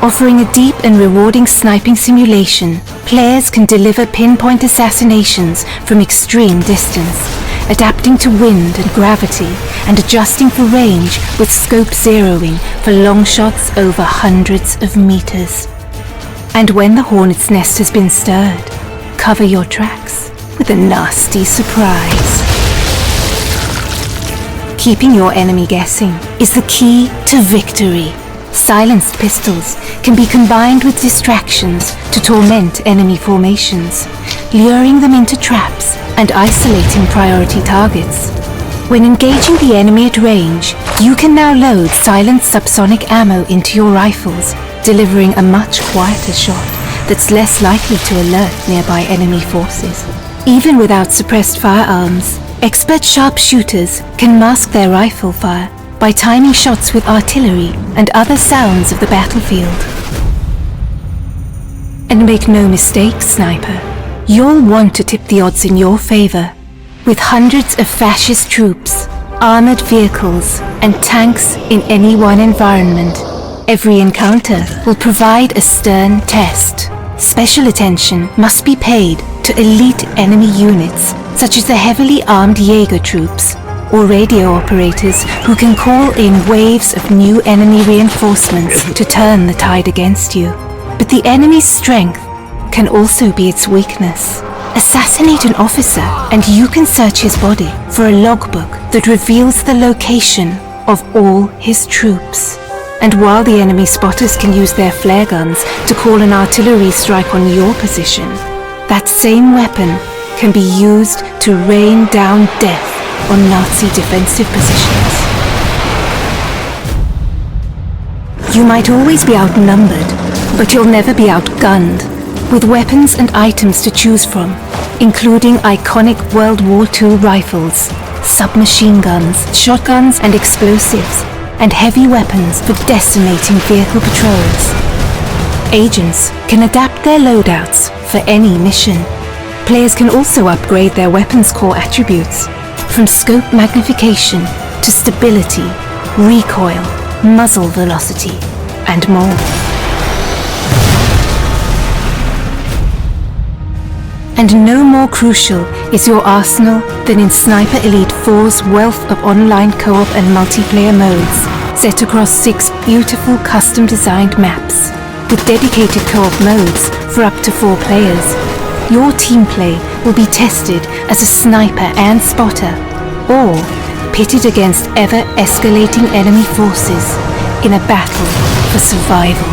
Offering a deep and rewarding sniping simulation, players can deliver pinpoint assassinations from extreme distance, adapting to wind and gravity, and adjusting for range with scope zeroing for long shots over hundreds of meters. And when the hornet's nest has been stirred, cover your tracks with a nasty surprise. Keeping your enemy guessing is the key to victory. Silenced pistols can be combined with distractions to torment enemy formations, luring them into traps and isolating priority targets. When engaging the enemy at range, you can now load silent subsonic ammo into your rifles, delivering a much quieter shot that's less likely to alert nearby enemy forces. Even without suppressed firearms, expert sharpshooters can mask their rifle fire by timing shots with artillery and other sounds of the battlefield. And make no mistake, sniper, you'll want to tip the odds in your favor. With hundreds of fascist troops, armored vehicles, and tanks in any one environment, every encounter will provide a stern test. Special attention must be paid to elite enemy units, such as the heavily armed Jaeger troops, or radio operators who can call in waves of new enemy reinforcements to turn the tide against you. But the enemy's strength can also be its weakness. Assassinate an officer and you can search his body for a logbook that reveals the location of all his troops. And while the enemy spotters can use their flare guns to call an artillery strike on your position, that same weapon can be used to rain down death on Nazi defensive positions. You might always be outnumbered, but you'll never be outgunned. With weapons and items to choose from, including iconic World War II rifles, submachine guns, shotguns and explosives, and heavy weapons for decimating vehicle patrols. Agents can adapt their loadouts for any mission. Players can also upgrade their weapons core attributes, from scope magnification to stability, recoil, muzzle velocity, and more. And no more crucial is your arsenal than in Sniper Elite 4's wealth of online co-op and multiplayer modes, set across 6 beautiful custom-designed maps. With dedicated co-op modes for up to 4 players, your team play will be tested as a sniper and spotter, or pitted against ever-escalating enemy forces in a battle for survival.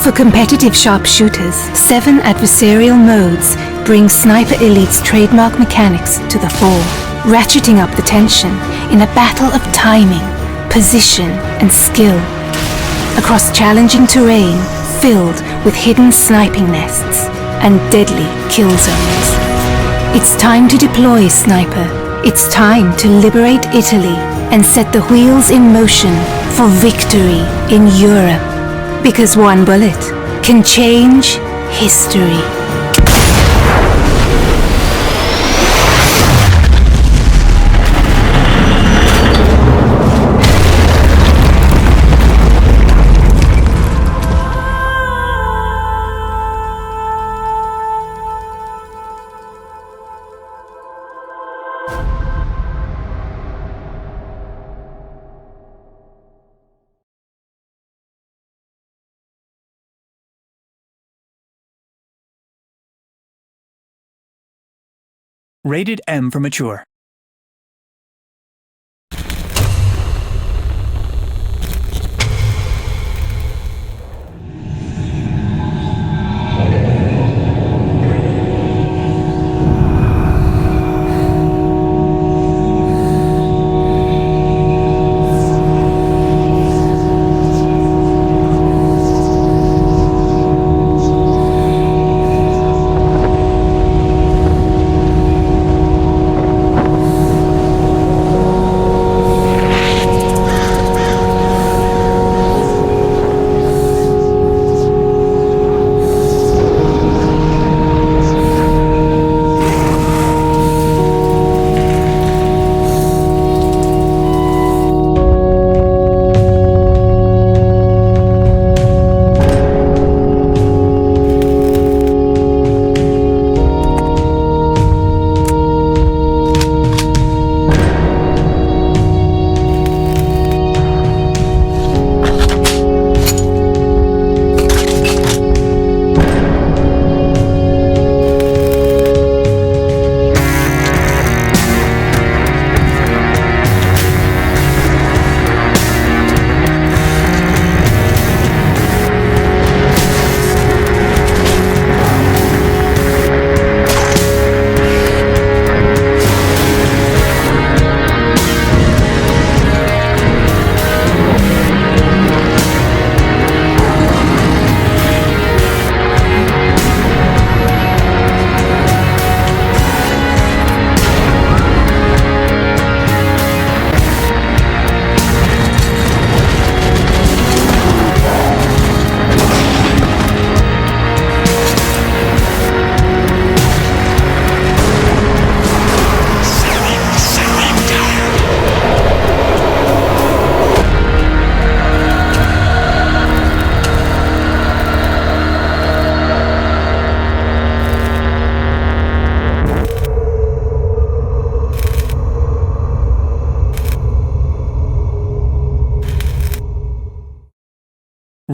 For competitive sharpshooters, 7 adversarial modes bring Sniper Elite's trademark mechanics to the fore, ratcheting up the tension in a battle of timing, position, and skill, across challenging terrain filled with hidden sniping nests and deadly kill zones. It's time to deploy, Sniper. It's time to liberate Italy and set the wheels in motion for victory in Europe. Because one bullet can change history. Rated M for mature.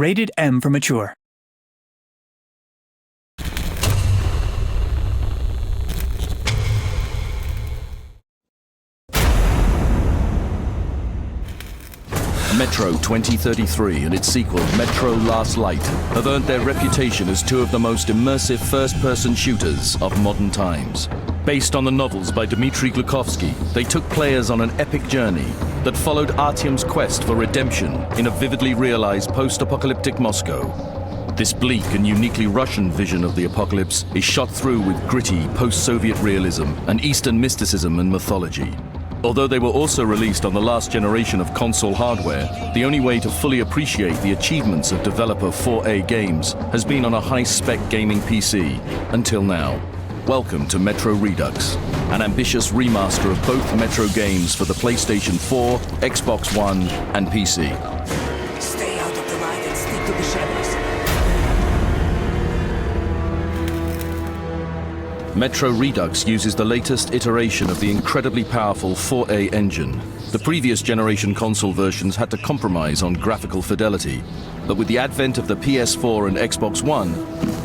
Rated M for mature. Metro 2033 and its sequel, Metro Last Light, have earned their reputation as two of the most immersive first-person shooters of modern times. Based on the novels by Dmitry Glukovsky, they took players on an epic journey that followed Artyom's quest for redemption in a vividly realized post-apocalyptic Moscow. This bleak and uniquely Russian vision of the apocalypse is shot through with gritty post-Soviet realism and Eastern mysticism and mythology. Although they were also released on the last generation of console hardware, the only way to fully appreciate the achievements of developer 4A Games has been on a high-spec gaming PC, until now. Welcome to Metro Redux, an ambitious remaster of both Metro games for the PlayStation 4, Xbox One, and PC. Stay out of the light and stick to the shadows. Metro Redux uses the latest iteration of the incredibly powerful 4A engine. The previous generation console versions had to compromise on graphical fidelity, but with the advent of the PS4 and Xbox One,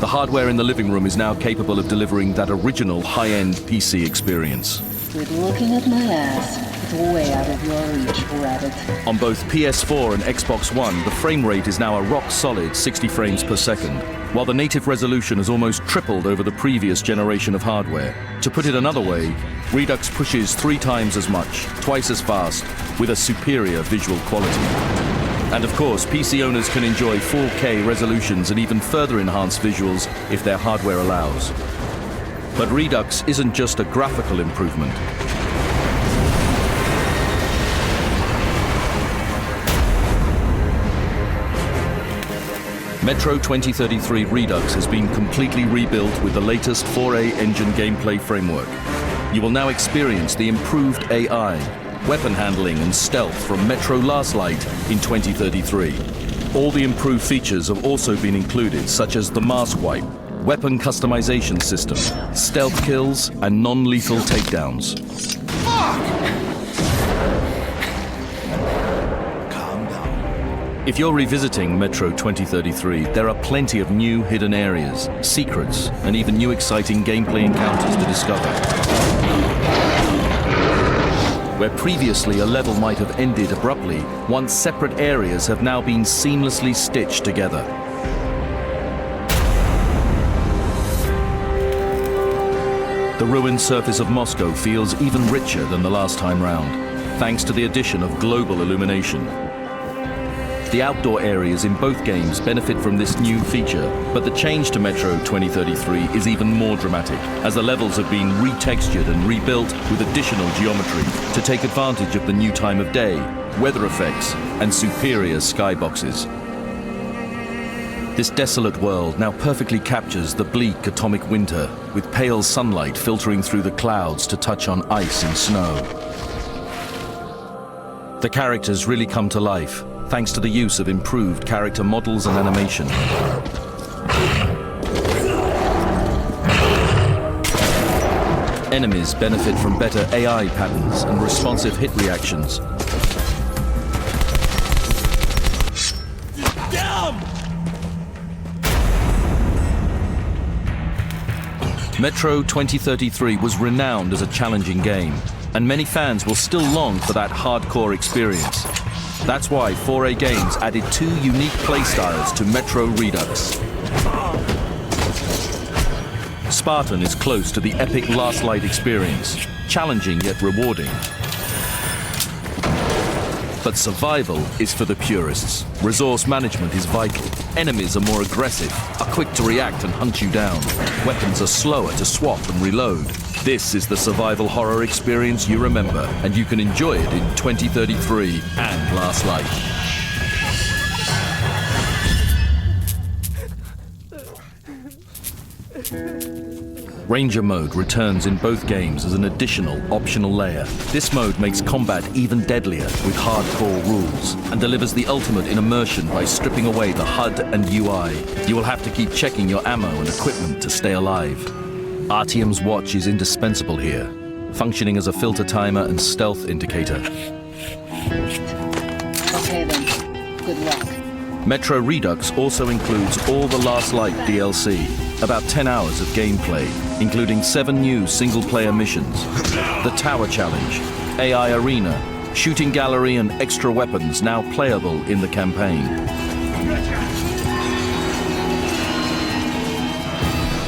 the hardware in the living room is now capable of delivering that original high-end PC experience. Quit looking at my ass. It's way out of your reach, rabbit. On both PS4 and Xbox One, the frame rate is now a rock-solid 60 frames per second, while the native resolution has almost tripled over the previous generation of hardware. To put it another way, Redux pushes 3 times as much, twice as fast, with a superior visual quality. And of course, PC owners can enjoy 4K resolutions and even further enhanced visuals if their hardware allows. But Redux isn't just a graphical improvement. Metro 2033 Redux has been completely rebuilt with the latest 4A engine gameplay framework. You will now experience the improved AI, weapon handling and stealth from Metro Last Light in 2033. All the improved features have also been included, such as the mask wipe, weapon customization system, stealth kills, and non-lethal takedowns. If you're revisiting Metro 2033, there are plenty of new hidden areas, secrets, and even new exciting gameplay encounters to discover. Where previously a level might have ended abruptly, once separate areas have now been seamlessly stitched together. The ruined surface of Moscow feels even richer than the last time round, thanks to the addition of global illumination. The outdoor areas in both games benefit from this new feature, but the change to Metro 2033 is even more dramatic, as the levels have been retextured and rebuilt with additional geometry to take advantage of the new time of day, weather effects, and superior skyboxes. This desolate world now perfectly captures the bleak atomic winter, with pale sunlight filtering through the clouds to touch on ice and snow. The characters really come to life, thanks to the use of improved character models and animation. Enemies benefit from better AI patterns and responsive hit reactions. Metro 2033 was renowned as a challenging game, and many fans will still long for that hardcore experience. That's why 4A Games added 2 unique playstyles to Metro Redux. Spartan is close to the epic Last Light experience, challenging yet rewarding. But survival is for the purists. Resource management is vital. Enemies are more aggressive, are quick to react and hunt you down. Weapons are slower to swap and reload. This is the survival horror experience you remember, and you can enjoy it in 2033 and Last Light. Ranger mode returns in both games as an additional optional layer. This mode makes combat even deadlier with hardcore rules and delivers the ultimate in immersion by stripping away the HUD and UI. You will have to keep checking your ammo and equipment to stay alive. Artyom's watch is indispensable here, functioning as a filter timer and stealth indicator. Okay then, good luck. Metro Redux also includes all the Last Light DLC, about 10 hours of gameplay, including 7 new single-player missions, the Tower Challenge, AI Arena, Shooting Gallery and extra weapons now playable in the campaign.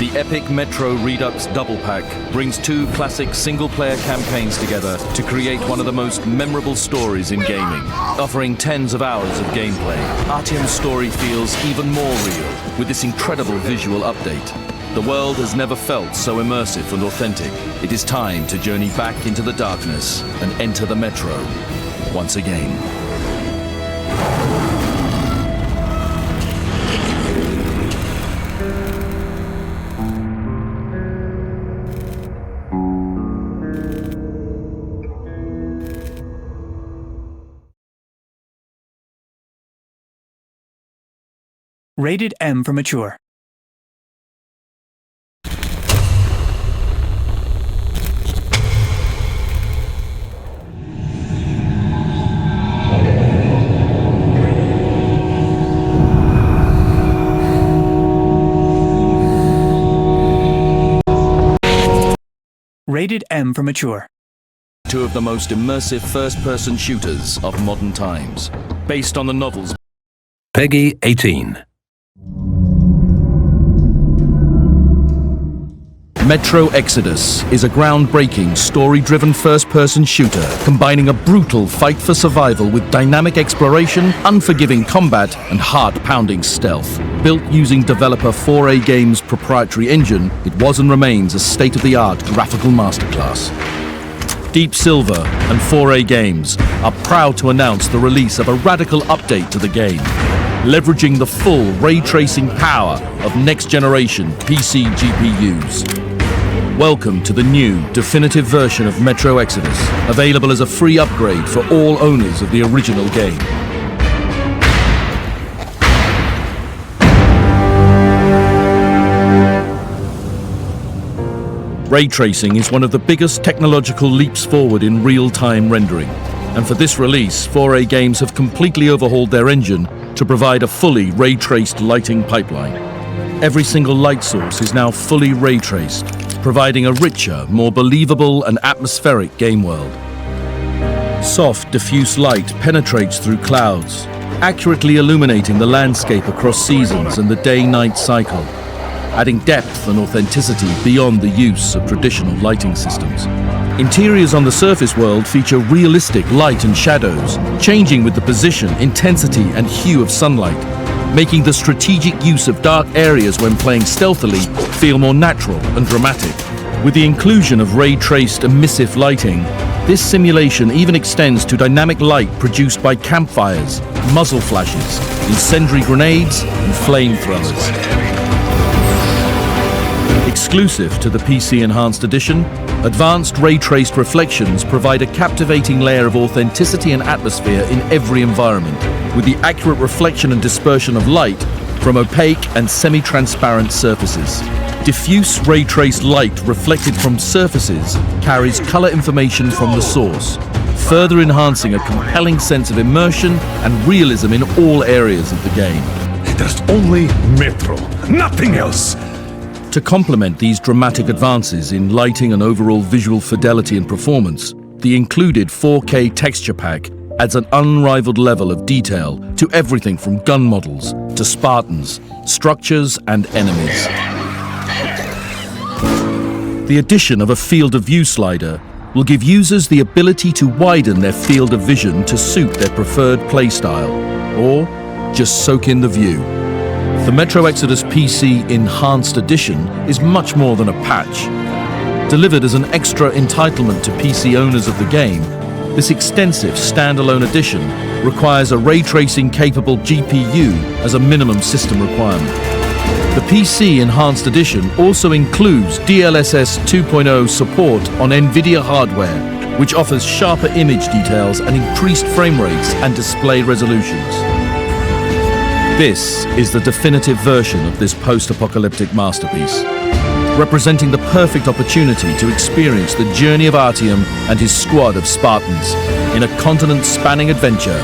The epic Metro Redux Double Pack brings 2 classic single-player campaigns together to create one of the most memorable stories in gaming. Offering tens of hours of gameplay, Artyom's story feels even more real with this incredible visual update. The world has never felt so immersive and authentic. It is time to journey back into the darkness and enter the Metro once again. Rated M for mature. Rated M for mature. 2 of the most immersive first-person shooters of modern times, based on the novels. Peggy 18. Metro Exodus is a groundbreaking, story-driven first-person shooter combining a brutal fight for survival with dynamic exploration, unforgiving combat, and heart-pounding stealth. Built using developer 4A Games' proprietary engine, it was and remains a state-of-the-art graphical masterclass. Deep Silver and 4A Games are proud to announce the release of a radical update to the game, leveraging the full ray-tracing power of next-generation PC GPUs. Welcome to the new, definitive version of Metro Exodus, available as a free upgrade for all owners of the original game. Ray tracing is one of the biggest technological leaps forward in real-time rendering, and for this release, 4A Games have completely overhauled their engine to provide a fully ray-traced lighting pipeline. Every single light source is now fully ray-traced, providing a richer, more believable and atmospheric game world. Soft, diffuse light penetrates through clouds, accurately illuminating the landscape across seasons and the day-night cycle, adding depth and authenticity beyond the use of traditional lighting systems. Interiors on the surface world feature realistic light and shadows, changing with the position, intensity, and hue of sunlight, making the strategic use of dark areas when playing stealthily feel more natural and dramatic. With the inclusion of ray-traced emissive lighting, this simulation even extends to dynamic light produced by campfires, muzzle flashes, incendiary grenades, and flamethrowers. Exclusive to the PC Enhanced Edition, advanced ray-traced reflections provide a captivating layer of authenticity and atmosphere in every environment, with the accurate reflection and dispersion of light from opaque and semi-transparent surfaces. Diffuse ray-traced light reflected from surfaces carries color information from the source, further enhancing a compelling sense of immersion and realism in all areas of the game. There's only Metro, nothing else! To complement these dramatic advances in lighting and overall visual fidelity and performance, the included 4K texture pack adds an unrivaled level of detail to everything from gun models to Spartans, structures, and enemies. The addition of a field of view slider will give users the ability to widen their field of vision to suit their preferred playstyle, or just soak in the view. The Metro Exodus PC Enhanced Edition is much more than a patch. Delivered as an extra entitlement to PC owners of the game, this extensive standalone edition requires a ray-tracing capable GPU as a minimum system requirement. The PC Enhanced Edition also includes DLSS 2.0 support on NVIDIA hardware, which offers sharper image details and increased frame rates and display resolutions. This is the definitive version of this post-apocalyptic masterpiece, representing the perfect opportunity to experience the journey of Artyom and his squad of Spartans in a continent-spanning adventure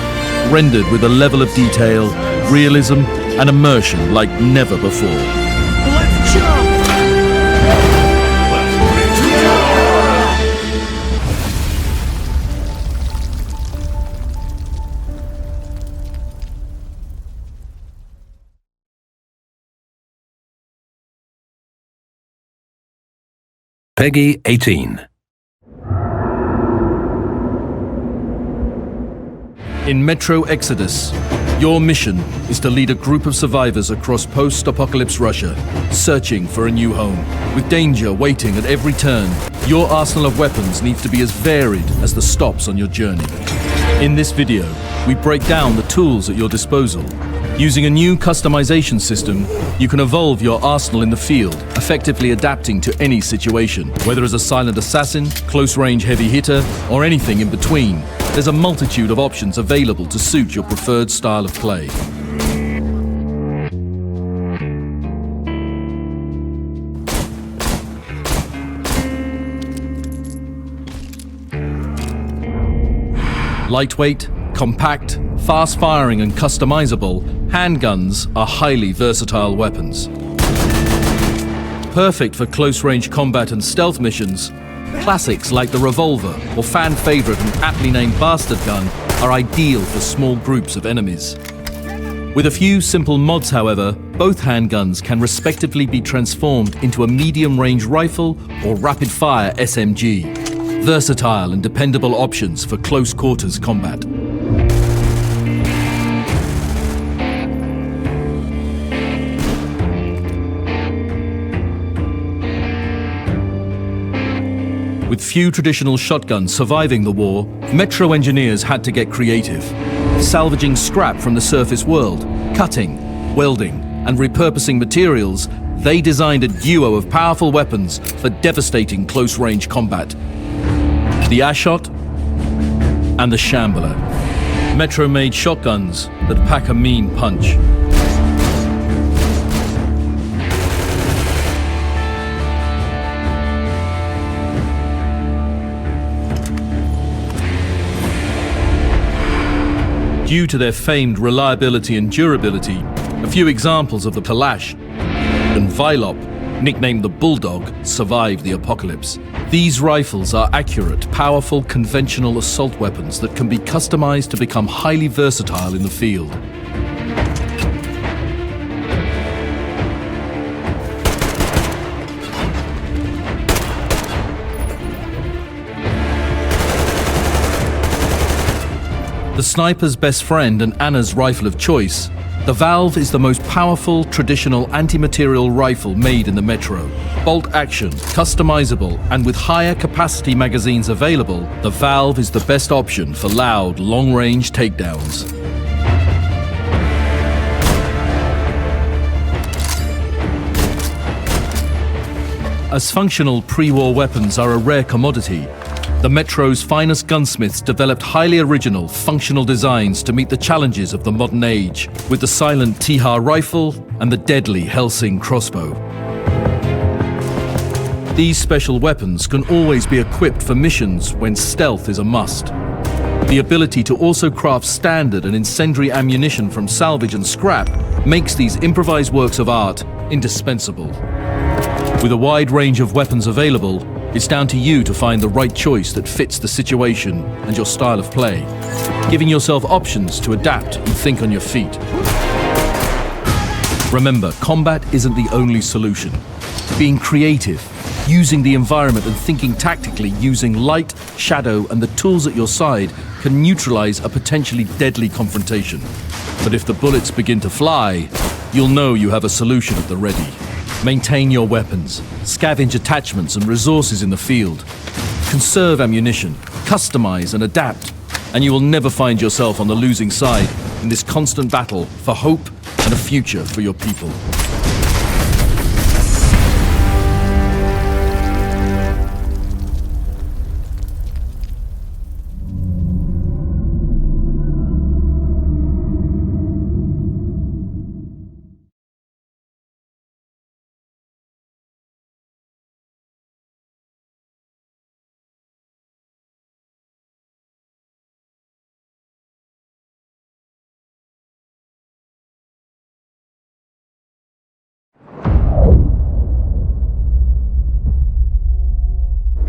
rendered with a level of detail, realism, and immersion like never before. Let's jump! Peggy 18. In Metro Exodus, your mission is to lead a group of survivors across post-apocalypse Russia, searching for a new home. With danger waiting at every turn, your arsenal of weapons needs to be as varied as the stops on your journey. In this video, we break down the tools at your disposal. Using a new customization system, you can evolve your arsenal in the field, effectively adapting to any situation. Whether as a silent assassin, close-range heavy hitter, or anything in between, there's a multitude of options available to suit your preferred style of play. Lightweight, compact, fast-firing and customizable, handguns are highly versatile weapons. Perfect for close-range combat and stealth missions, classics like the revolver or fan-favorite and aptly named bastard gun are ideal for small groups of enemies. With a few simple mods, however, both handguns can respectively be transformed into a medium-range rifle or rapid-fire SMG. Versatile and dependable options for close-quarters combat. With few traditional shotguns surviving the war, Metro engineers had to get creative. Salvaging scrap from the surface world, cutting, welding, and repurposing materials, they designed a duo of powerful weapons for devastating close-range combat. The Ashot and the Shambler. Metro-made shotguns that pack a mean punch. Due to their famed reliability and durability, a few examples of the Kalash and Vylop, nicknamed the Bulldog, survived the apocalypse. These rifles are accurate, powerful, conventional assault weapons that can be customized to become highly versatile in the field. The sniper's best friend and Anna's rifle of choice, the Valve is the most powerful traditional anti-material rifle made in the Metro. Bolt action, customizable, and with higher capacity magazines available, the Valve is the best option for loud, long-range takedowns. As functional pre-war weapons are a rare commodity, the Metro's finest gunsmiths developed highly original, functional designs to meet the challenges of the modern age, with the silent Tiha rifle and the deadly Helsing crossbow. These special weapons can always be equipped for missions when stealth is a must. The ability to also craft standard and incendiary ammunition from salvage and scrap makes these improvised works of art indispensable. With a wide range of weapons available, it's down to you to find the right choice that fits the situation and your style of play, giving yourself options to adapt and think on your feet. Remember, combat isn't the only solution. Being creative, using the environment and thinking tactically using light, shadow, and the tools at your side can neutralize a potentially deadly confrontation. But if the bullets begin to fly, you'll know you have a solution at the ready. Maintain your weapons, scavenge attachments and resources in the field, conserve ammunition, customize and adapt, and you will never find yourself on the losing side in this constant battle for hope and a future for your people.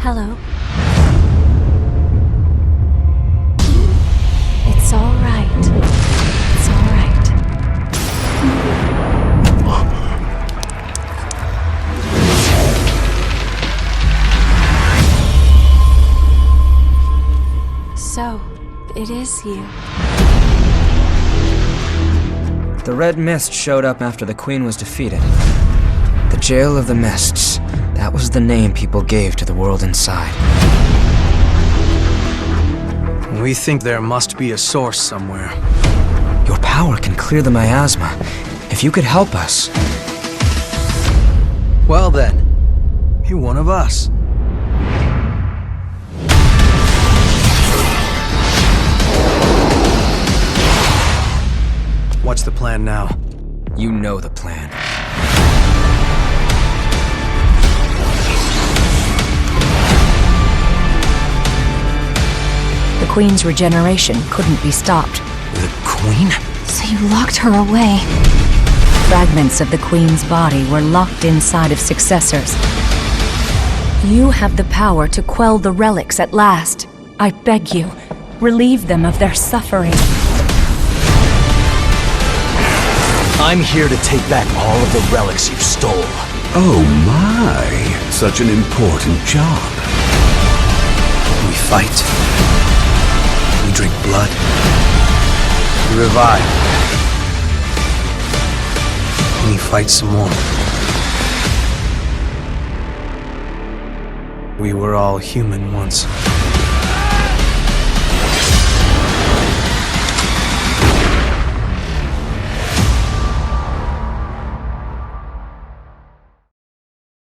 Hello. It's all right. It's all right. So, it is you. The Red Mist showed up after the Queen was defeated. The Jail of the Mists. That was the name people gave to the world inside. We think there must be a source somewhere. Your power can clear the miasma. If you could help us. Well then, you're one of us. What's the plan now? You know the plan. The Queen's regeneration couldn't be stopped. The Queen? So you locked her away. Fragments of the Queen's body were locked inside of successors. You have the power to quell the relics at last. I beg you, relieve them of their suffering. I'm here to take back all of the relics you stole. Oh my, such an important job. We fight. We drink blood. We revive. We fight some more. We were all human once.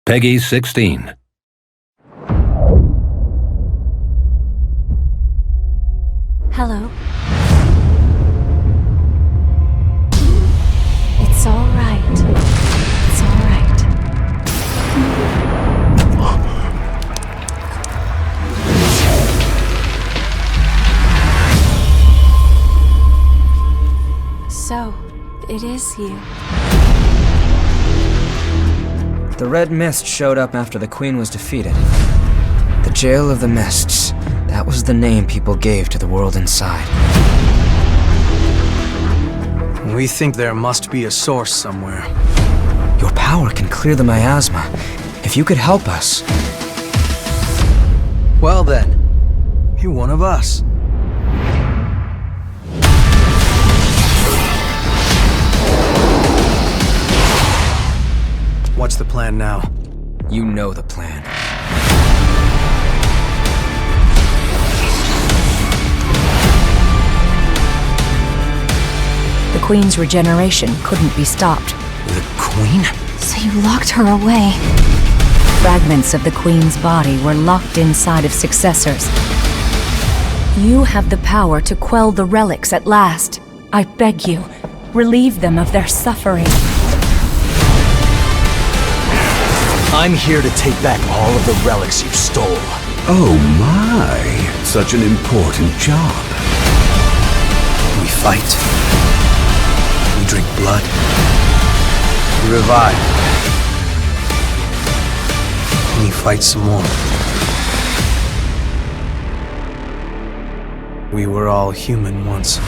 Peggy 16. Hello. It's all right. It's all right. So, it is you. The Red Mist showed up after the Queen was defeated. The Jail of the Mists. That was the name people gave to the world inside. We think there must be a source somewhere. Your power can clear the miasma. If you could help us. Well then, you're one of us. What's the plan now? You know the plan. The Queen's regeneration couldn't be stopped. The Queen? So you locked her away. Fragments of the Queen's body were locked inside of successors. You have the power to quell the relics at last. I beg you, relieve them of their suffering. I'm here to take back all of the relics you stole. Oh my, such an important job. We fight. We drink blood. We revive. We fight some more. We were all human once.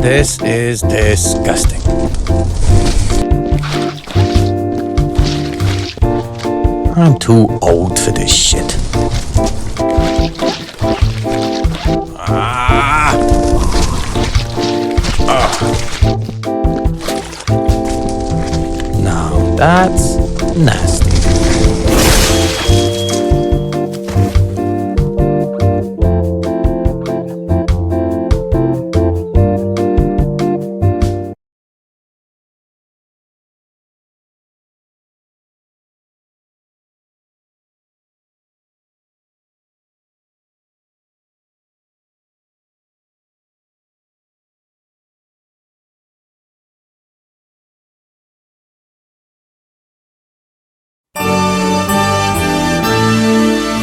This is disgusting. I'm too old for this shit. Now that's nasty.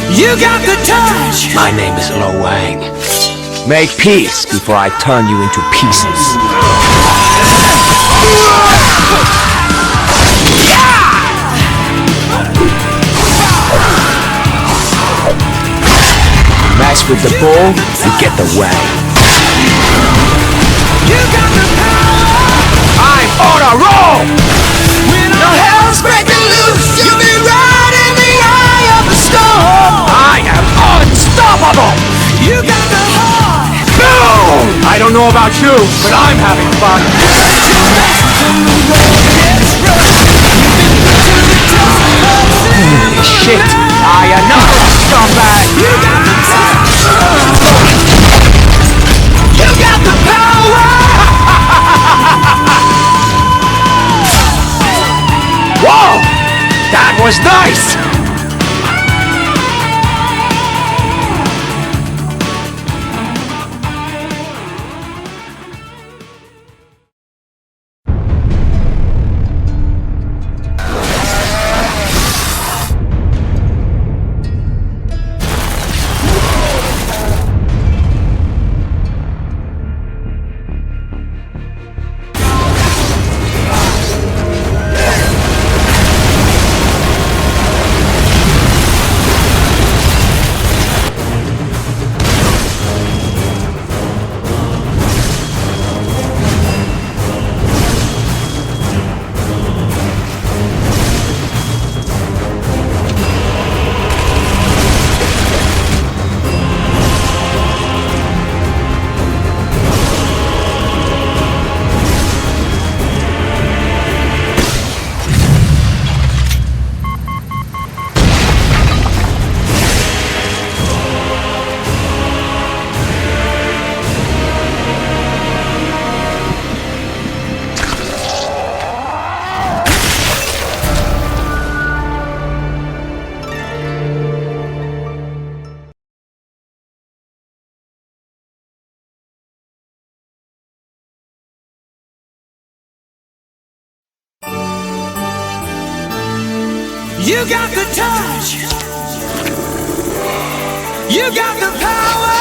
You got the touch! My name is Lo Wang. Make peace before I turn you into pieces. Mess with the bull, you get the way. You got the power! I'm on a roll! When the hell's breaking loose, you'll be right in the eye of the storm! I am unstoppable! You got the heart! Boom! I don't know about you, but I'm having fun. Holy shit! I am not a scumbag! You got the touch! You got the power! Whoa! That was nice! You got the touch! You got the power!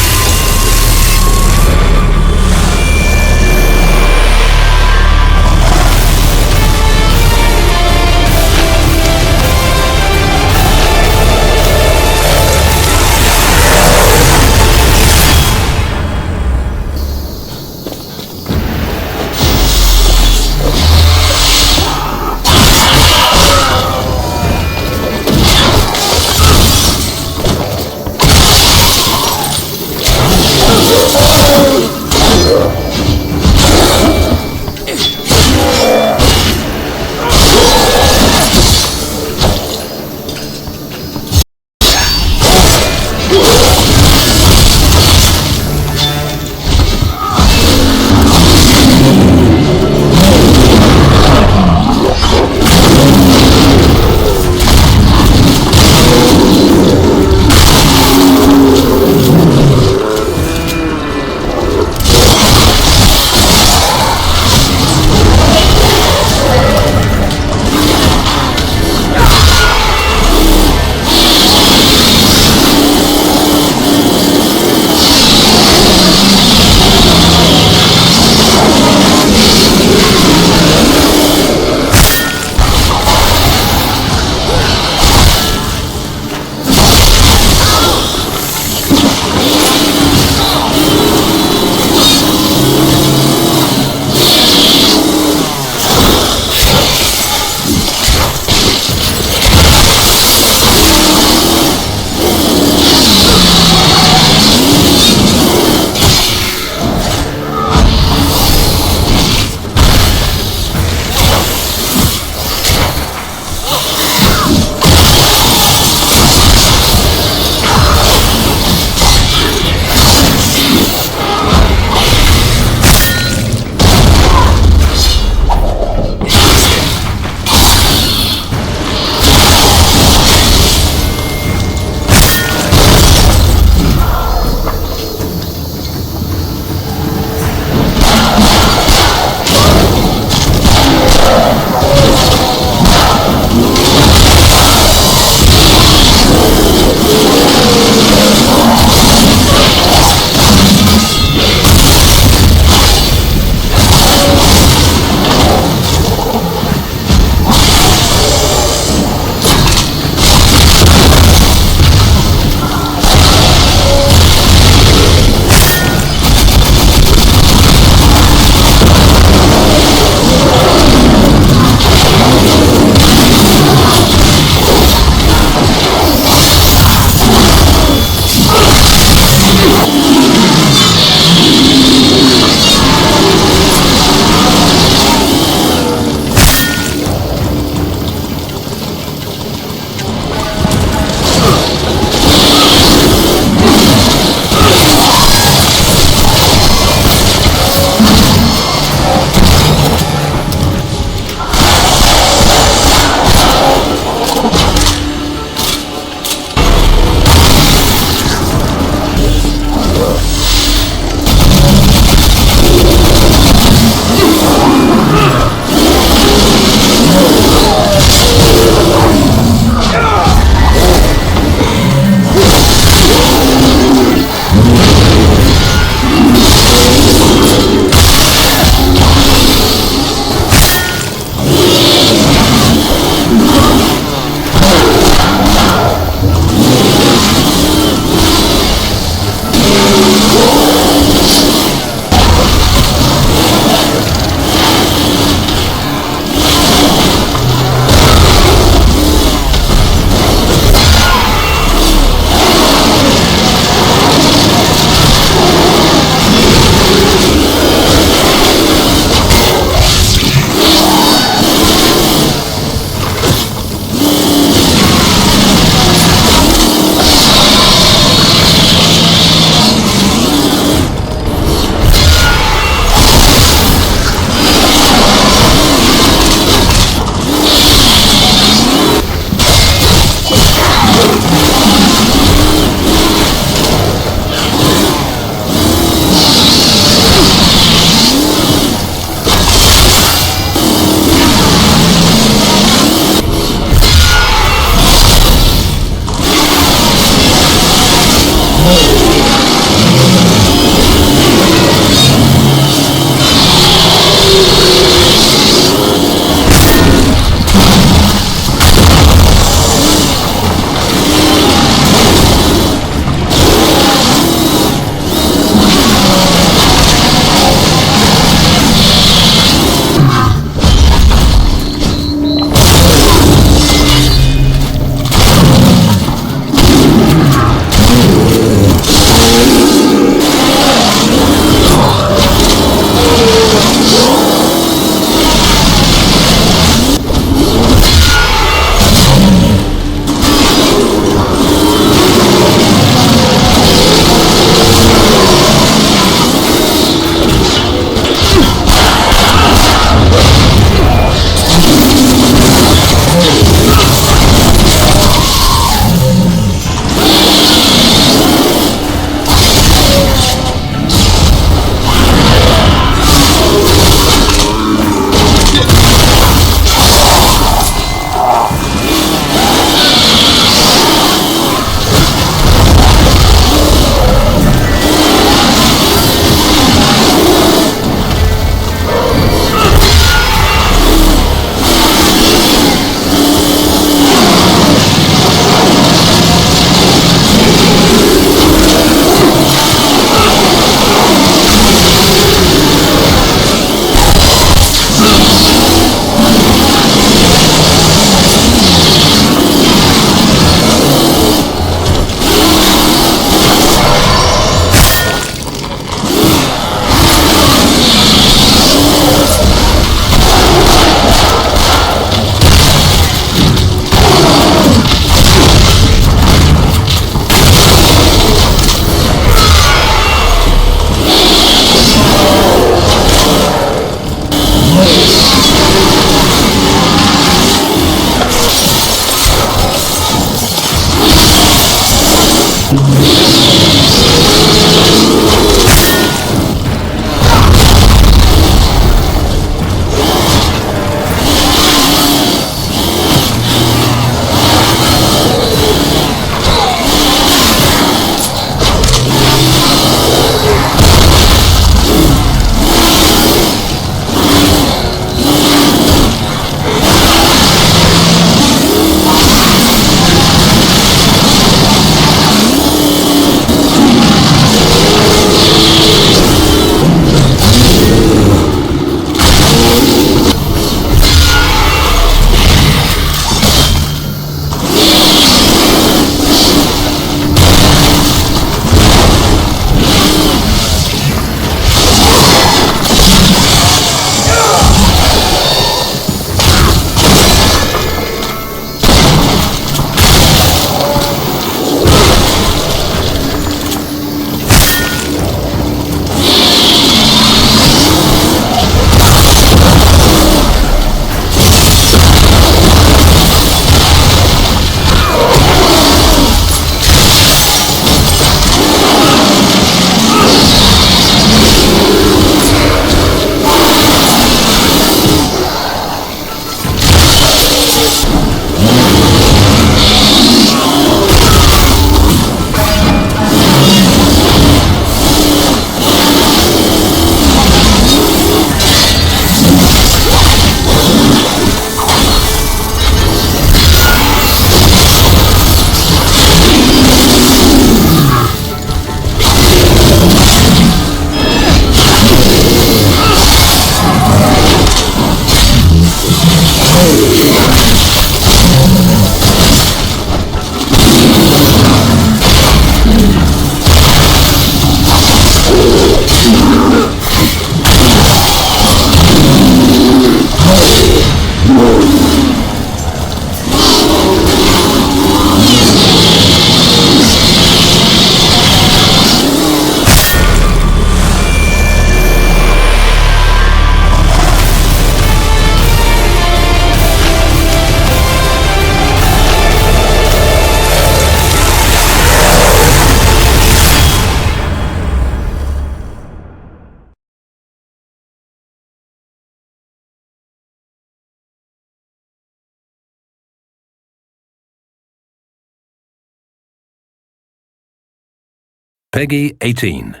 Peggy 18.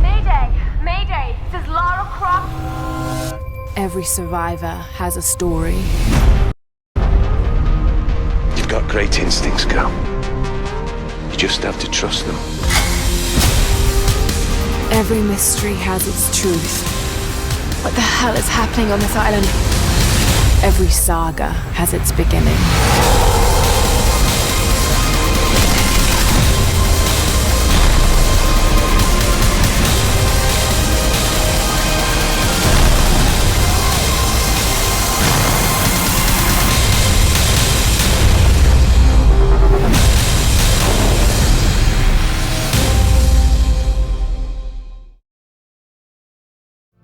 Mayday! Mayday! This is Lara Croft. Every survivor has a story. You've got great instincts, girl. You just have to trust them. Every mystery has its truth. What the hell is happening on this island? Every saga has its beginning.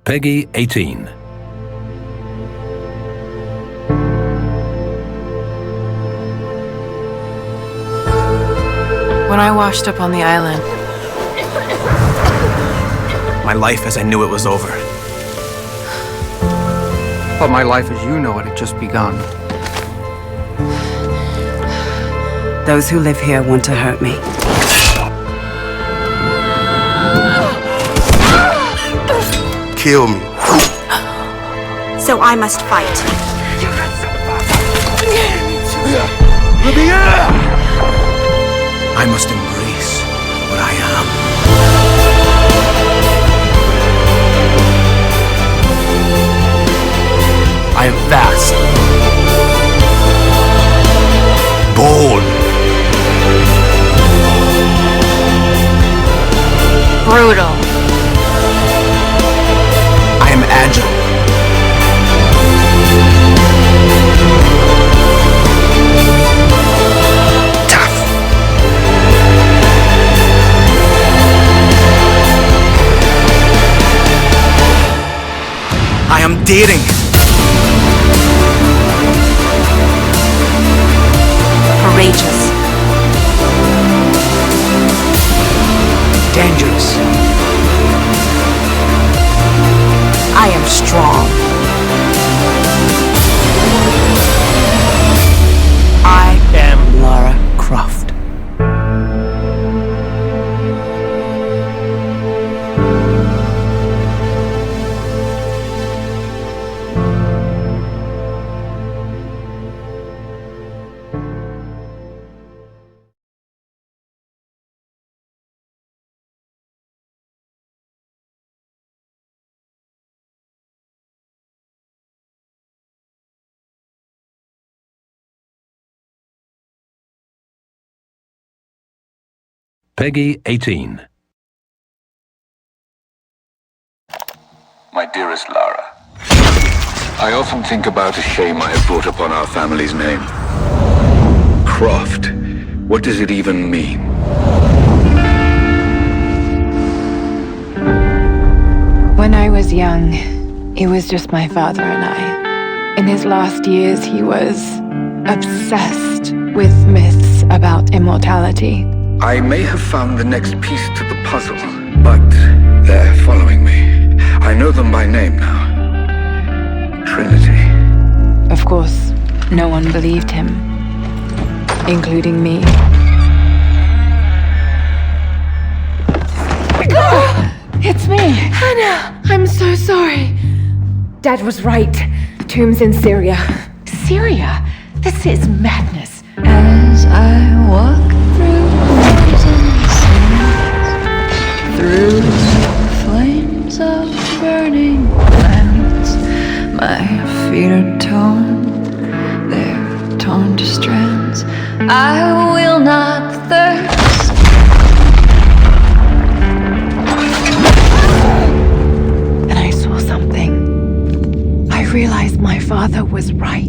Peggy 18. When I washed up on the island, My life as I knew it was over. But my life as you know it had just begun. those who live here want to hurt me. Kill me. So I must fight. I must embrace what I am. I am fast. Bold. Brutal. I am agile. Tough. I am daring. strong. I am Lara Croft. Peggy 18. My dearest Lara, I often think about the shame I have brought upon our family's name. Croft, what does it even mean? When I was young, it was just my father and I. In his last years, he was obsessed with myths about immortality. I may have found the next piece to the puzzle, but they're following me. I know them by name now. Trinity. Of course, no one believed him, including me. It's me! Hannah! I'm so sorry. Dad was right. The tomb's in Syria. Syria? This is madness. As I walk through flames of burning lands, my feet are torn, they're torn to strands. I will not thirst. And I saw something. I realized my father was right.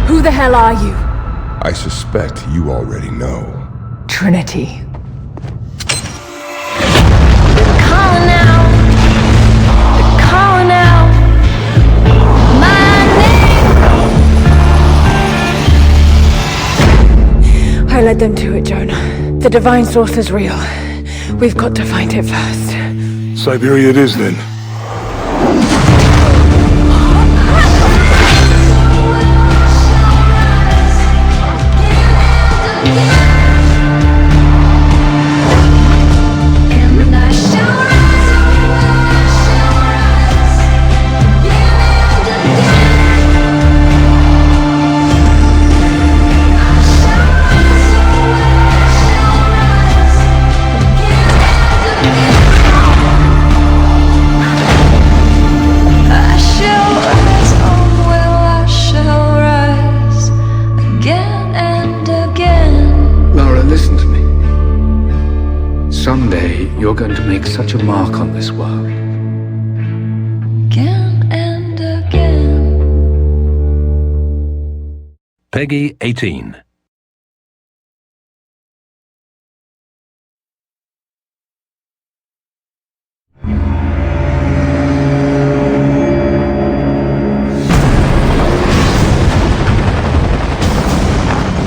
Who the hell are you? I suspect you already know. Trinity. Calling out, my name. I led them to it, Jonah. The divine source is real. We've got to find it first. Siberia it is then. Someday, you're going to make such a mark on this world. Again and again. Peggy 18.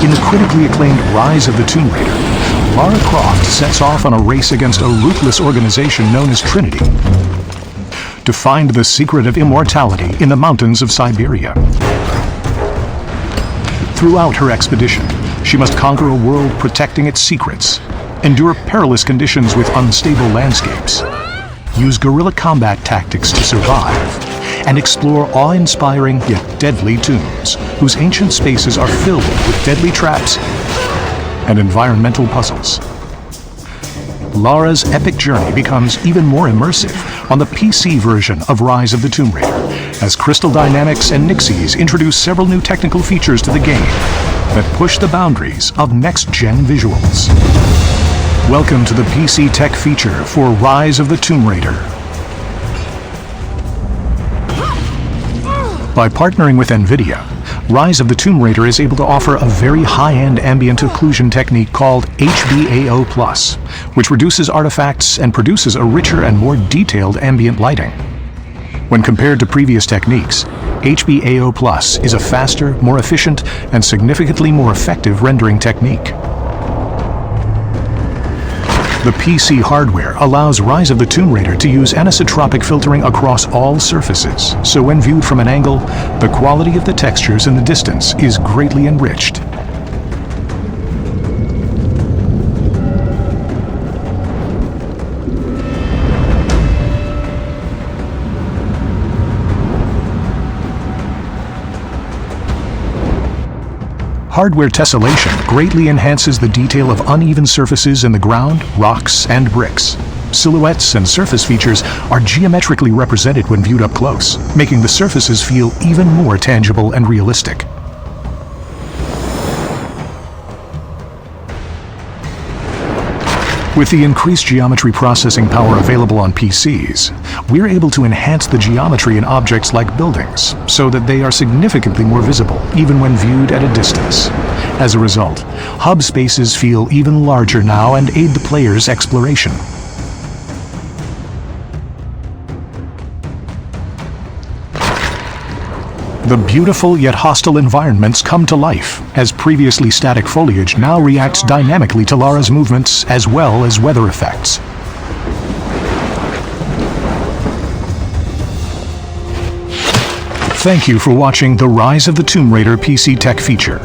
In the critically acclaimed Rise of the Tomb Raider, Lara Croft sets off on a race against a ruthless organization known as Trinity to find the secret of immortality in the mountains of Siberia. Throughout her expedition, she must conquer a world protecting its secrets, endure perilous conditions with unstable landscapes, use guerrilla combat tactics to survive, and explore awe-inspiring yet deadly tombs whose ancient spaces are filled with deadly traps and environmental puzzles. Lara's epic journey becomes even more immersive on the PC version of Rise of the Tomb Raider, as Crystal Dynamics and Nixies introduce several new technical features to the game that push the boundaries of next-gen visuals. Welcome to the PC tech feature for Rise of the Tomb Raider. By partnering with NVIDIA, Rise of the Tomb Raider is able to offer a very high-end ambient occlusion technique called HBAO+, which reduces artifacts and produces a richer and more detailed ambient lighting. When compared to previous techniques, HBAO Plus is a faster, more efficient, and significantly more effective rendering technique. The PC hardware allows Rise of the Tomb Raider to use anisotropic filtering across all surfaces, so when viewed from an angle, the quality of the textures in the distance is greatly enriched. Hardware tessellation greatly enhances the detail of uneven surfaces in the ground, rocks, and bricks. Silhouettes and surface features are geometrically represented when viewed up close, making the surfaces feel even more tangible and realistic. With the increased geometry processing power available on PCs, we're able to enhance the geometry in objects like buildings so that they are significantly more visible even when viewed at a distance. As a result, hub spaces feel even larger now and aid the player's exploration. The beautiful yet hostile environments come to life, as previously static foliage now reacts dynamically to Lara's movements as well as weather effects. Thank you for watching the Rise of the Tomb Raider PC Tech feature.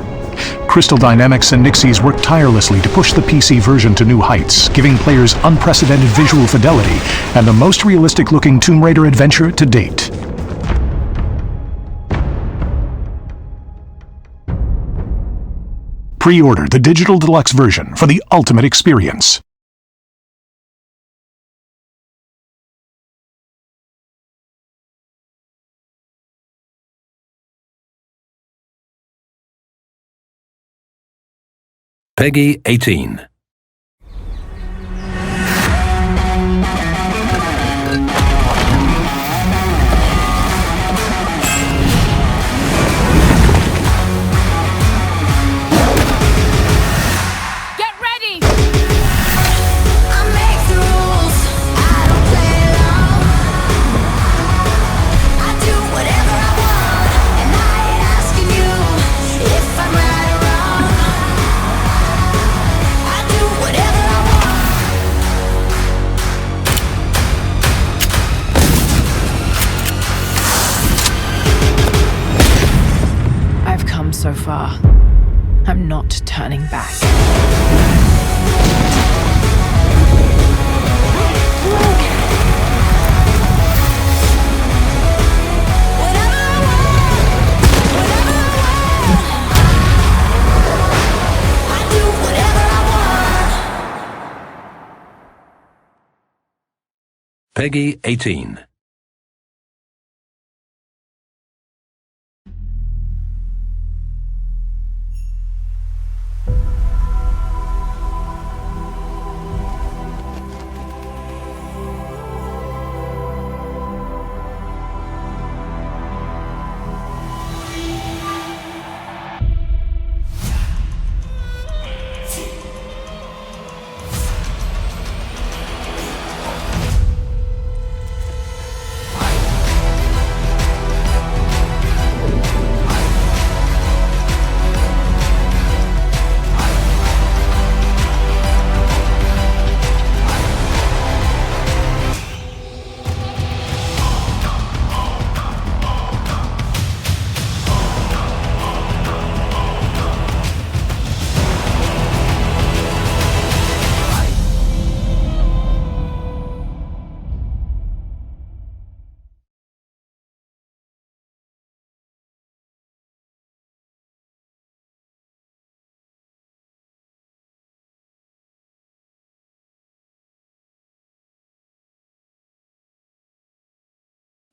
Crystal Dynamics and Nixxes worked tirelessly to push the PC version to new heights, giving players unprecedented visual fidelity and the most realistic-looking Tomb Raider adventure to date. Pre-order the Digital Deluxe version for the ultimate experience. Peggy 18. So far, I'm not turning back. Peggy 18.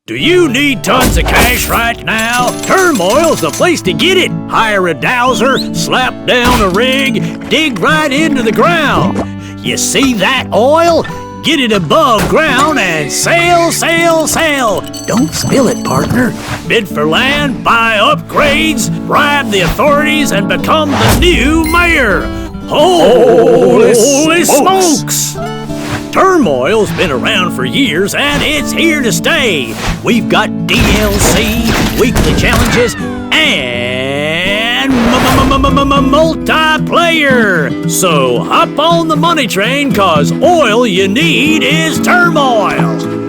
Do you need tons of cash right now? Turmoil's the place to get it. Hire a dowser, slap down a rig, dig right into the ground. You see that oil? Get it above ground and sail, sail, sail. Don't spill it, partner. Bid for land, buy upgrades, bribe the authorities, and become the new mayor. Holy smokes! Turmoil's been around for years and it's here to stay. We've got DLC, weekly challenges, and multiplayer. So hop on the money train, cause all you need is turmoil.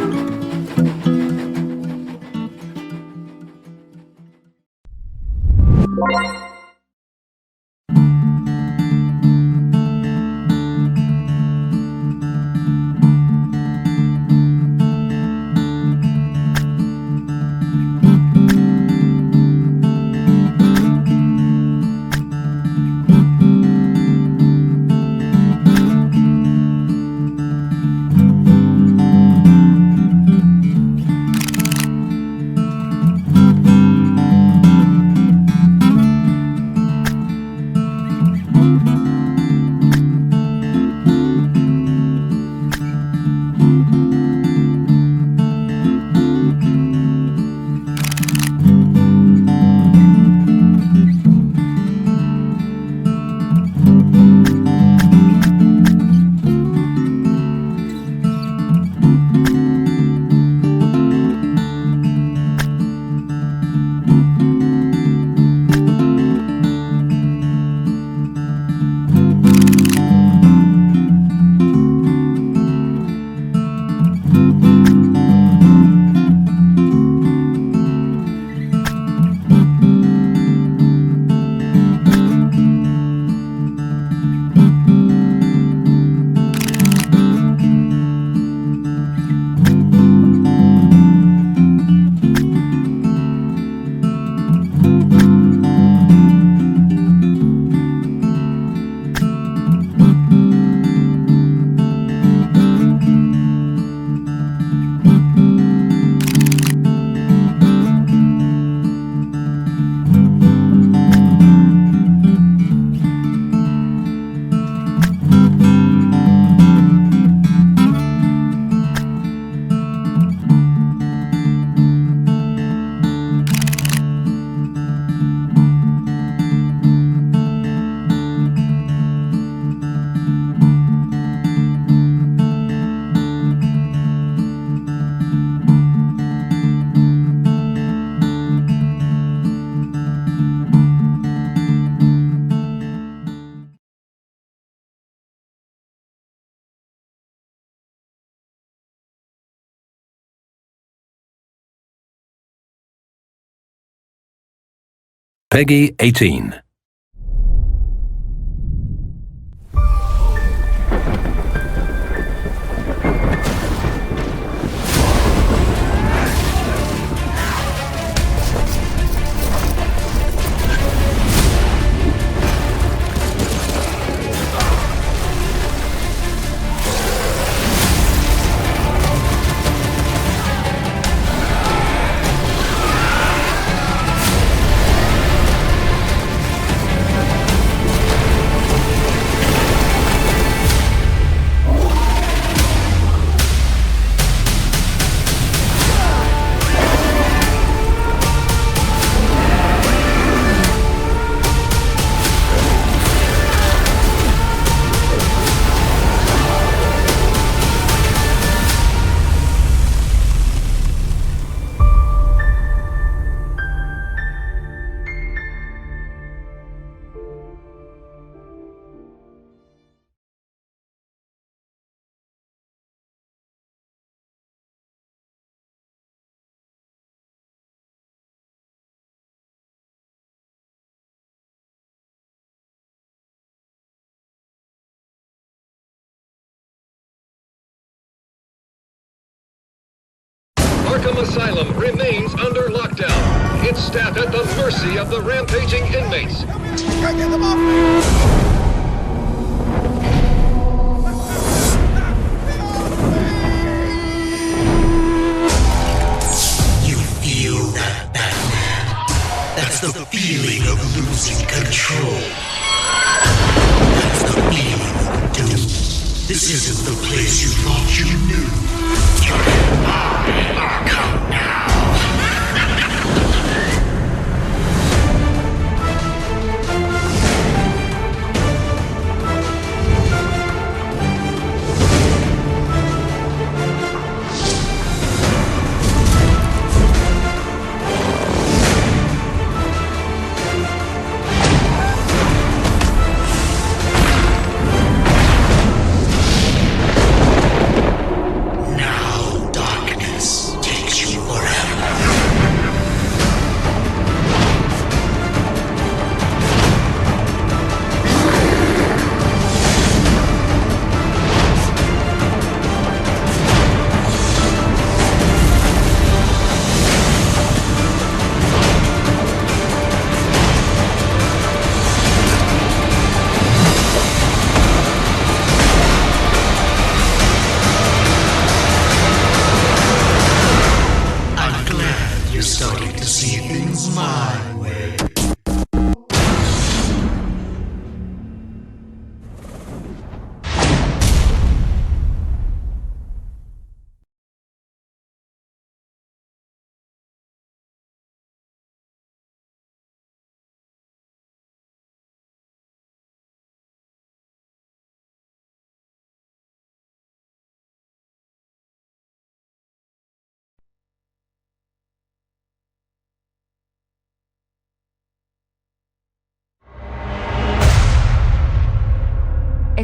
Peggy 18. Arkham Asylum remains under lockdown. Its staff at the mercy of the rampaging inmates. Get them off me! That's the feeling of losing control. That's the feeling of doom. This isn't the place you thought you knew. You're in my Arkham now.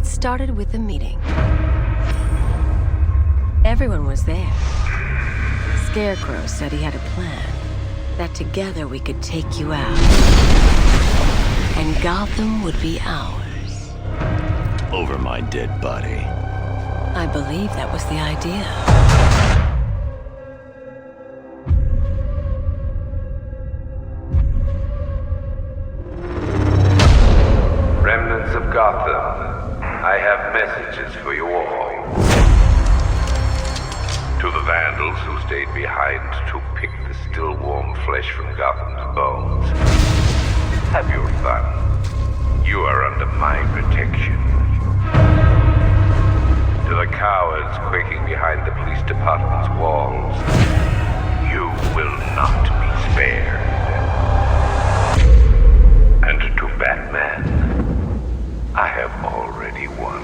started with a meeting. Everyone was there. Scarecrow said he had a plan, that together we could take you out. And Gotham would be ours. Over my dead body. I believe that was the idea. Remnants of Gotham, I have messages for you all. To the vandals who stayed behind to pick the still warm flesh from Gotham's bones. Have your fun. You are under my protection. To the cowards quaking behind the police department's walls, you will not be spared. And to Batman, I have already won.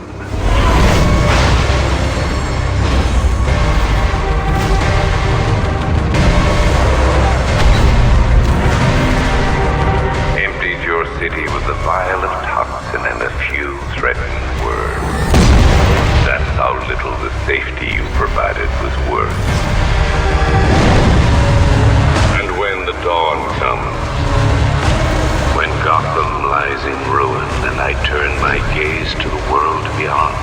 Emptied your city with a vial of toxin and a few threatening words. That's how little the safety you provided was worth. And when the dawn comes, when Gotham lies in ruin and I turn my gaze to the world beyond,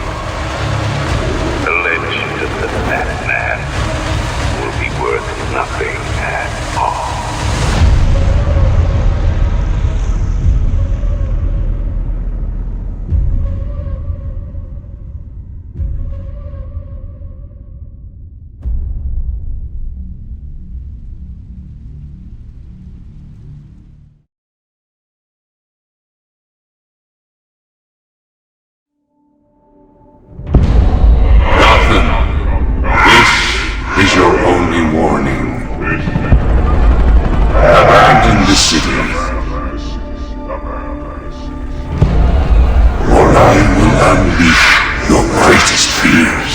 the legend of the Batman will be worth nothing at all. Is your only warning. Abandon the city, or I will unleash your greatest fears.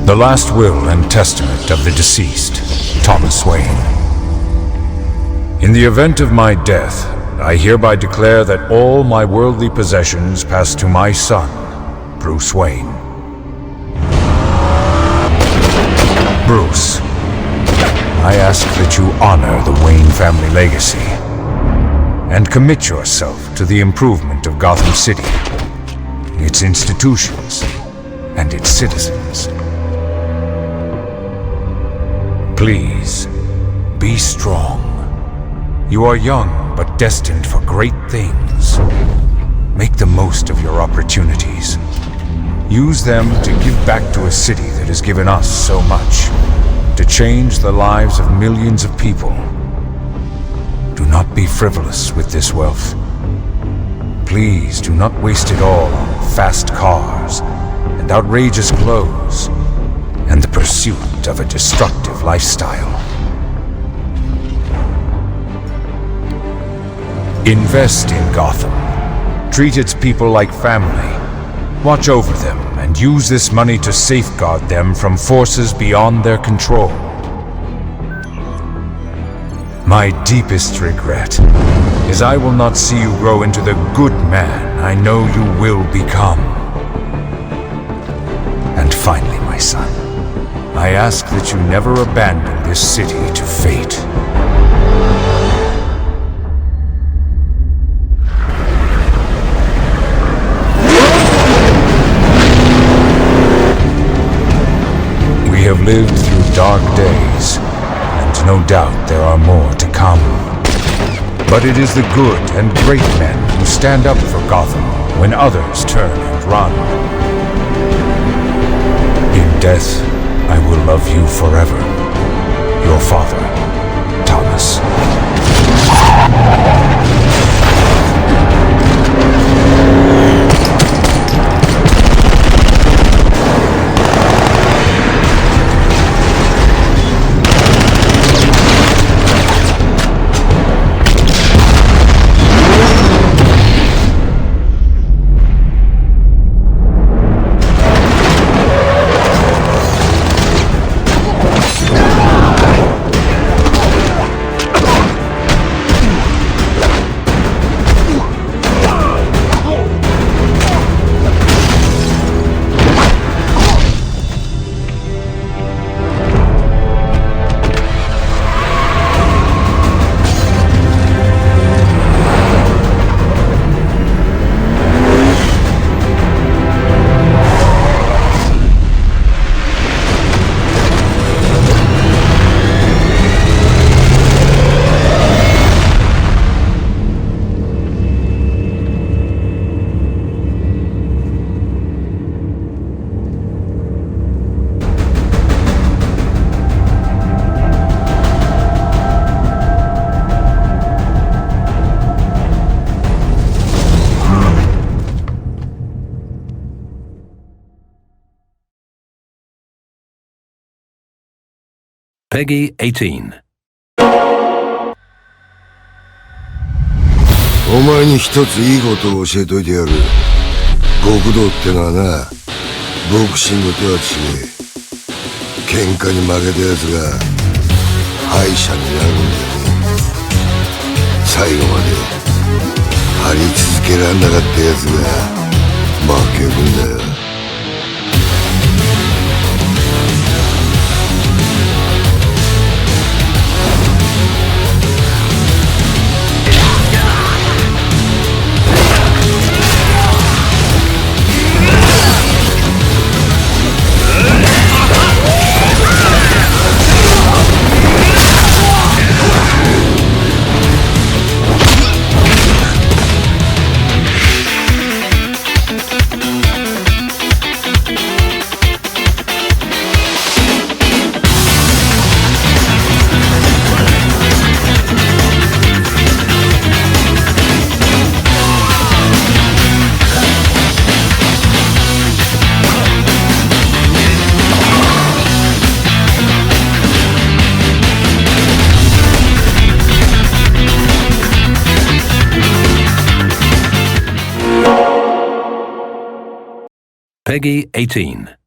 The last will and testament of the deceased, Thomas Wayne. In the event of my death, I hereby declare that all my worldly possessions pass to my son, Bruce Wayne. Bruce, I ask that you honor the Wayne family legacy and commit yourself to the improvement of Gotham City, its institutions, and its citizens. Please, be strong. You are young, but destined for great things. Make the most of your opportunities. Use them to give back to a city that has given us so much, to change the lives of millions of people. Do not be frivolous with this wealth. Please do not waste it all on fast cars and outrageous clothes and the pursuit of a destructive lifestyle. Invest in Gotham. Treat its people like family. Watch over them and use this money to safeguard them from forces beyond their control. My deepest regret is I will not see you grow into the good man I know you will become. And finally, my son, I ask that you never abandon this city to fate. We have lived through dark days, and no doubt there are more to come. But it is the good and great men who stand up for Gotham when others turn and run. In death, I will love you forever. Your father, Thomas. Peggy 18. お前に一ついいことを教えといてやる。極道ってのはな、ボクシングとは違え。喧嘩に負けた奴が敗者になるんだよね。最後まで張り続けらんなかった奴が負けるんだよ。Peggy 18.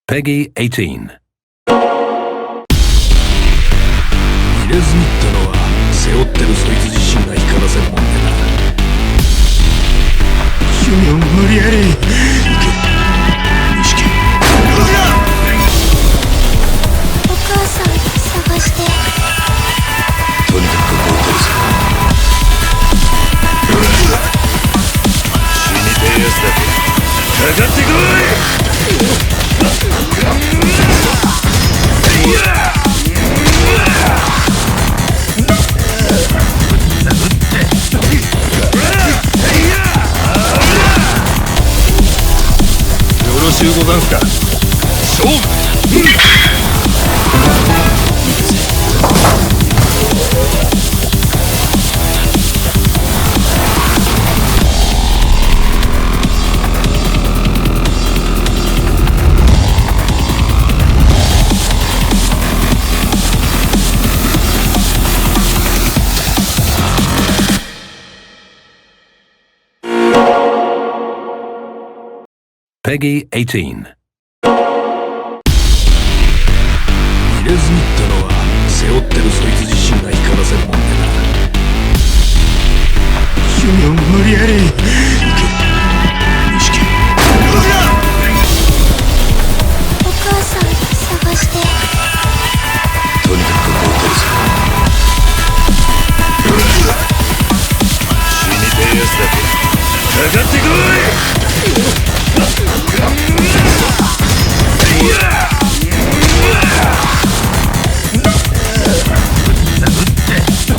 Peggy 18. 入れ墨ってのは背負ってるそいつ自身が光らせるもんでな。主義を無理やり行け。錦。お母さん探して。とにかくここを通す。死にてえやつだけかかってこい。よろしゅうござんすか。勝負。Peggy 18. 入れ墨ってのは背負ってるそいつ自身が光らせるもんでな。主義を無理やり行け。錦。お母さん探して。とにかくここを通す。死にてえやつだけかかってこい。殴って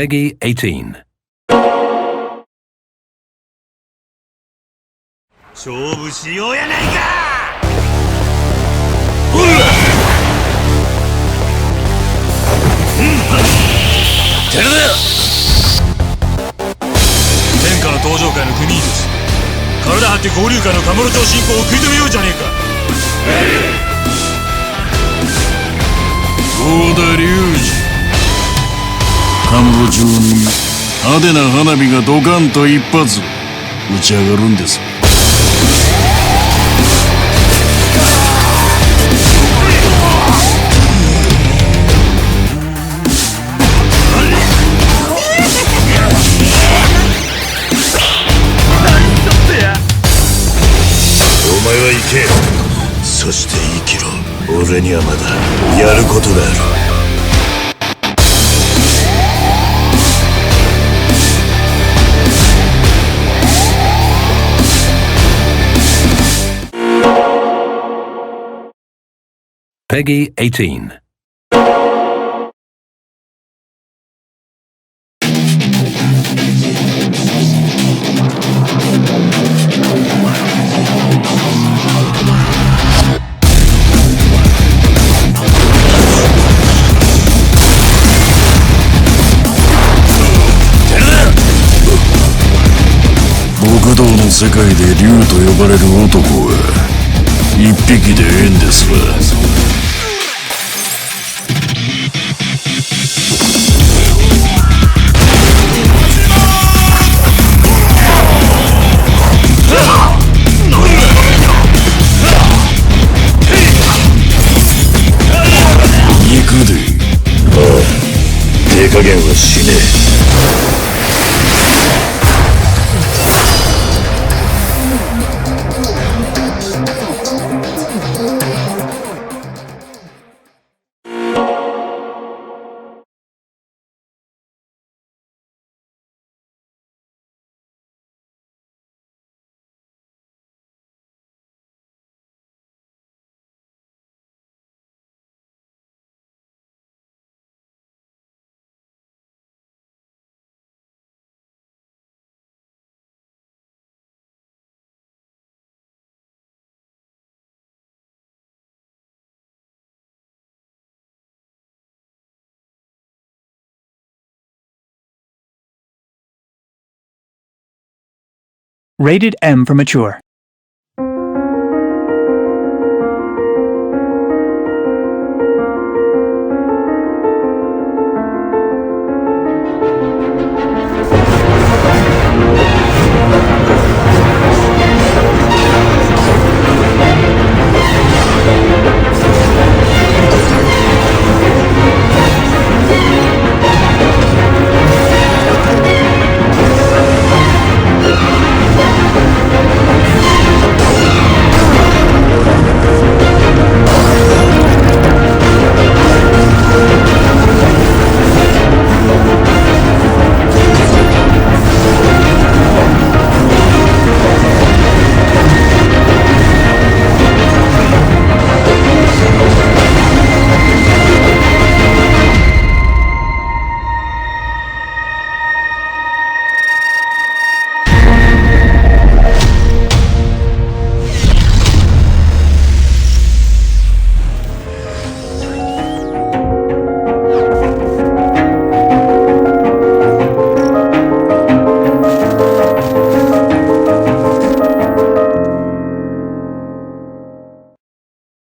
Peggy 18. 勝負しようやないか。てるだよ。天下の登場界の組員です。体張って交流会のカムロ町進行を食い止めようじゃねえか。大田隆二、カムロ町に派手な花火がドカンと一発打ち上がるんです。お前は行け。そして生きろ。俺にはまだやることがある。Peggy 18.極道の世界で竜と呼ばれる男は一匹でええんですわ。行くで。ああ、手加減はしねえ。Rated M for mature.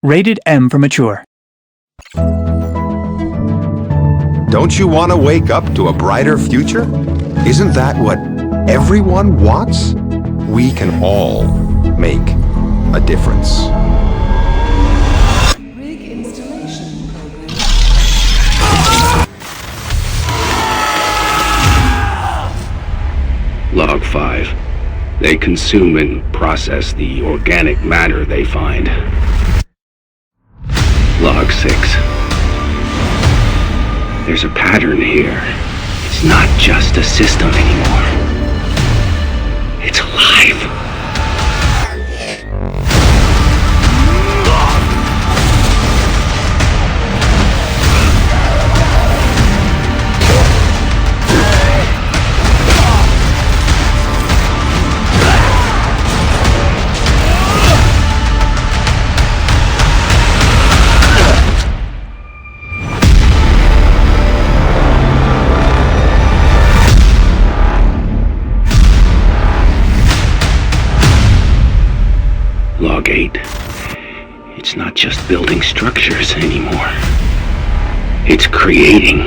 Rated M for mature. Don't you want to wake up to a brighter future? Isn't that what everyone wants? We can all make a difference. Log 5. They consume and process the organic matter they find. Log 6. There's a pattern here. It's not just a system anymore. It's alive. Stargate, it's not just building structures anymore. It's creating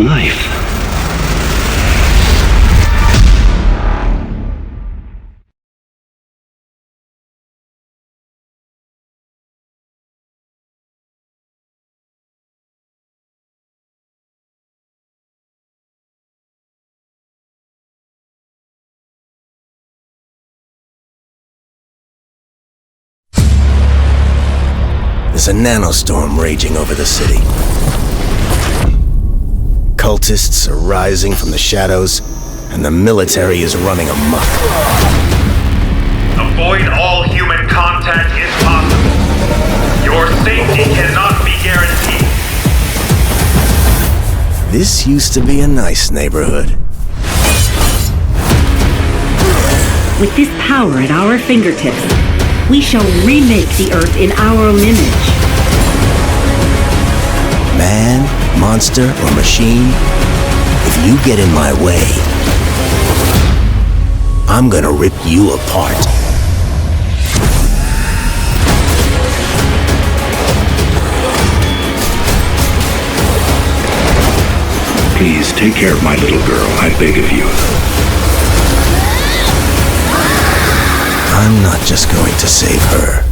life. There's a nanostorm raging over the city. Cultists are rising from the shadows, and the military is running amok. Avoid all human contact if possible. Your safety cannot be guaranteed. This used to be a nice neighborhood. With this power at our fingertips, we shall remake the Earth in our own image. Man, monster, or machine, if you get in my way, I'm gonna rip you apart. Please take care of my little girl, I beg of you. I'm not just going to save her.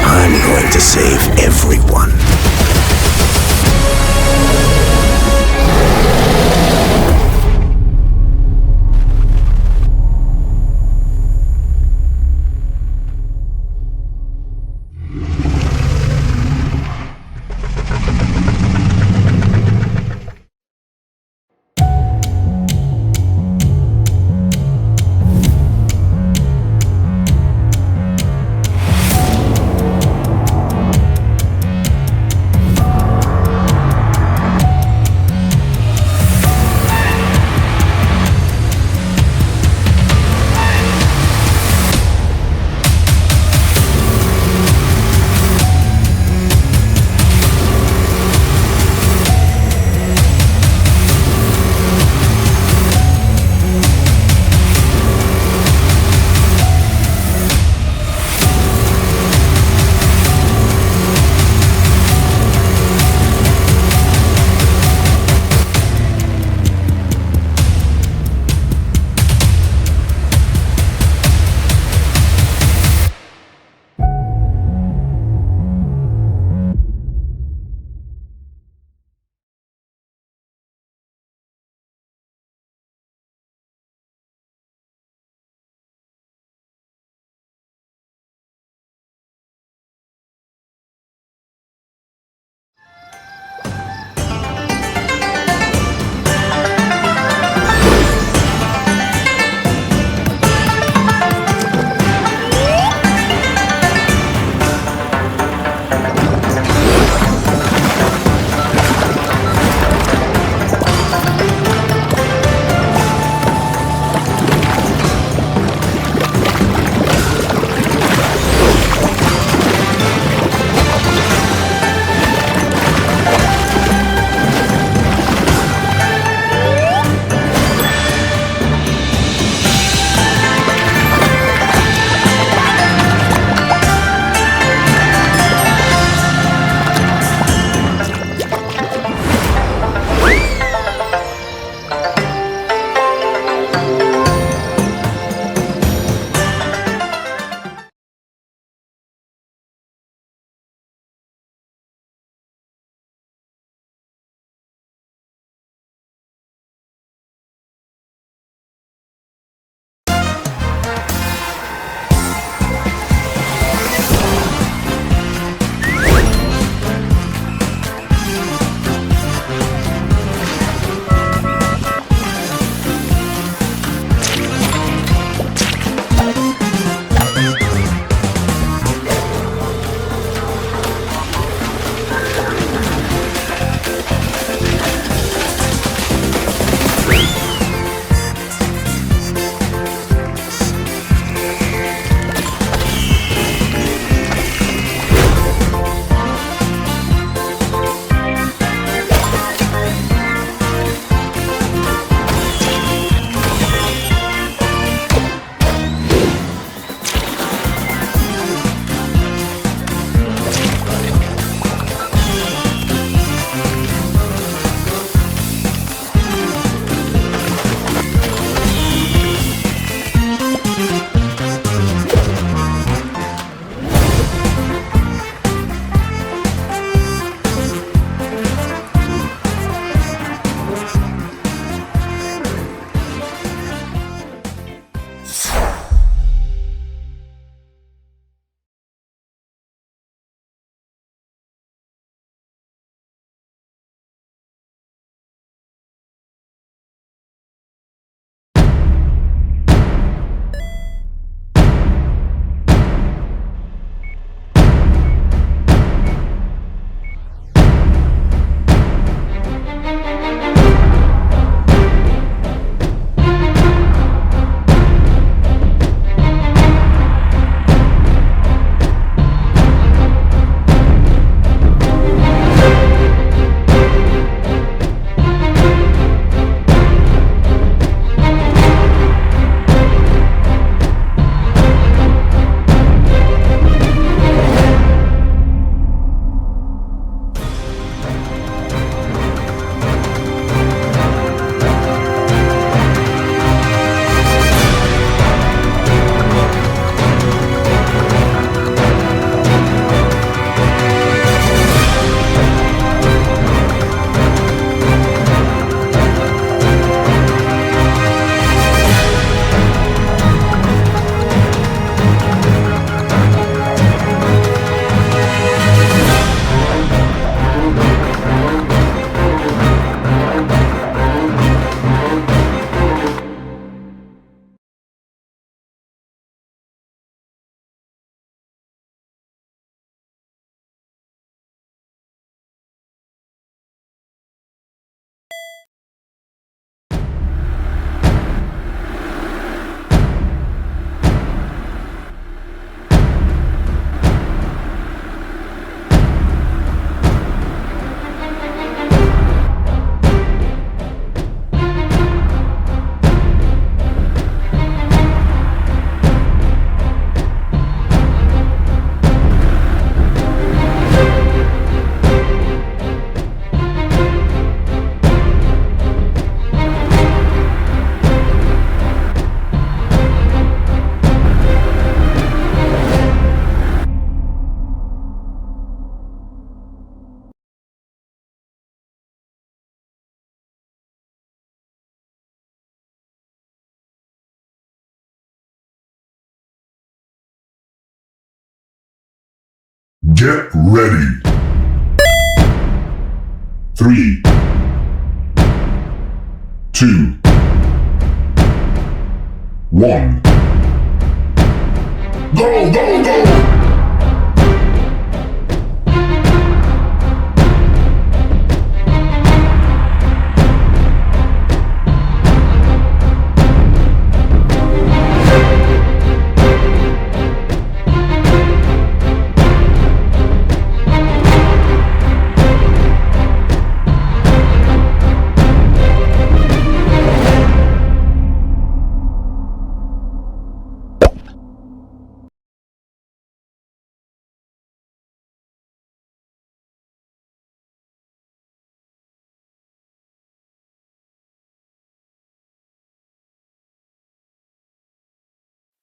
I'm going to save everyone. Get ready. 3, 2, 1. Go, go, go!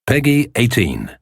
Peggy 18.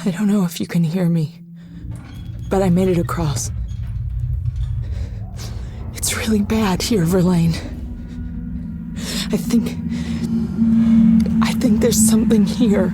I don't know if you can hear me, but I made it across. It's really bad here, Verlaine. I think there's something here.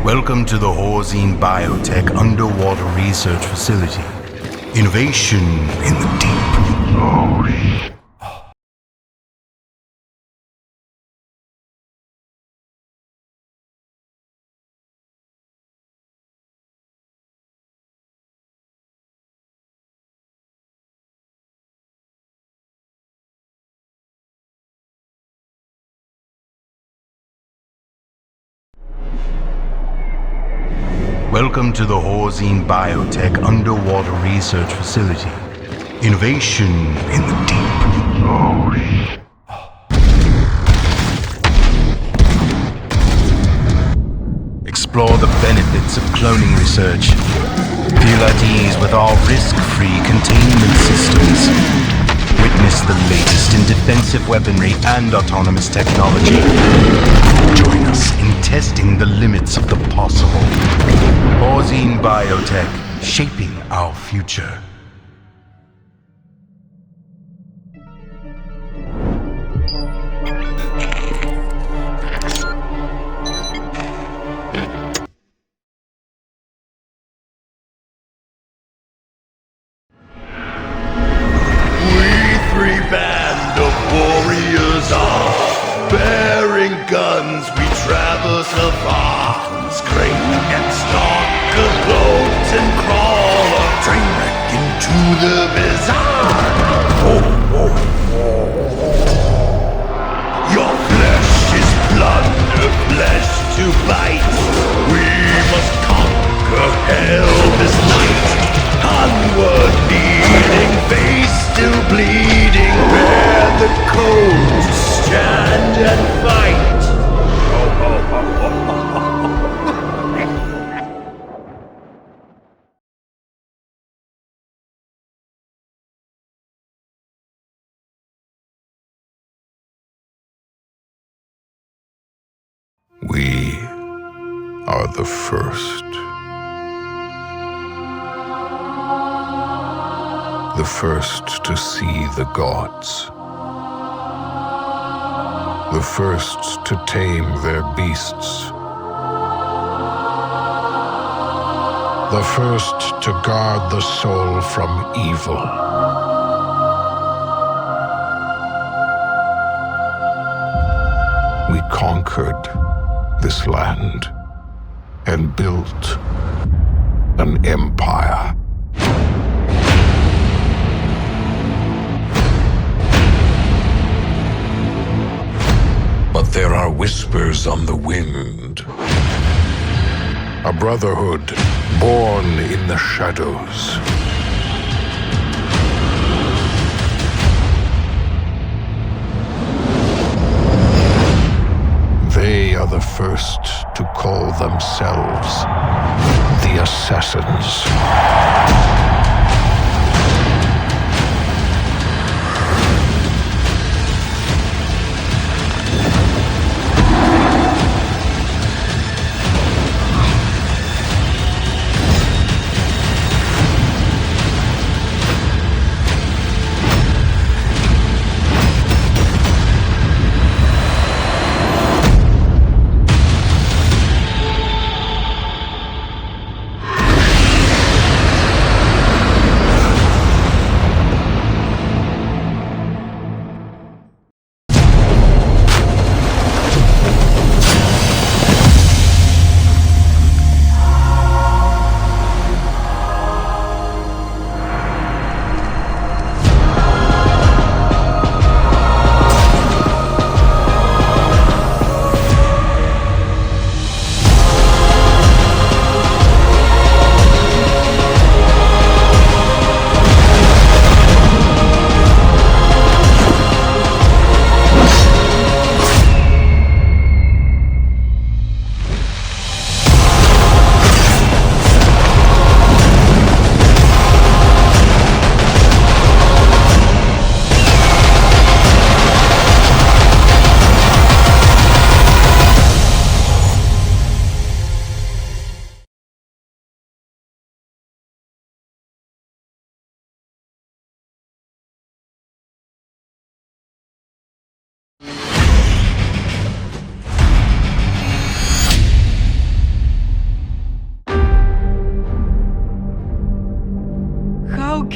Welcome to the Horzine Biotech Underwater Research Facility. Innovation in the deep. Oh, shit. Welcome to the Horzine Biotech Underwater Research Facility. Innovation in the deep. Oh, shit. Explore the benefits of cloning research. Feel at ease with our risk-free containment systems. Witness the latest in defensive weaponry and autonomous technology. Join us in testing the limits of the possible. Horzine Biotech, shaping our future. Band of warriors are bearing guns. We traverse afar, scrape and stalk, afloat and crawl, a train wreck into the bizarre. Your flesh is plunder, flesh to bite. We must conquer hell this night. Onward leading, face still bleeding, bear the code to stand and fight. We are the first. The first to see the gods. The first to tame their beasts. The first to guard the soul from evil. We conquered this land and built an empire. But there are whispers on the wind. A brotherhood born in the shadows. They are the first to call themselves the Assassins.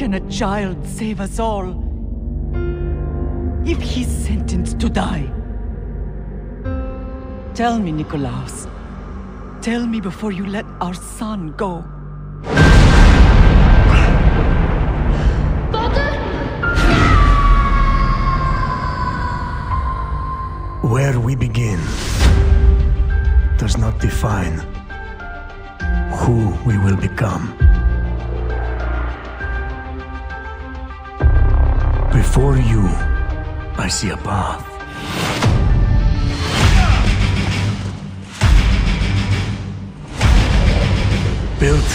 can a child save us all? If he's sentenced to die? Tell me, Nikolaos. Tell me before you let our son go. Where we begin does not define who we will become. Before you, I see a path. Built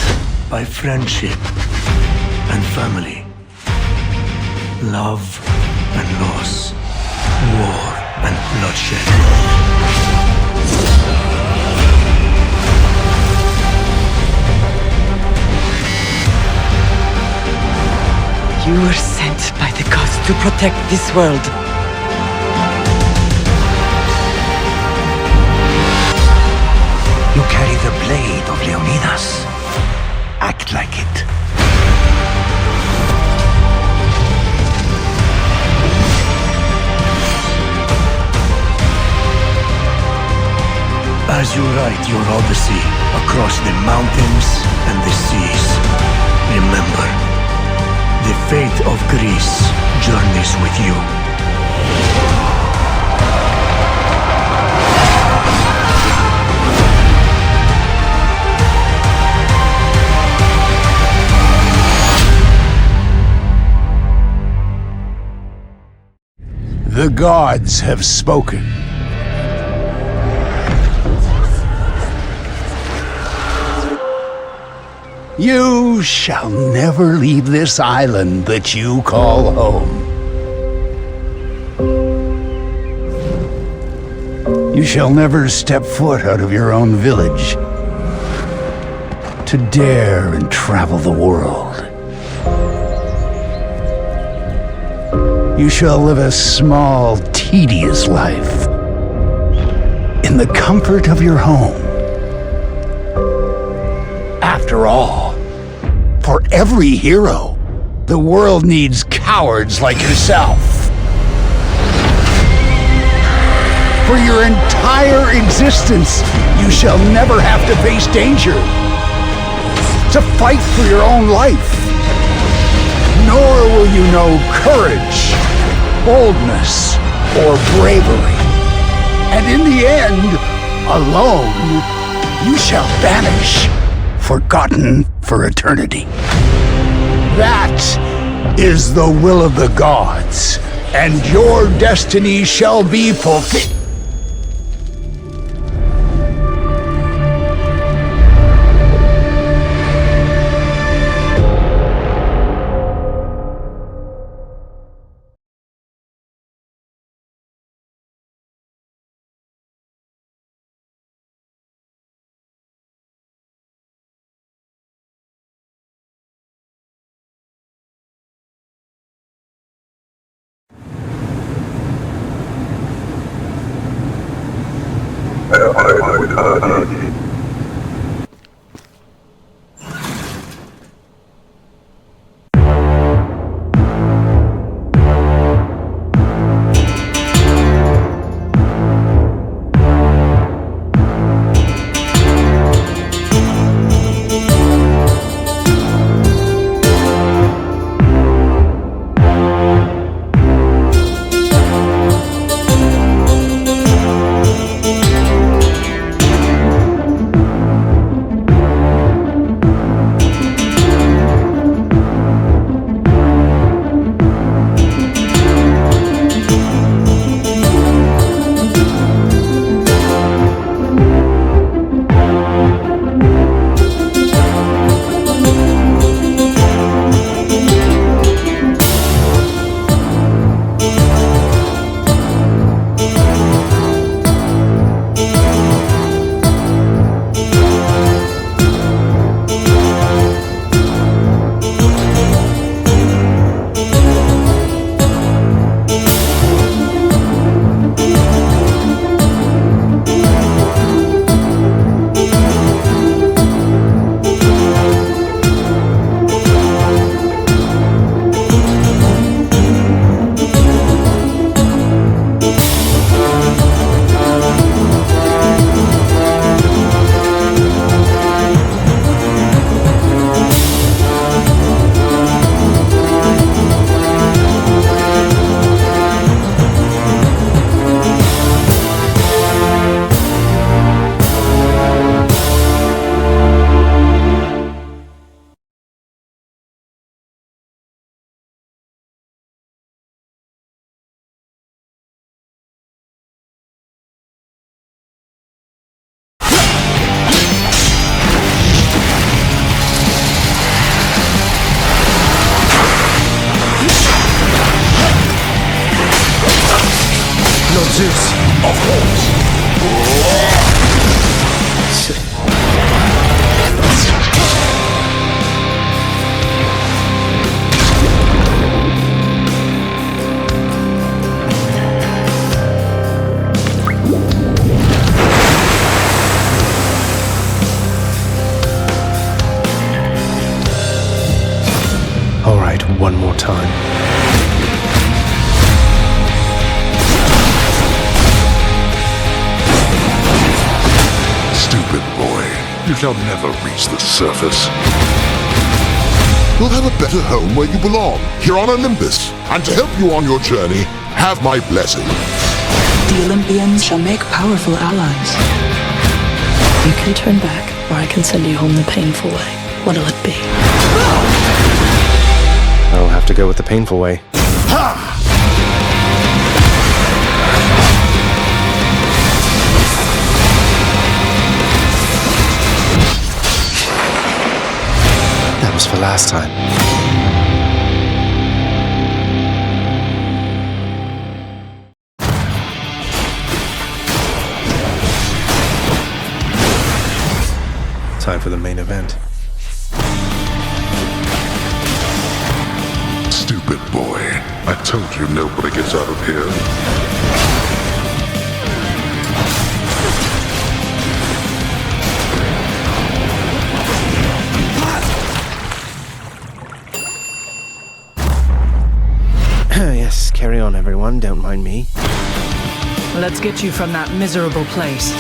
by friendship and family, love and loss, war and bloodshed. You were sent by the gods to protect this world. You carry the blade of Leonidas. Act like it. As you write your odyssey across the mountains and the seas, remember, the fate of Greece journeys with you. The gods have spoken. You shall never leave this island that you call home. You shall never step foot out of your own village to dare and travel the world. You shall live a small, tedious life in the comfort of your home. After all, for every hero, the world needs cowards like yourself. For your entire existence, you shall never have to face danger, to fight for your own life. Nor will you know courage, boldness, or bravery. And in the end, alone, you shall vanish, forgotten for eternity. That is the will of the gods, and your destiny shall be fulfilled. Zeus. Of course. All right, one more time. Stupid boy. You shall never reach the surface. You'll have a better home where you belong, here on Olympus. And to help you on your journey, have my blessing. The Olympians shall make powerful allies. You can turn back, or I can send you home the painful way. What'll it be? I'll have to go with the painful way. That was for last time. Time for the main event. Stupid boy. I told you nobody gets out of here. Yes, carry on, everyone. Don't mind me. Let's get you from that miserable place.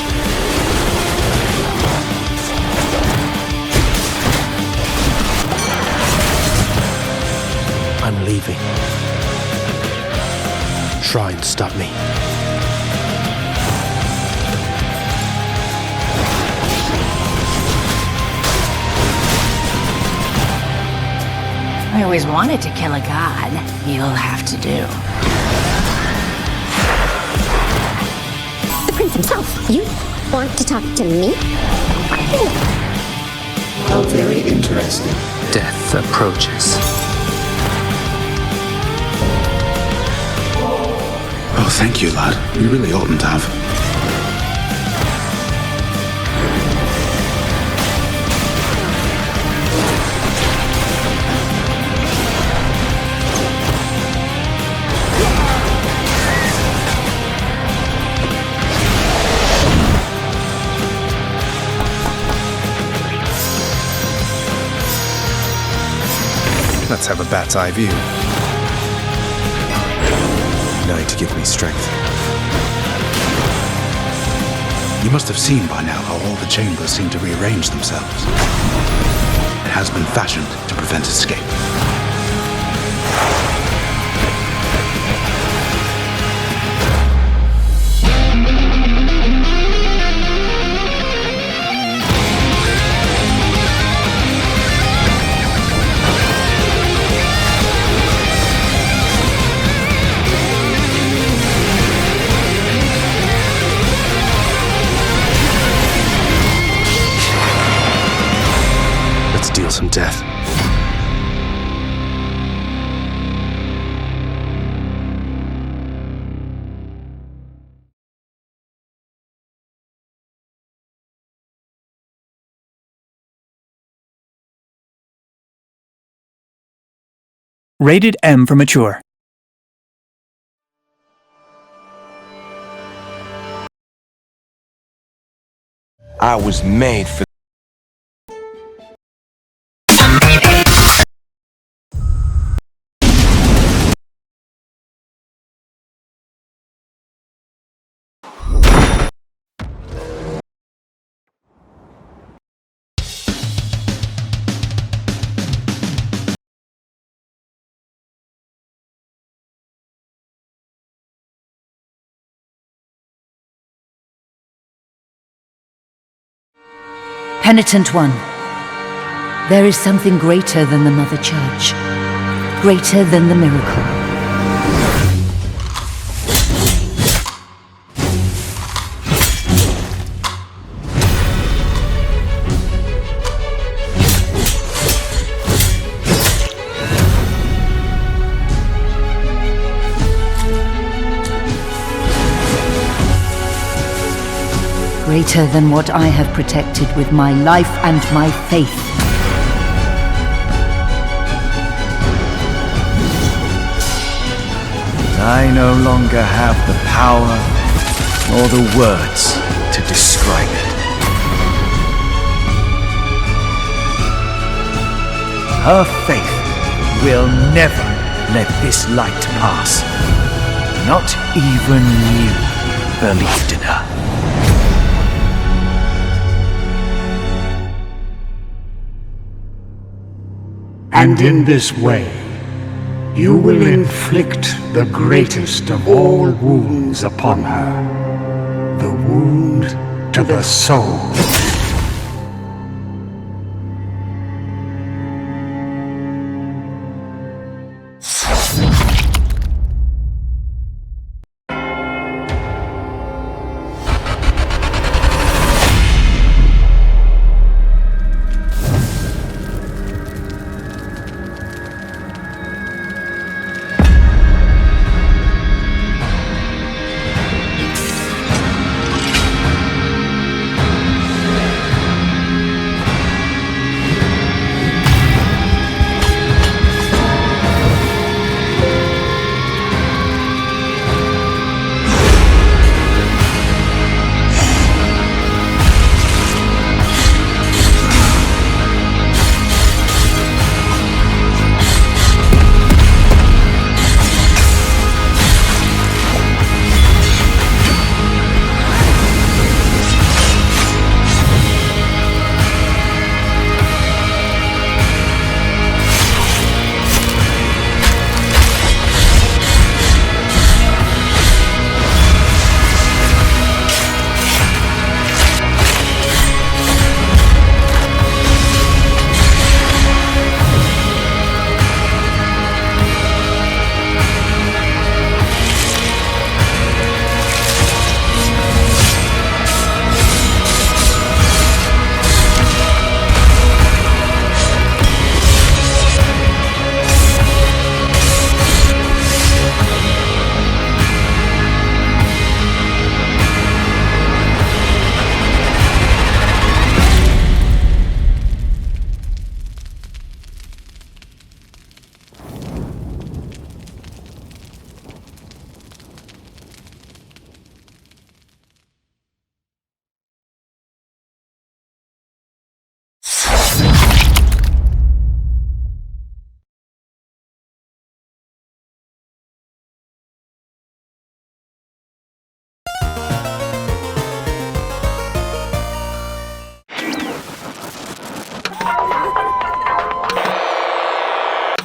I'm leaving. Try and stop me. I always wanted to kill a god. You'll have to do. The prince himself. You want to talk to me? How very interesting. Death approaches. Oh, thank you, lad. You really oughtn't to have. Let's have a bat's eye view. 9 to give me strength. You must have seen by now how all the chambers seem to rearrange themselves. It has been fashioned to prevent escape. Deal some death. Rated M for mature. I was made for Penitent One, there is something greater than the Mother Church, greater than the miracle. greater than what I have protected with my life and my faith. I no longer have the power or the words to describe it. Her faith will never let this light pass. Not even you believed in her. And in this way, you will inflict the greatest of all wounds upon her. The wound to the soul.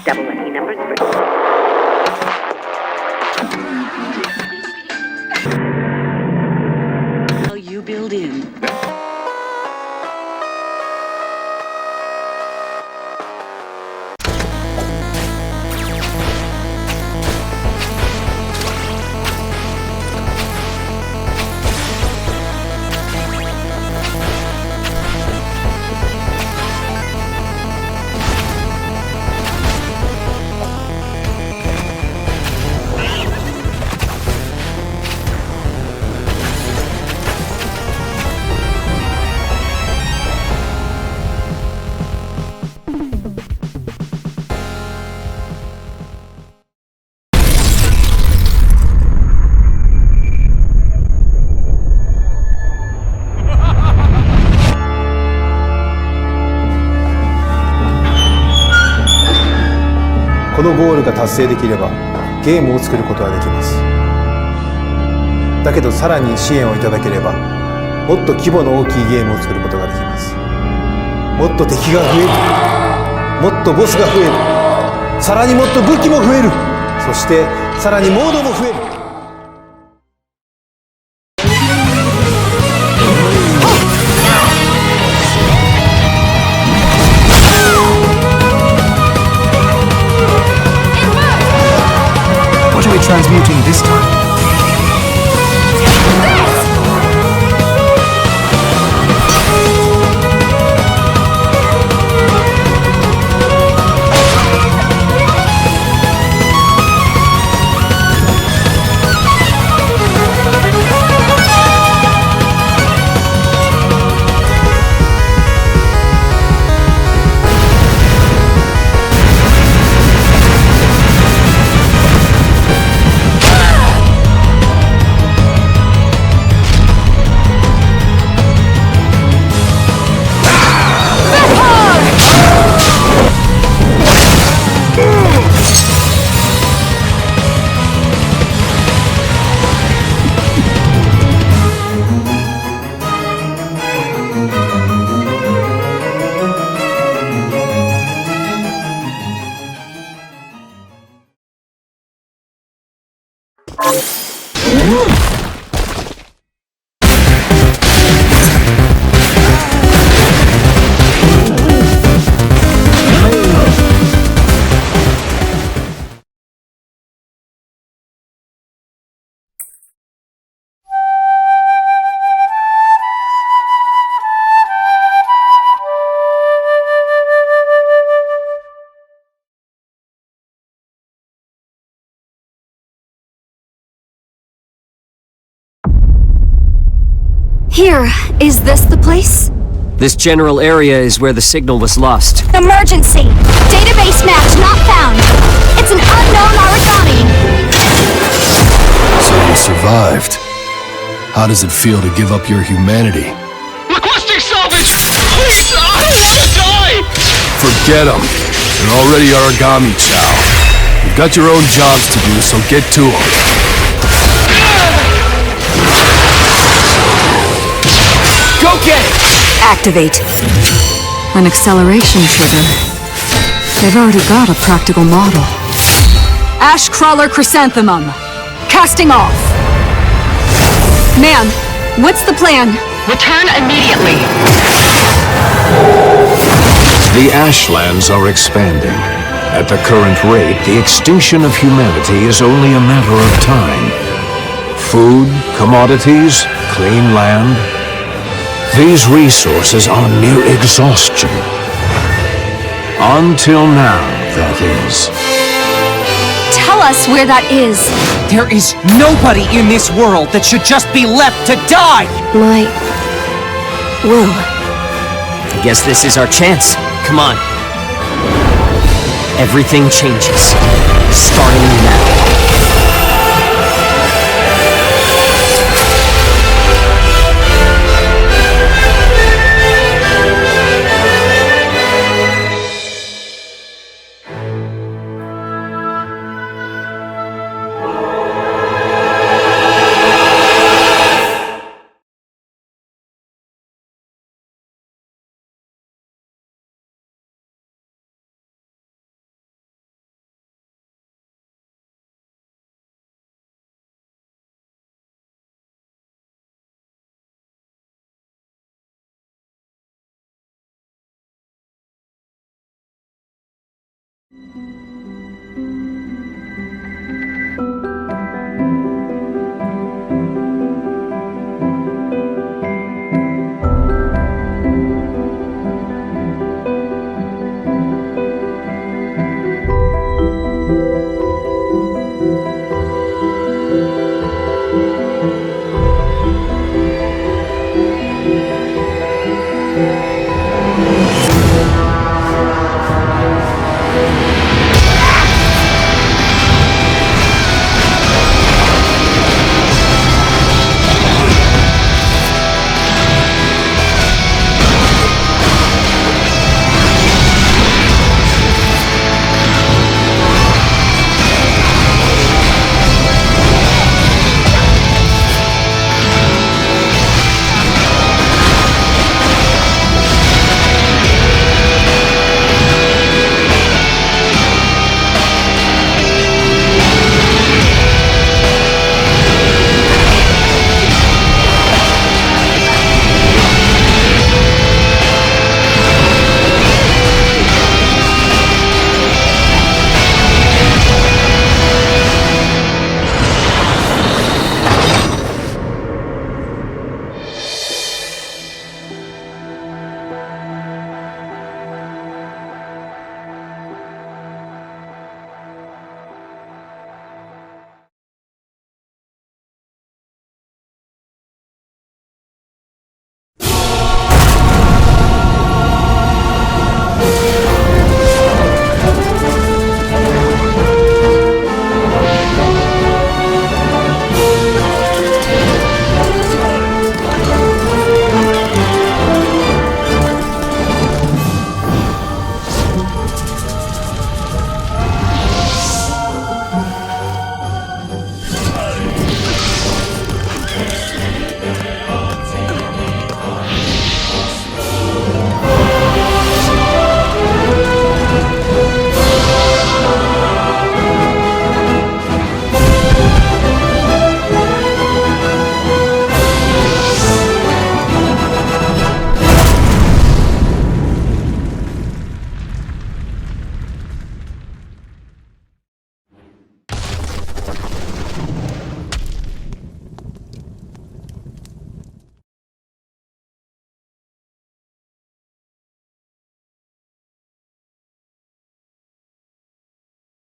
Double lucky numbers for you build in.このゴールが達成できればゲームを作ることはできます。だけどさらに支援をいただければもっと規模の大きいゲームを作ることができます。もっと敵が増える、もっとボスが増える、さらにもっと武器も増える、そしてさらにモードも増える。Transmuting this time. Here, is this the place? This general area is where the signal was lost. Emergency! Database match not found! It's an unknown origami! So you survived. How does it feel to give up your humanity? Requesting salvage! Please, I don't want to die! Forget them. They're already origami chow. You've got your own jobs to do, so get to them. Go get it! Activate. An acceleration trigger. They've already got a practical model. Ashcrawler Chrysanthemum. Casting off. Man, what's the plan? Return immediately. The Ashlands are expanding. At the current rate, the extinction of humanity is only a matter of time. Food, commodities, clean land. These resources are near exhaustion. Until now, that is. Tell us where that is. There is nobody in this world that should just be left to die! My will. I guess this is our chance. Come on. Everything changes. Starting now.